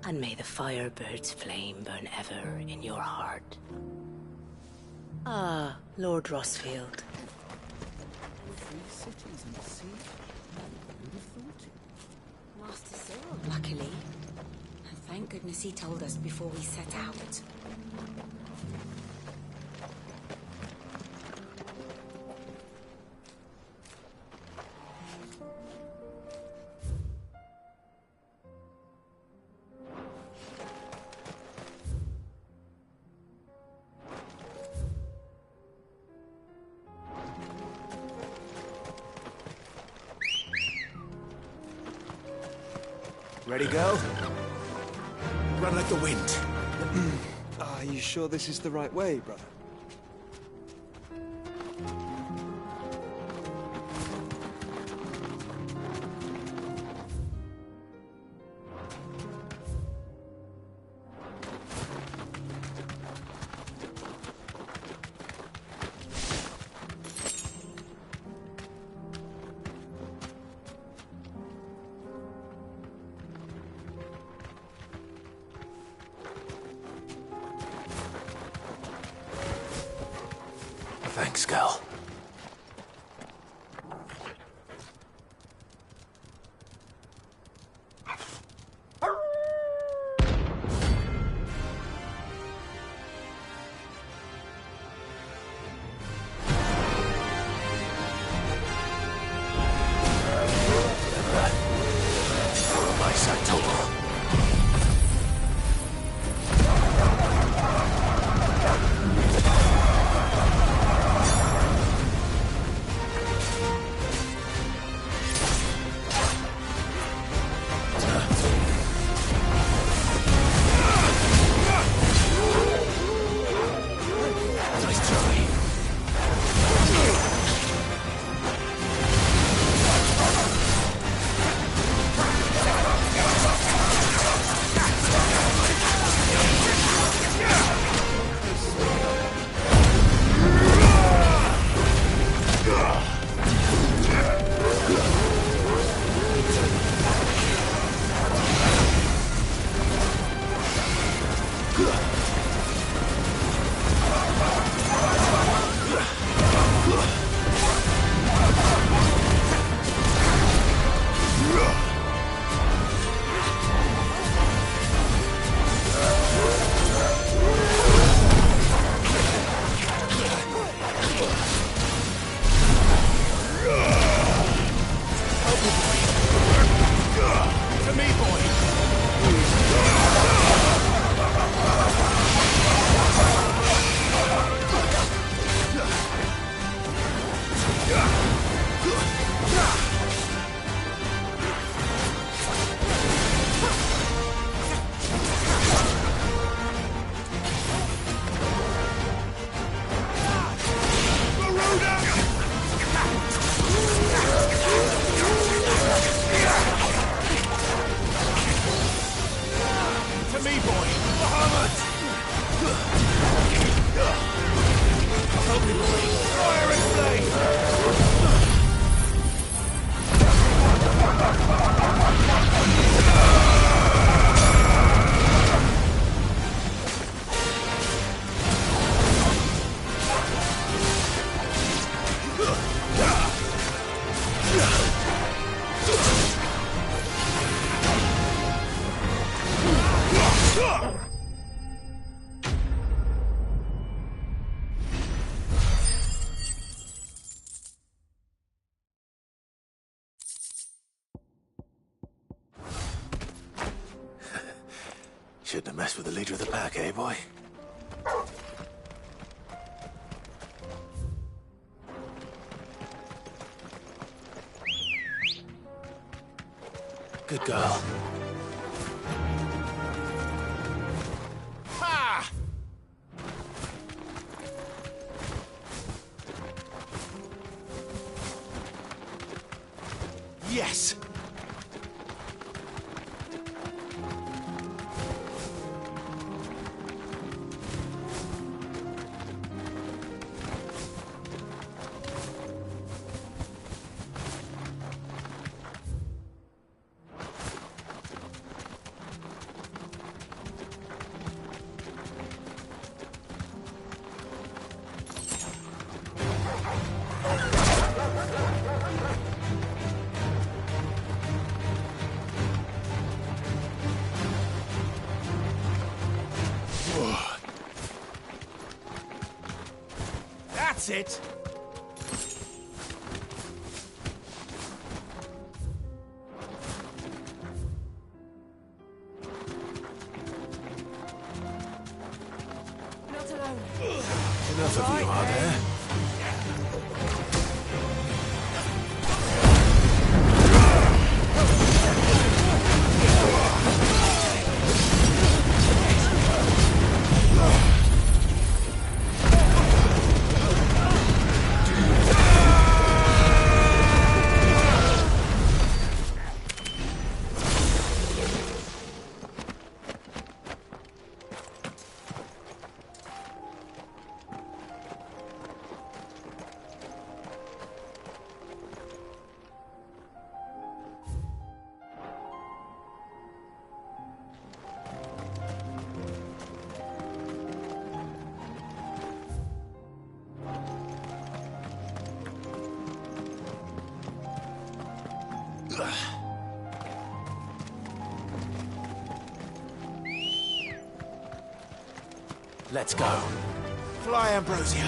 and may the Firebird's flame burn ever in your heart. Ah, Lord Rosfield. 3 cities and a sea? Who'd have thought it? Master Cyril, luckily. And thank goodness he told us before we set out. Ready, go? Run like the wind. Are you sure this is the right way, brother? Thanks, Cal. To me, boy! Bahamut! Help me, boy! Fire and flame! Shouldn't have messed with the leader of the pack, eh, boy? Good girl. Ha! Yes! That's it! Not alone. Enough of you, are there? Let's go. Fly, Ambrosia.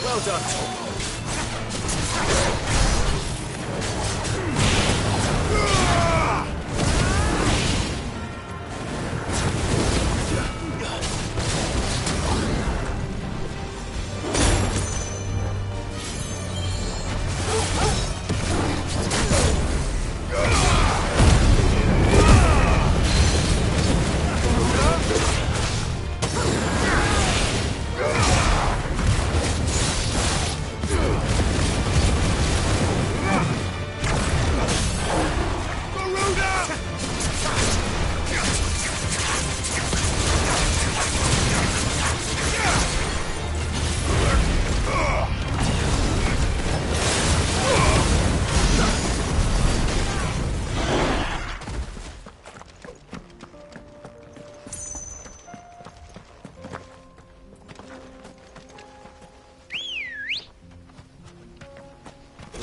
Well done, Tom.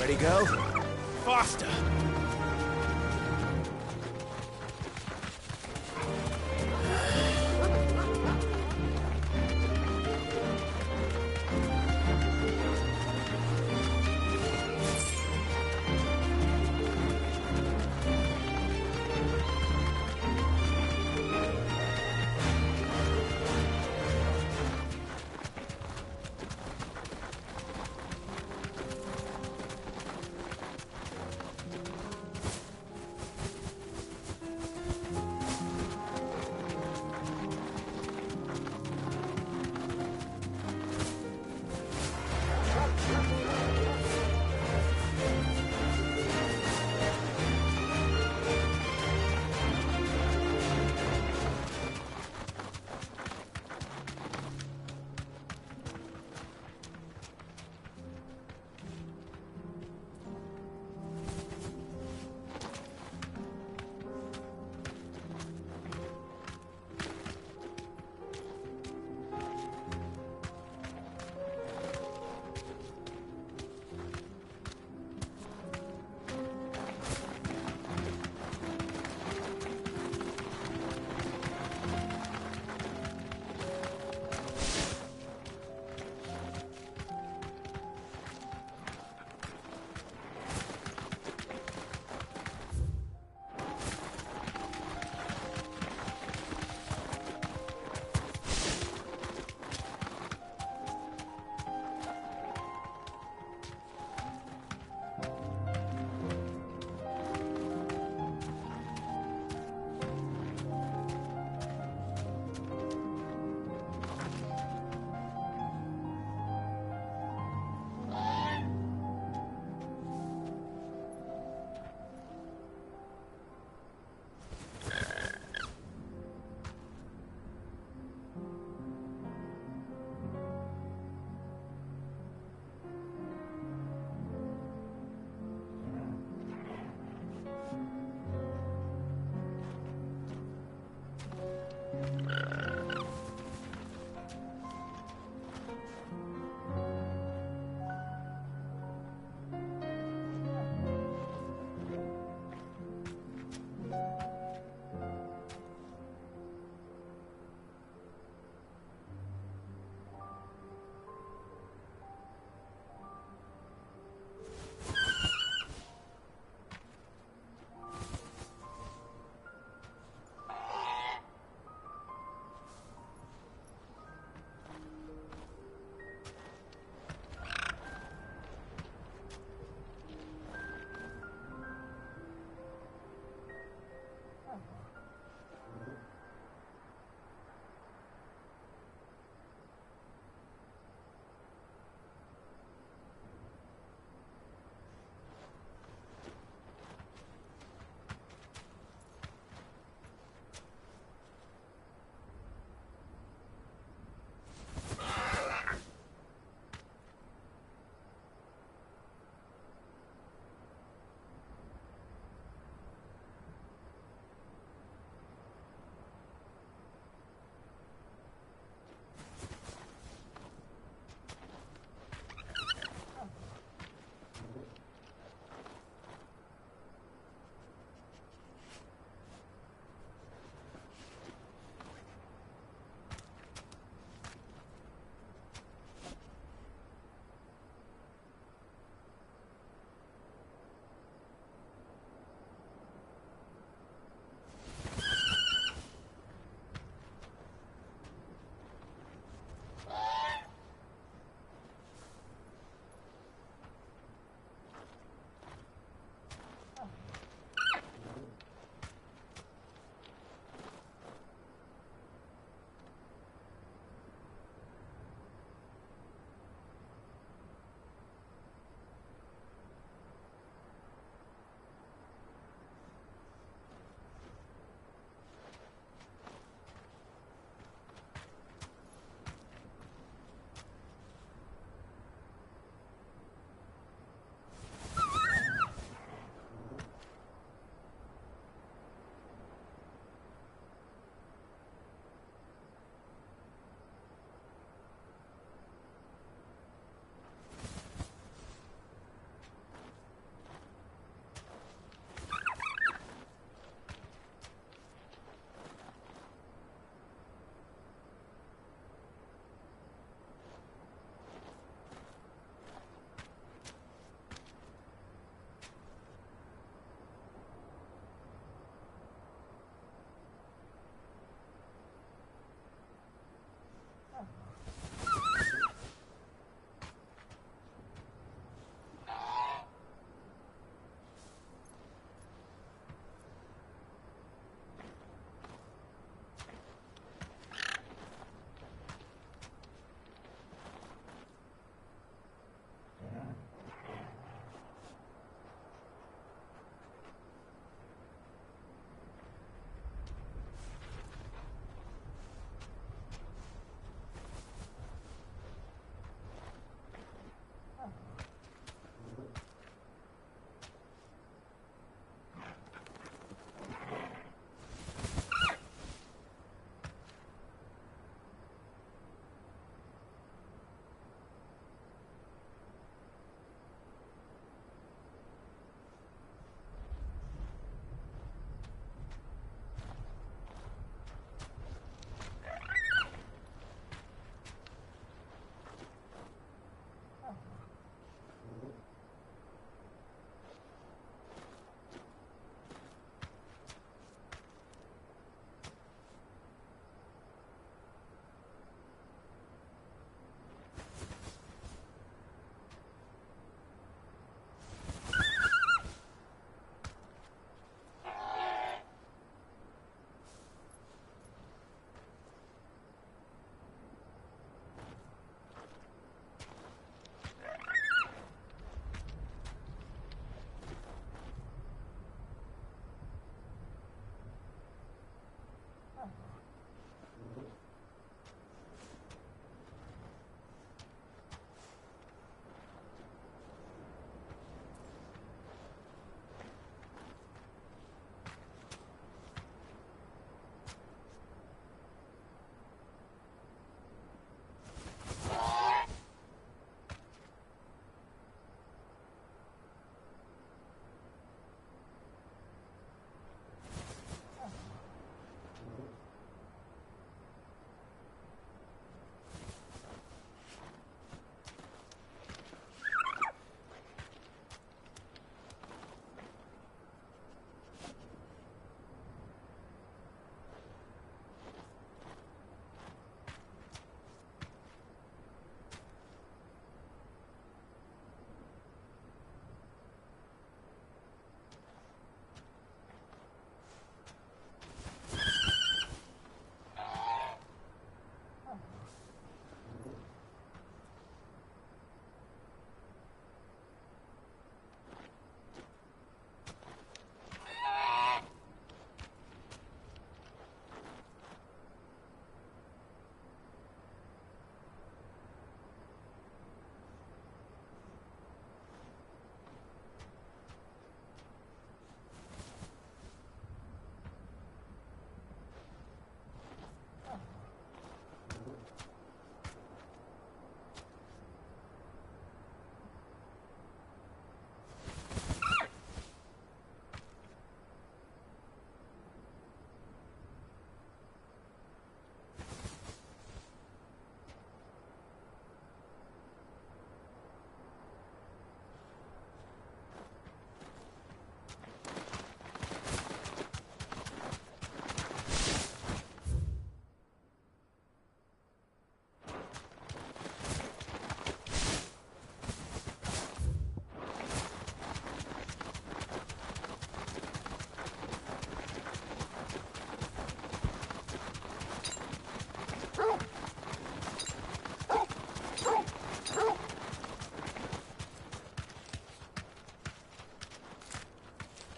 Ready, go? Faster!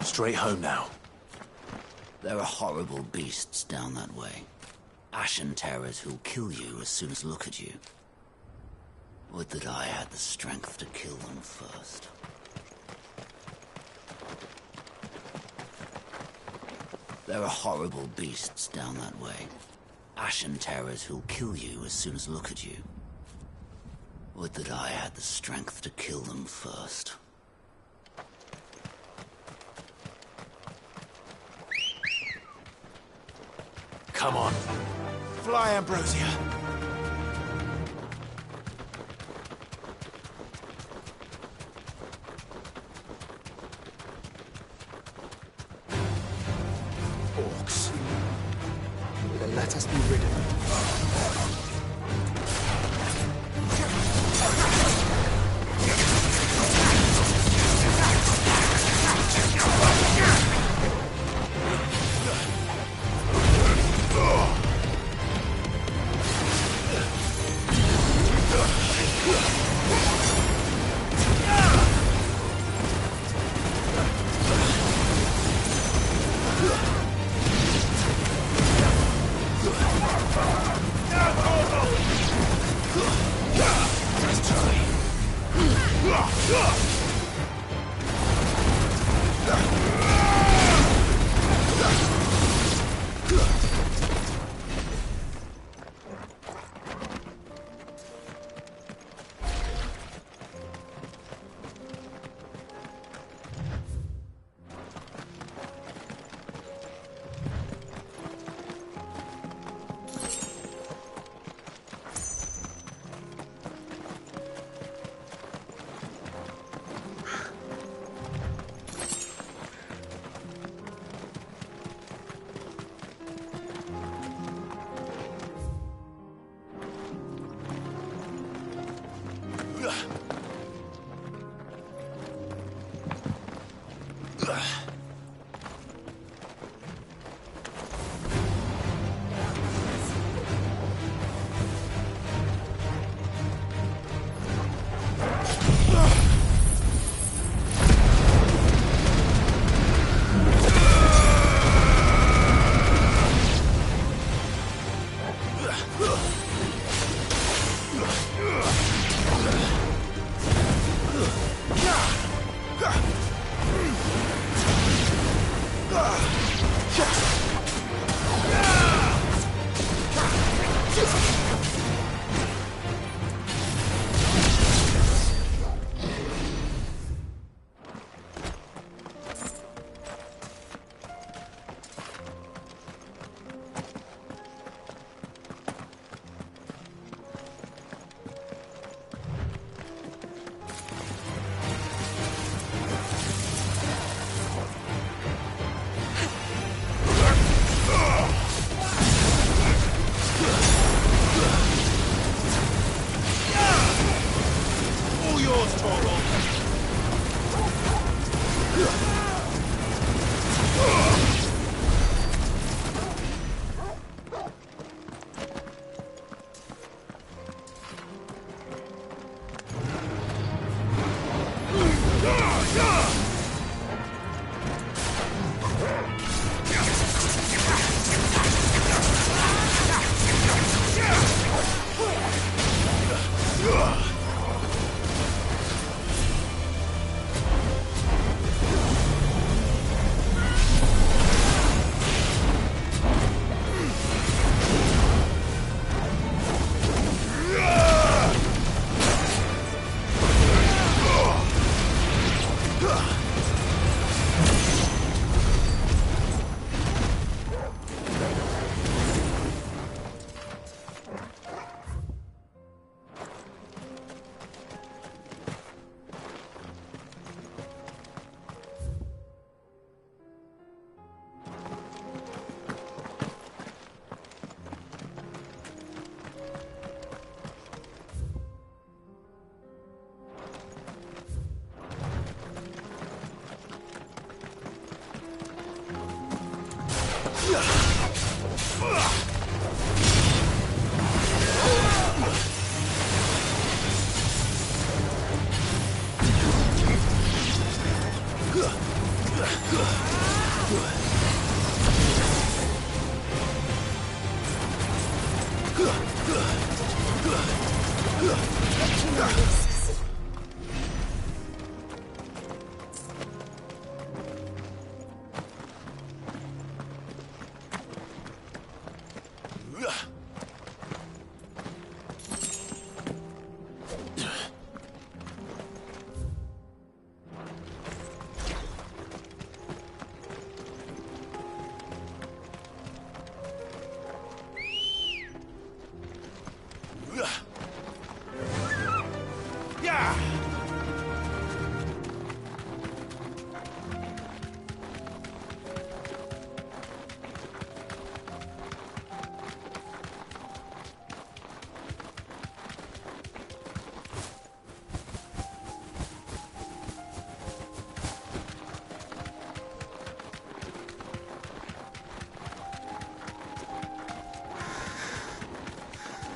Straight home now. There are horrible beasts down that way. Ashen terrors who'll kill you as soon as look at you. Would that I had the strength to kill them first. There are horrible beasts down that way. Ashen terrors who'll kill you as soon as look at you. Would that I had the strength to kill them first. Come on. Fly, Ambrosia. Orcs. Then let us be rid of them.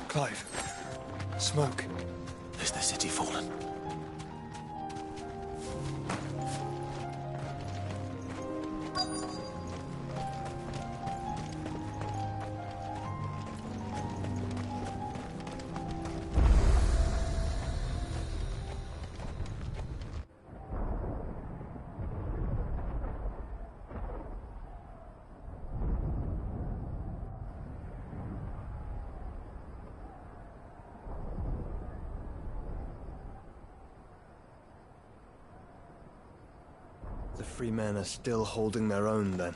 Clive. Smoke. Is the city fallen? The free men are still holding their own, then.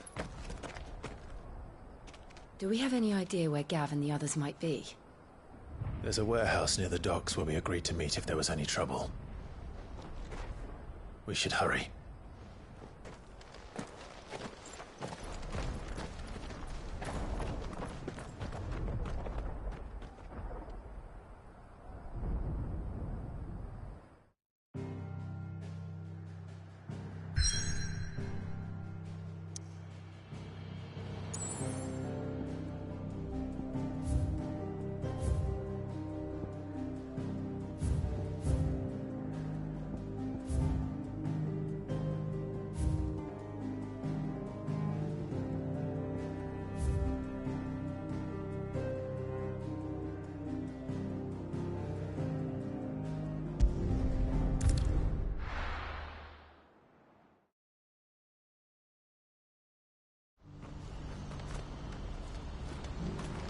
Do we have any idea where Gav and the others might be? There's a warehouse near the docks where we agreed to meet if there was any trouble. We should hurry.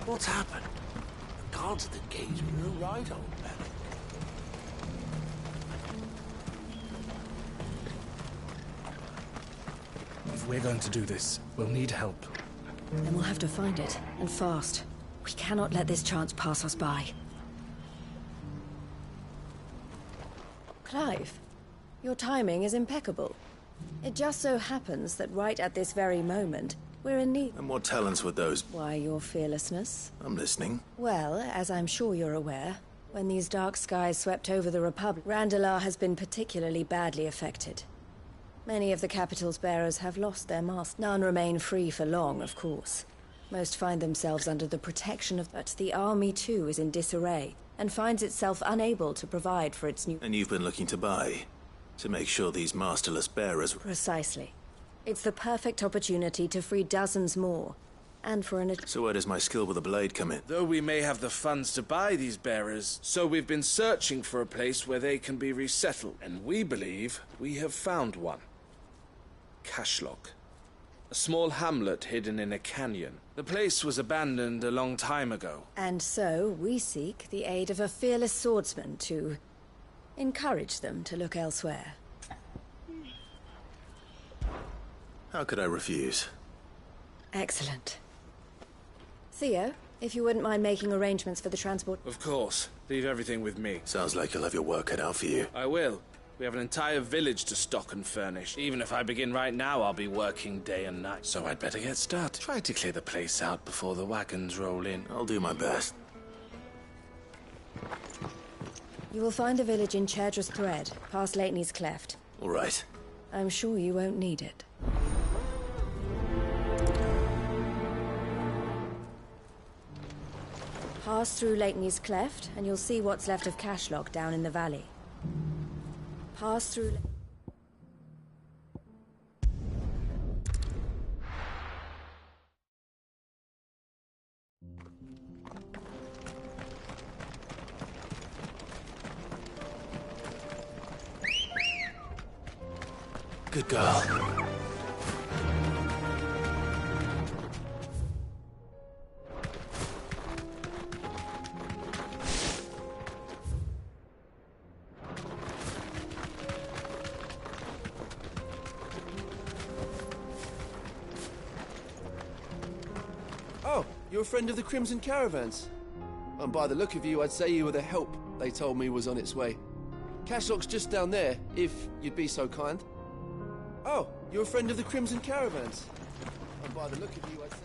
What's happened? The guards at the gate were right, old man. If we're going to do this, we'll need help. Then we'll have to find it, and fast. We cannot let this chance pass us by. Clive, your timing is impeccable. It just so happens that right at this very moment, we're in need. And what talents would those... Why, your fearlessness? I'm listening. Well, as I'm sure you're aware, when these dark skies swept over the Republic, Randalar has been particularly badly affected. Many of the capital's bearers have lost their master. None remain free for long, of course. Most find themselves under the protection of... But the army, too, is in disarray, and finds itself unable to provide for its new... And you've been looking to buy, to make sure these masterless bearers... Precisely. It's the perfect opportunity to free dozens more, and for an... So where does my skill with a blade come in? Though we may have the funds to buy these bearers, so we've been searching for a place where they can be resettled, and we believe we have found one. Cashlock. A small hamlet hidden in a canyon. The place was abandoned a long time ago. And so, we seek the aid of a fearless swordsman to encourage them to look elsewhere. How could I refuse? Excellent. Theo, if you wouldn't mind making arrangements for the transport... Of course. Leave everything with me. Sounds like you'll have your work cut out for you. I will. We have an entire village to stock and furnish. Even if I begin right now, I'll be working day and night. So I'd better get started. Try to clear the place out before the wagons roll in. I'll do my best. You will find a village in Chairdress Thread, past Lateney's Cleft. All right. I'm sure you won't need it. Pass through Lateney's Cleft, and you'll see what's left of Cashlock down in the valley. Pass through... Good girl. Oh, you're a friend of the Crimson Caravans. And by the look of you, I'd say you were the help they told me was on its way. Cashlock's just down there, if you'd be so kind. Oh, you're a friend of the Crimson Caravans. And by the look of you, I'd say...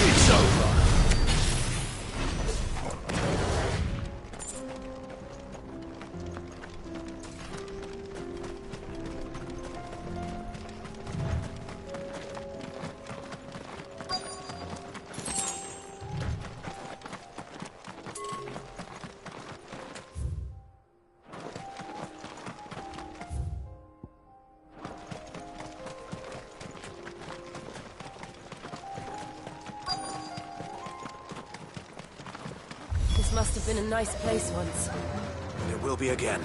It's over. This must have been a nice place once. It will be again.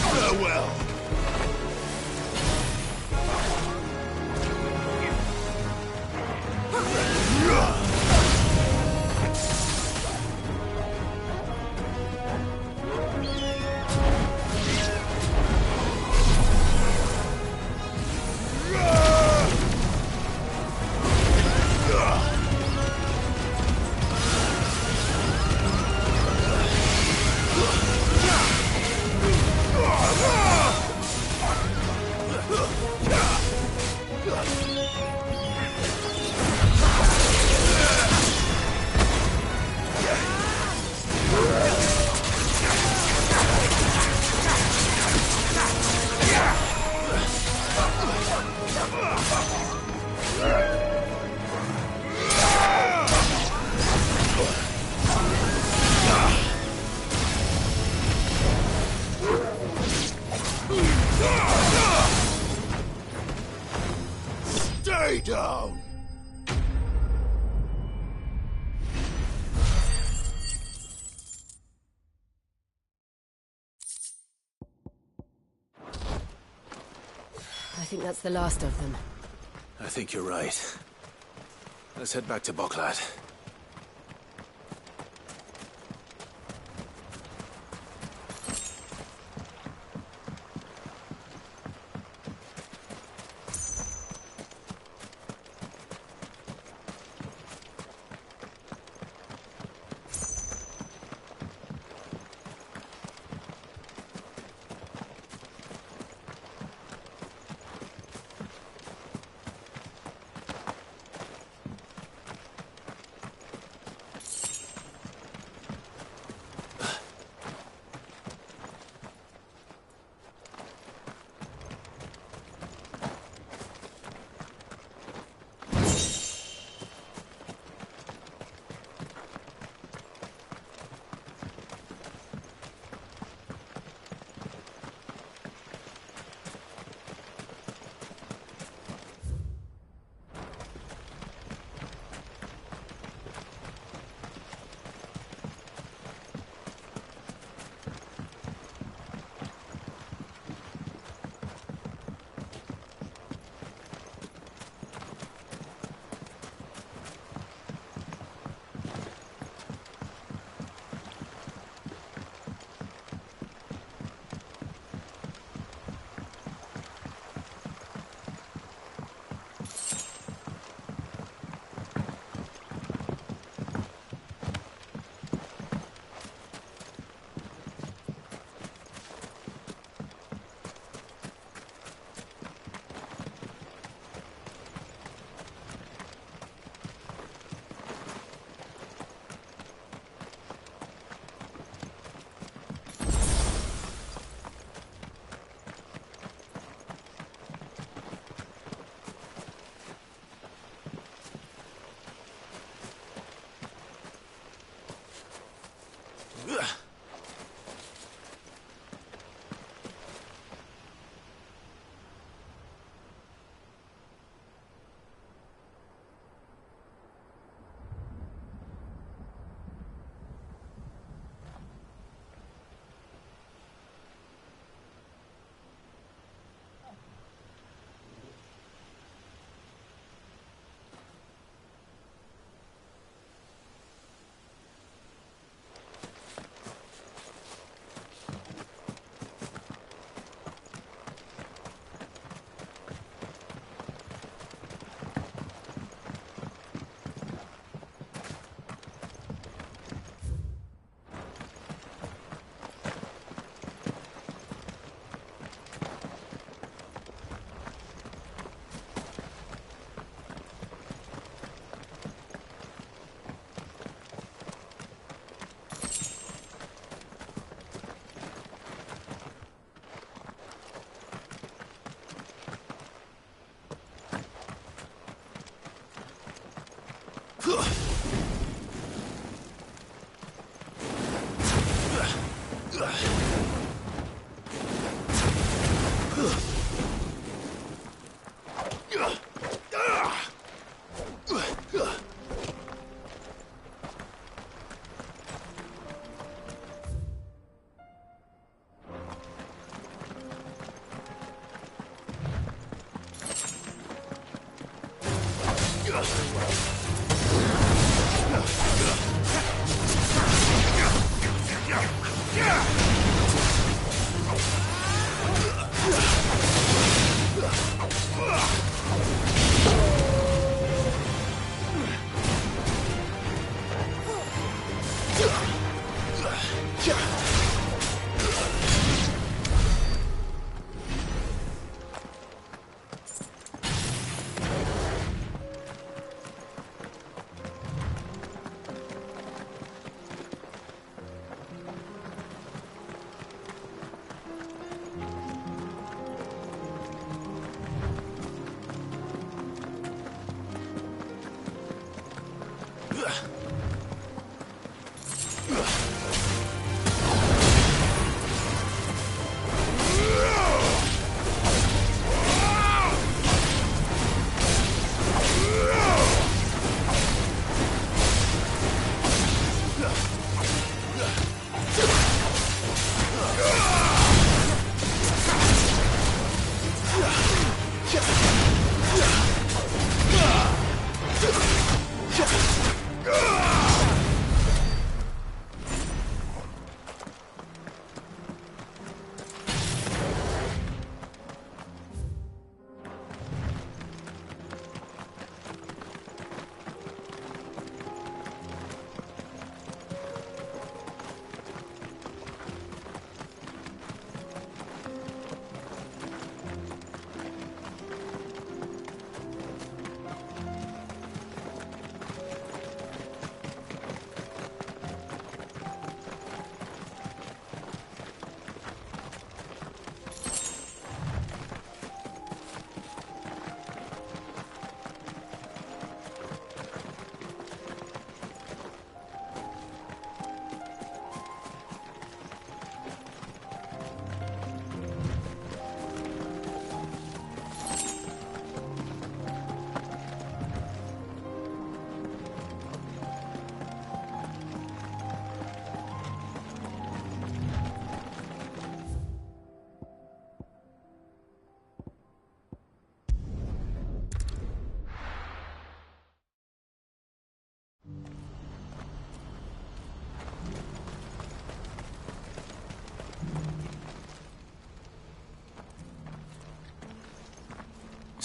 Farewell. Stay down! I think that's the last of them. I think you're right. Let's head back to Boklat.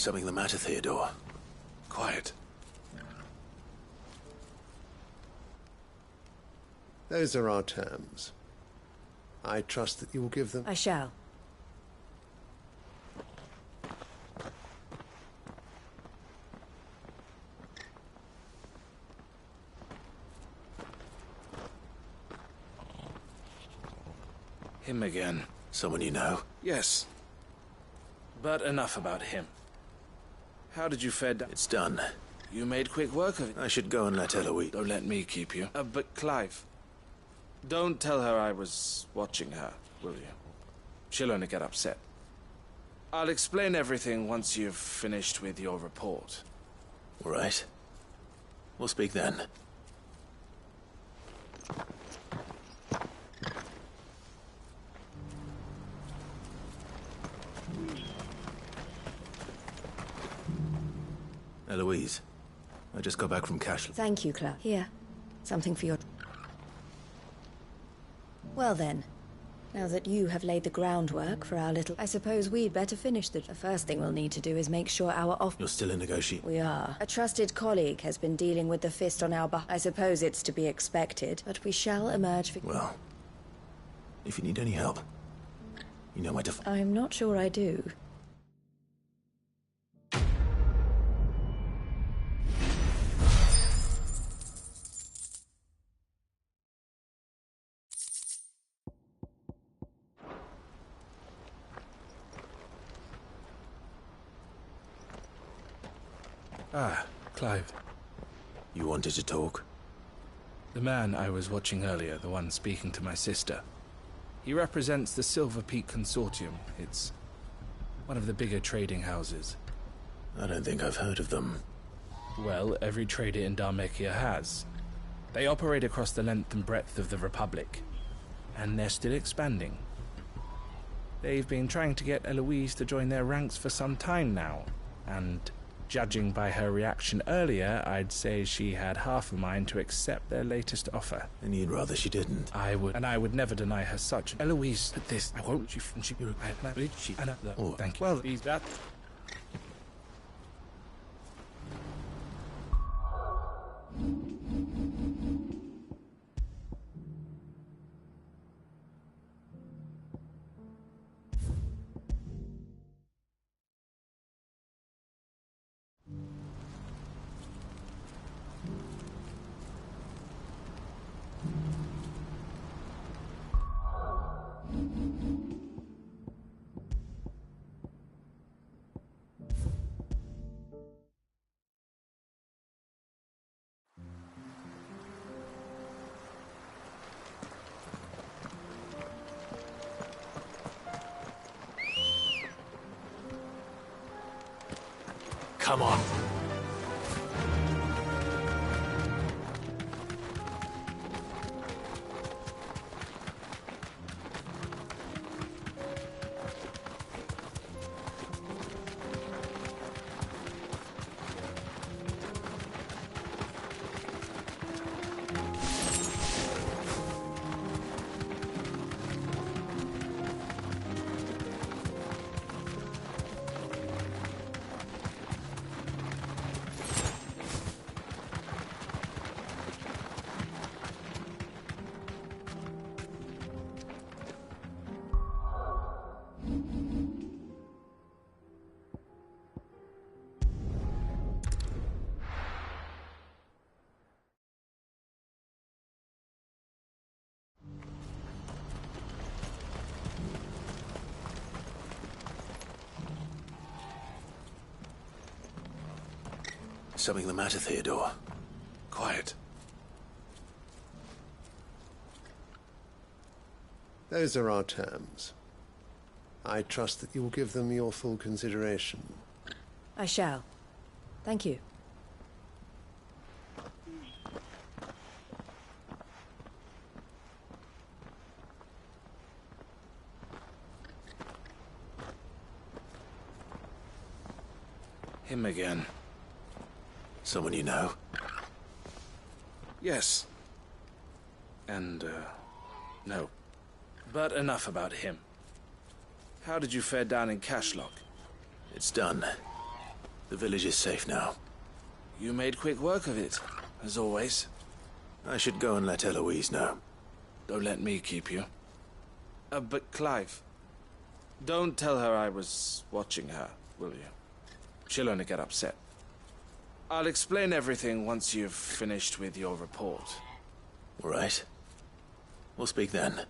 Something the matter, Theodore? Quiet. Those are our terms. I trust that you will give them... I shall. Him again. Someone you know? Yes. But enough about him. How did you fare down? It's done. You made quick work of it. I should go and let Eloise... Don't let me keep you. But Clive, don't tell her I was watching her, will you? She'll only get upset. I'll explain everything once you've finished with your report. All right. We'll speak then. Eloise, I just got back from Cashel. Thank you, Claire. Here. Something for your... Well then, now that you have laid the groundwork for our little... I suppose we'd better finish the first thing we'll need to do is make sure our You're still in negotiation? We are. A trusted colleague has been dealing with the Fist on our I suppose it's to be expected, but we shall emerge... Well, if you need any help, you know where to... I'm not sure I do. Ah, Clive. You wanted to talk? The man I was watching earlier, the one speaking to my sister. He represents the Silver Peak Consortium. It's one of the bigger trading houses. I don't think I've heard of them. Well, every trader in Dhalmekia has. They operate across the length and breadth of the Republic, and they're still expanding. They've been trying to get Eloise to join their ranks for some time now, and judging by her reaction earlier, I'd say she had half a mind to accept their latest offer. And you'd rather she didn't? I would, and I would never deny her such. Eloise, this, I won't, she, oh, thank you. Well, he's that. Come on. Something the matter, Theodore? Quiet. Those are our terms. I trust that you will give them your full consideration. I shall. Thank you. Him again. Someone you know? Yes. And, no. But enough about him. How did you fare down in Cashlock? It's done. The village is safe now. You made quick work of it, as always. I should go and let Eloise know. Don't let me keep you. But Clive, don't tell her I was watching her, will you? She'll only get upset. I'll explain everything once you've finished with your report. All right. We'll speak then.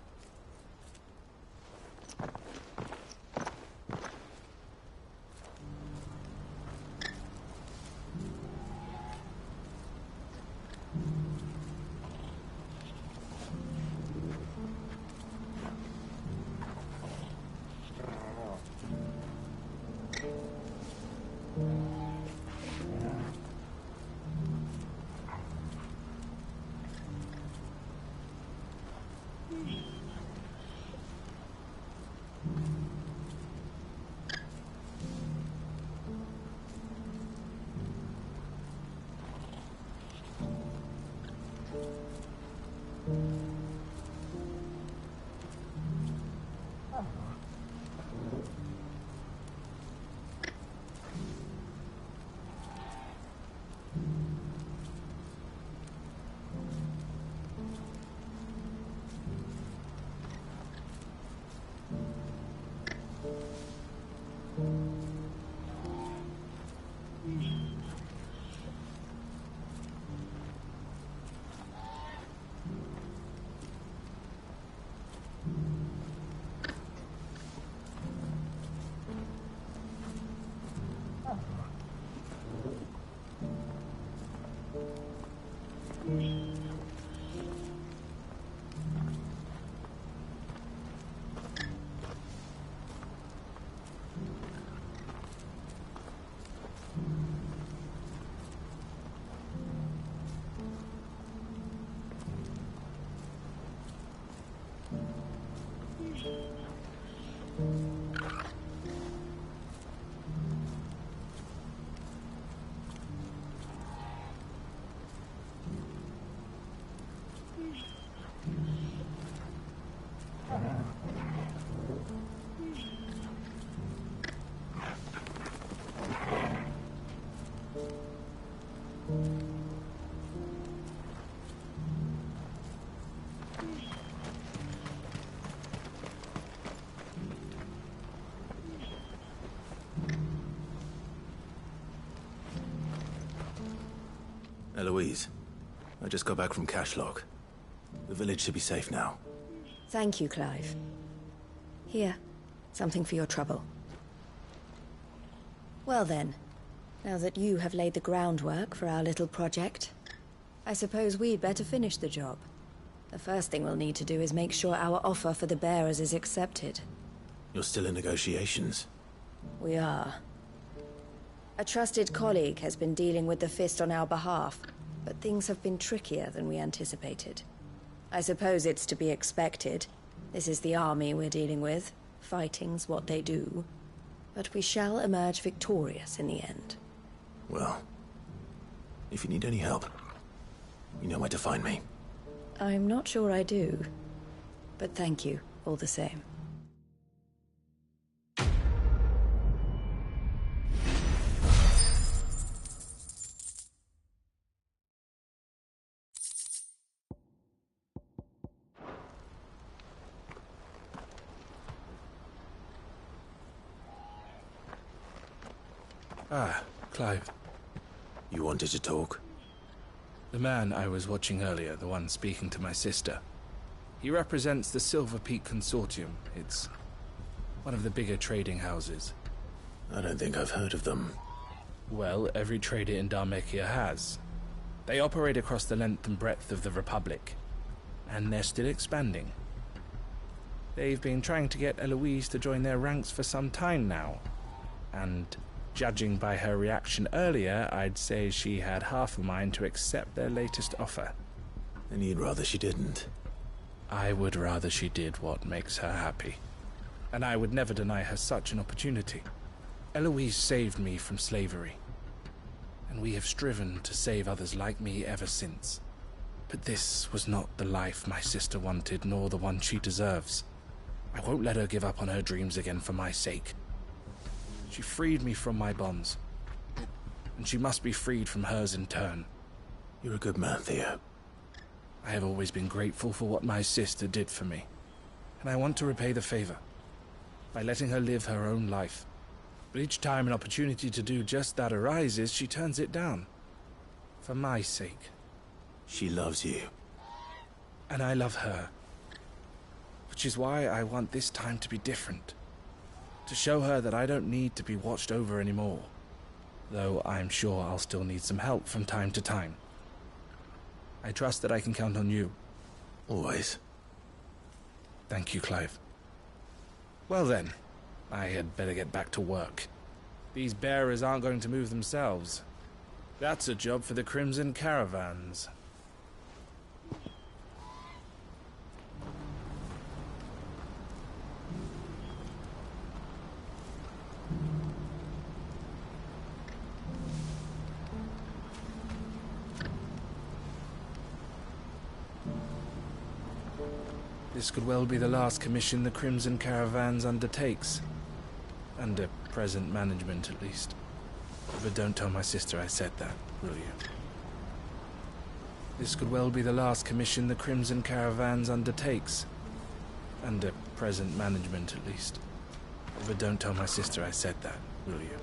Eloise, I just got back from Cashlock. The village should be safe now. Thank you, Clive. Here, something for your trouble. Well then, now that you have laid the groundwork for our little project, I suppose we'd better finish the job. The first thing we'll need to do is make sure our offer for the bearers is accepted. You're still in negotiations? We are. A trusted colleague has been dealing with the Fist on our behalf, but things have been trickier than we anticipated. I suppose it's to be expected. This is the army we're dealing with. Fighting's what they do. But we shall emerge victorious in the end. Well, if you need any help, you know where to find me. I'm not sure I do, but thank you all the same. Ah, Clive. You wanted to talk? The man I was watching earlier, the one speaking to my sister. He represents the Silver Peak Consortium. It's one of the bigger trading houses. I don't think I've heard of them. Well, every trader in Dhalmekia has. They operate across the length and breadth of the Republic. And they're still expanding. They've been trying to get Eloise to join their ranks for some time now. And judging by her reaction earlier, I'd say she had half a mind to accept their latest offer. And you'd rather she didn't? I would rather she did what makes her happy. And I would never deny her such an opportunity. Eloise saved me from slavery. And we have striven to save others like me ever since. But this was not the life my sister wanted, nor the one she deserves. I won't let her give up on her dreams again for my sake. She freed me from my bonds, and she must be freed from hers in turn. You're a good man, Theo. I have always been grateful for what my sister did for me, and I want to repay the favor by letting her live her own life. But each time an opportunity to do just that arises, she turns it down. For my sake. She loves you. And I love her. Which is why I want this time to be different. To show her that I don't need to be watched over anymore. Though I'm sure I'll still need some help from time to time. I trust that I can count on you. Always. Thank you, Clive. Well then, I had better get back to work. These bearers aren't going to move themselves. That's a job for the Crimson Caravans. This could well be the last commission the Crimson Caravans undertakes. Under present management, at least. But don't tell my sister I said that, will you? This could well be the last commission the Crimson Caravans undertakes. Under present management, at least. But don't tell my sister I said that, will you?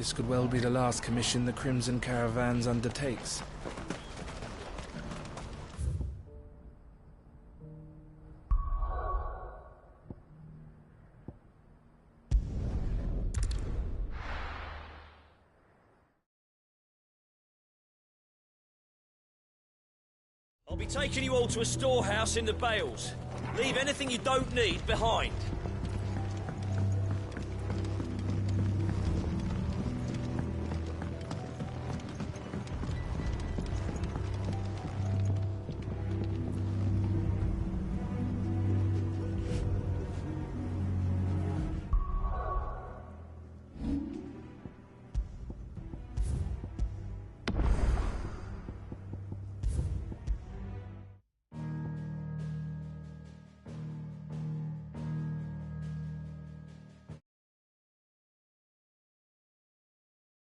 This could well be the last commission the Crimson Caravans undertakes. I'll be taking you all to a storehouse in the Bales. Leave anything you don't need behind.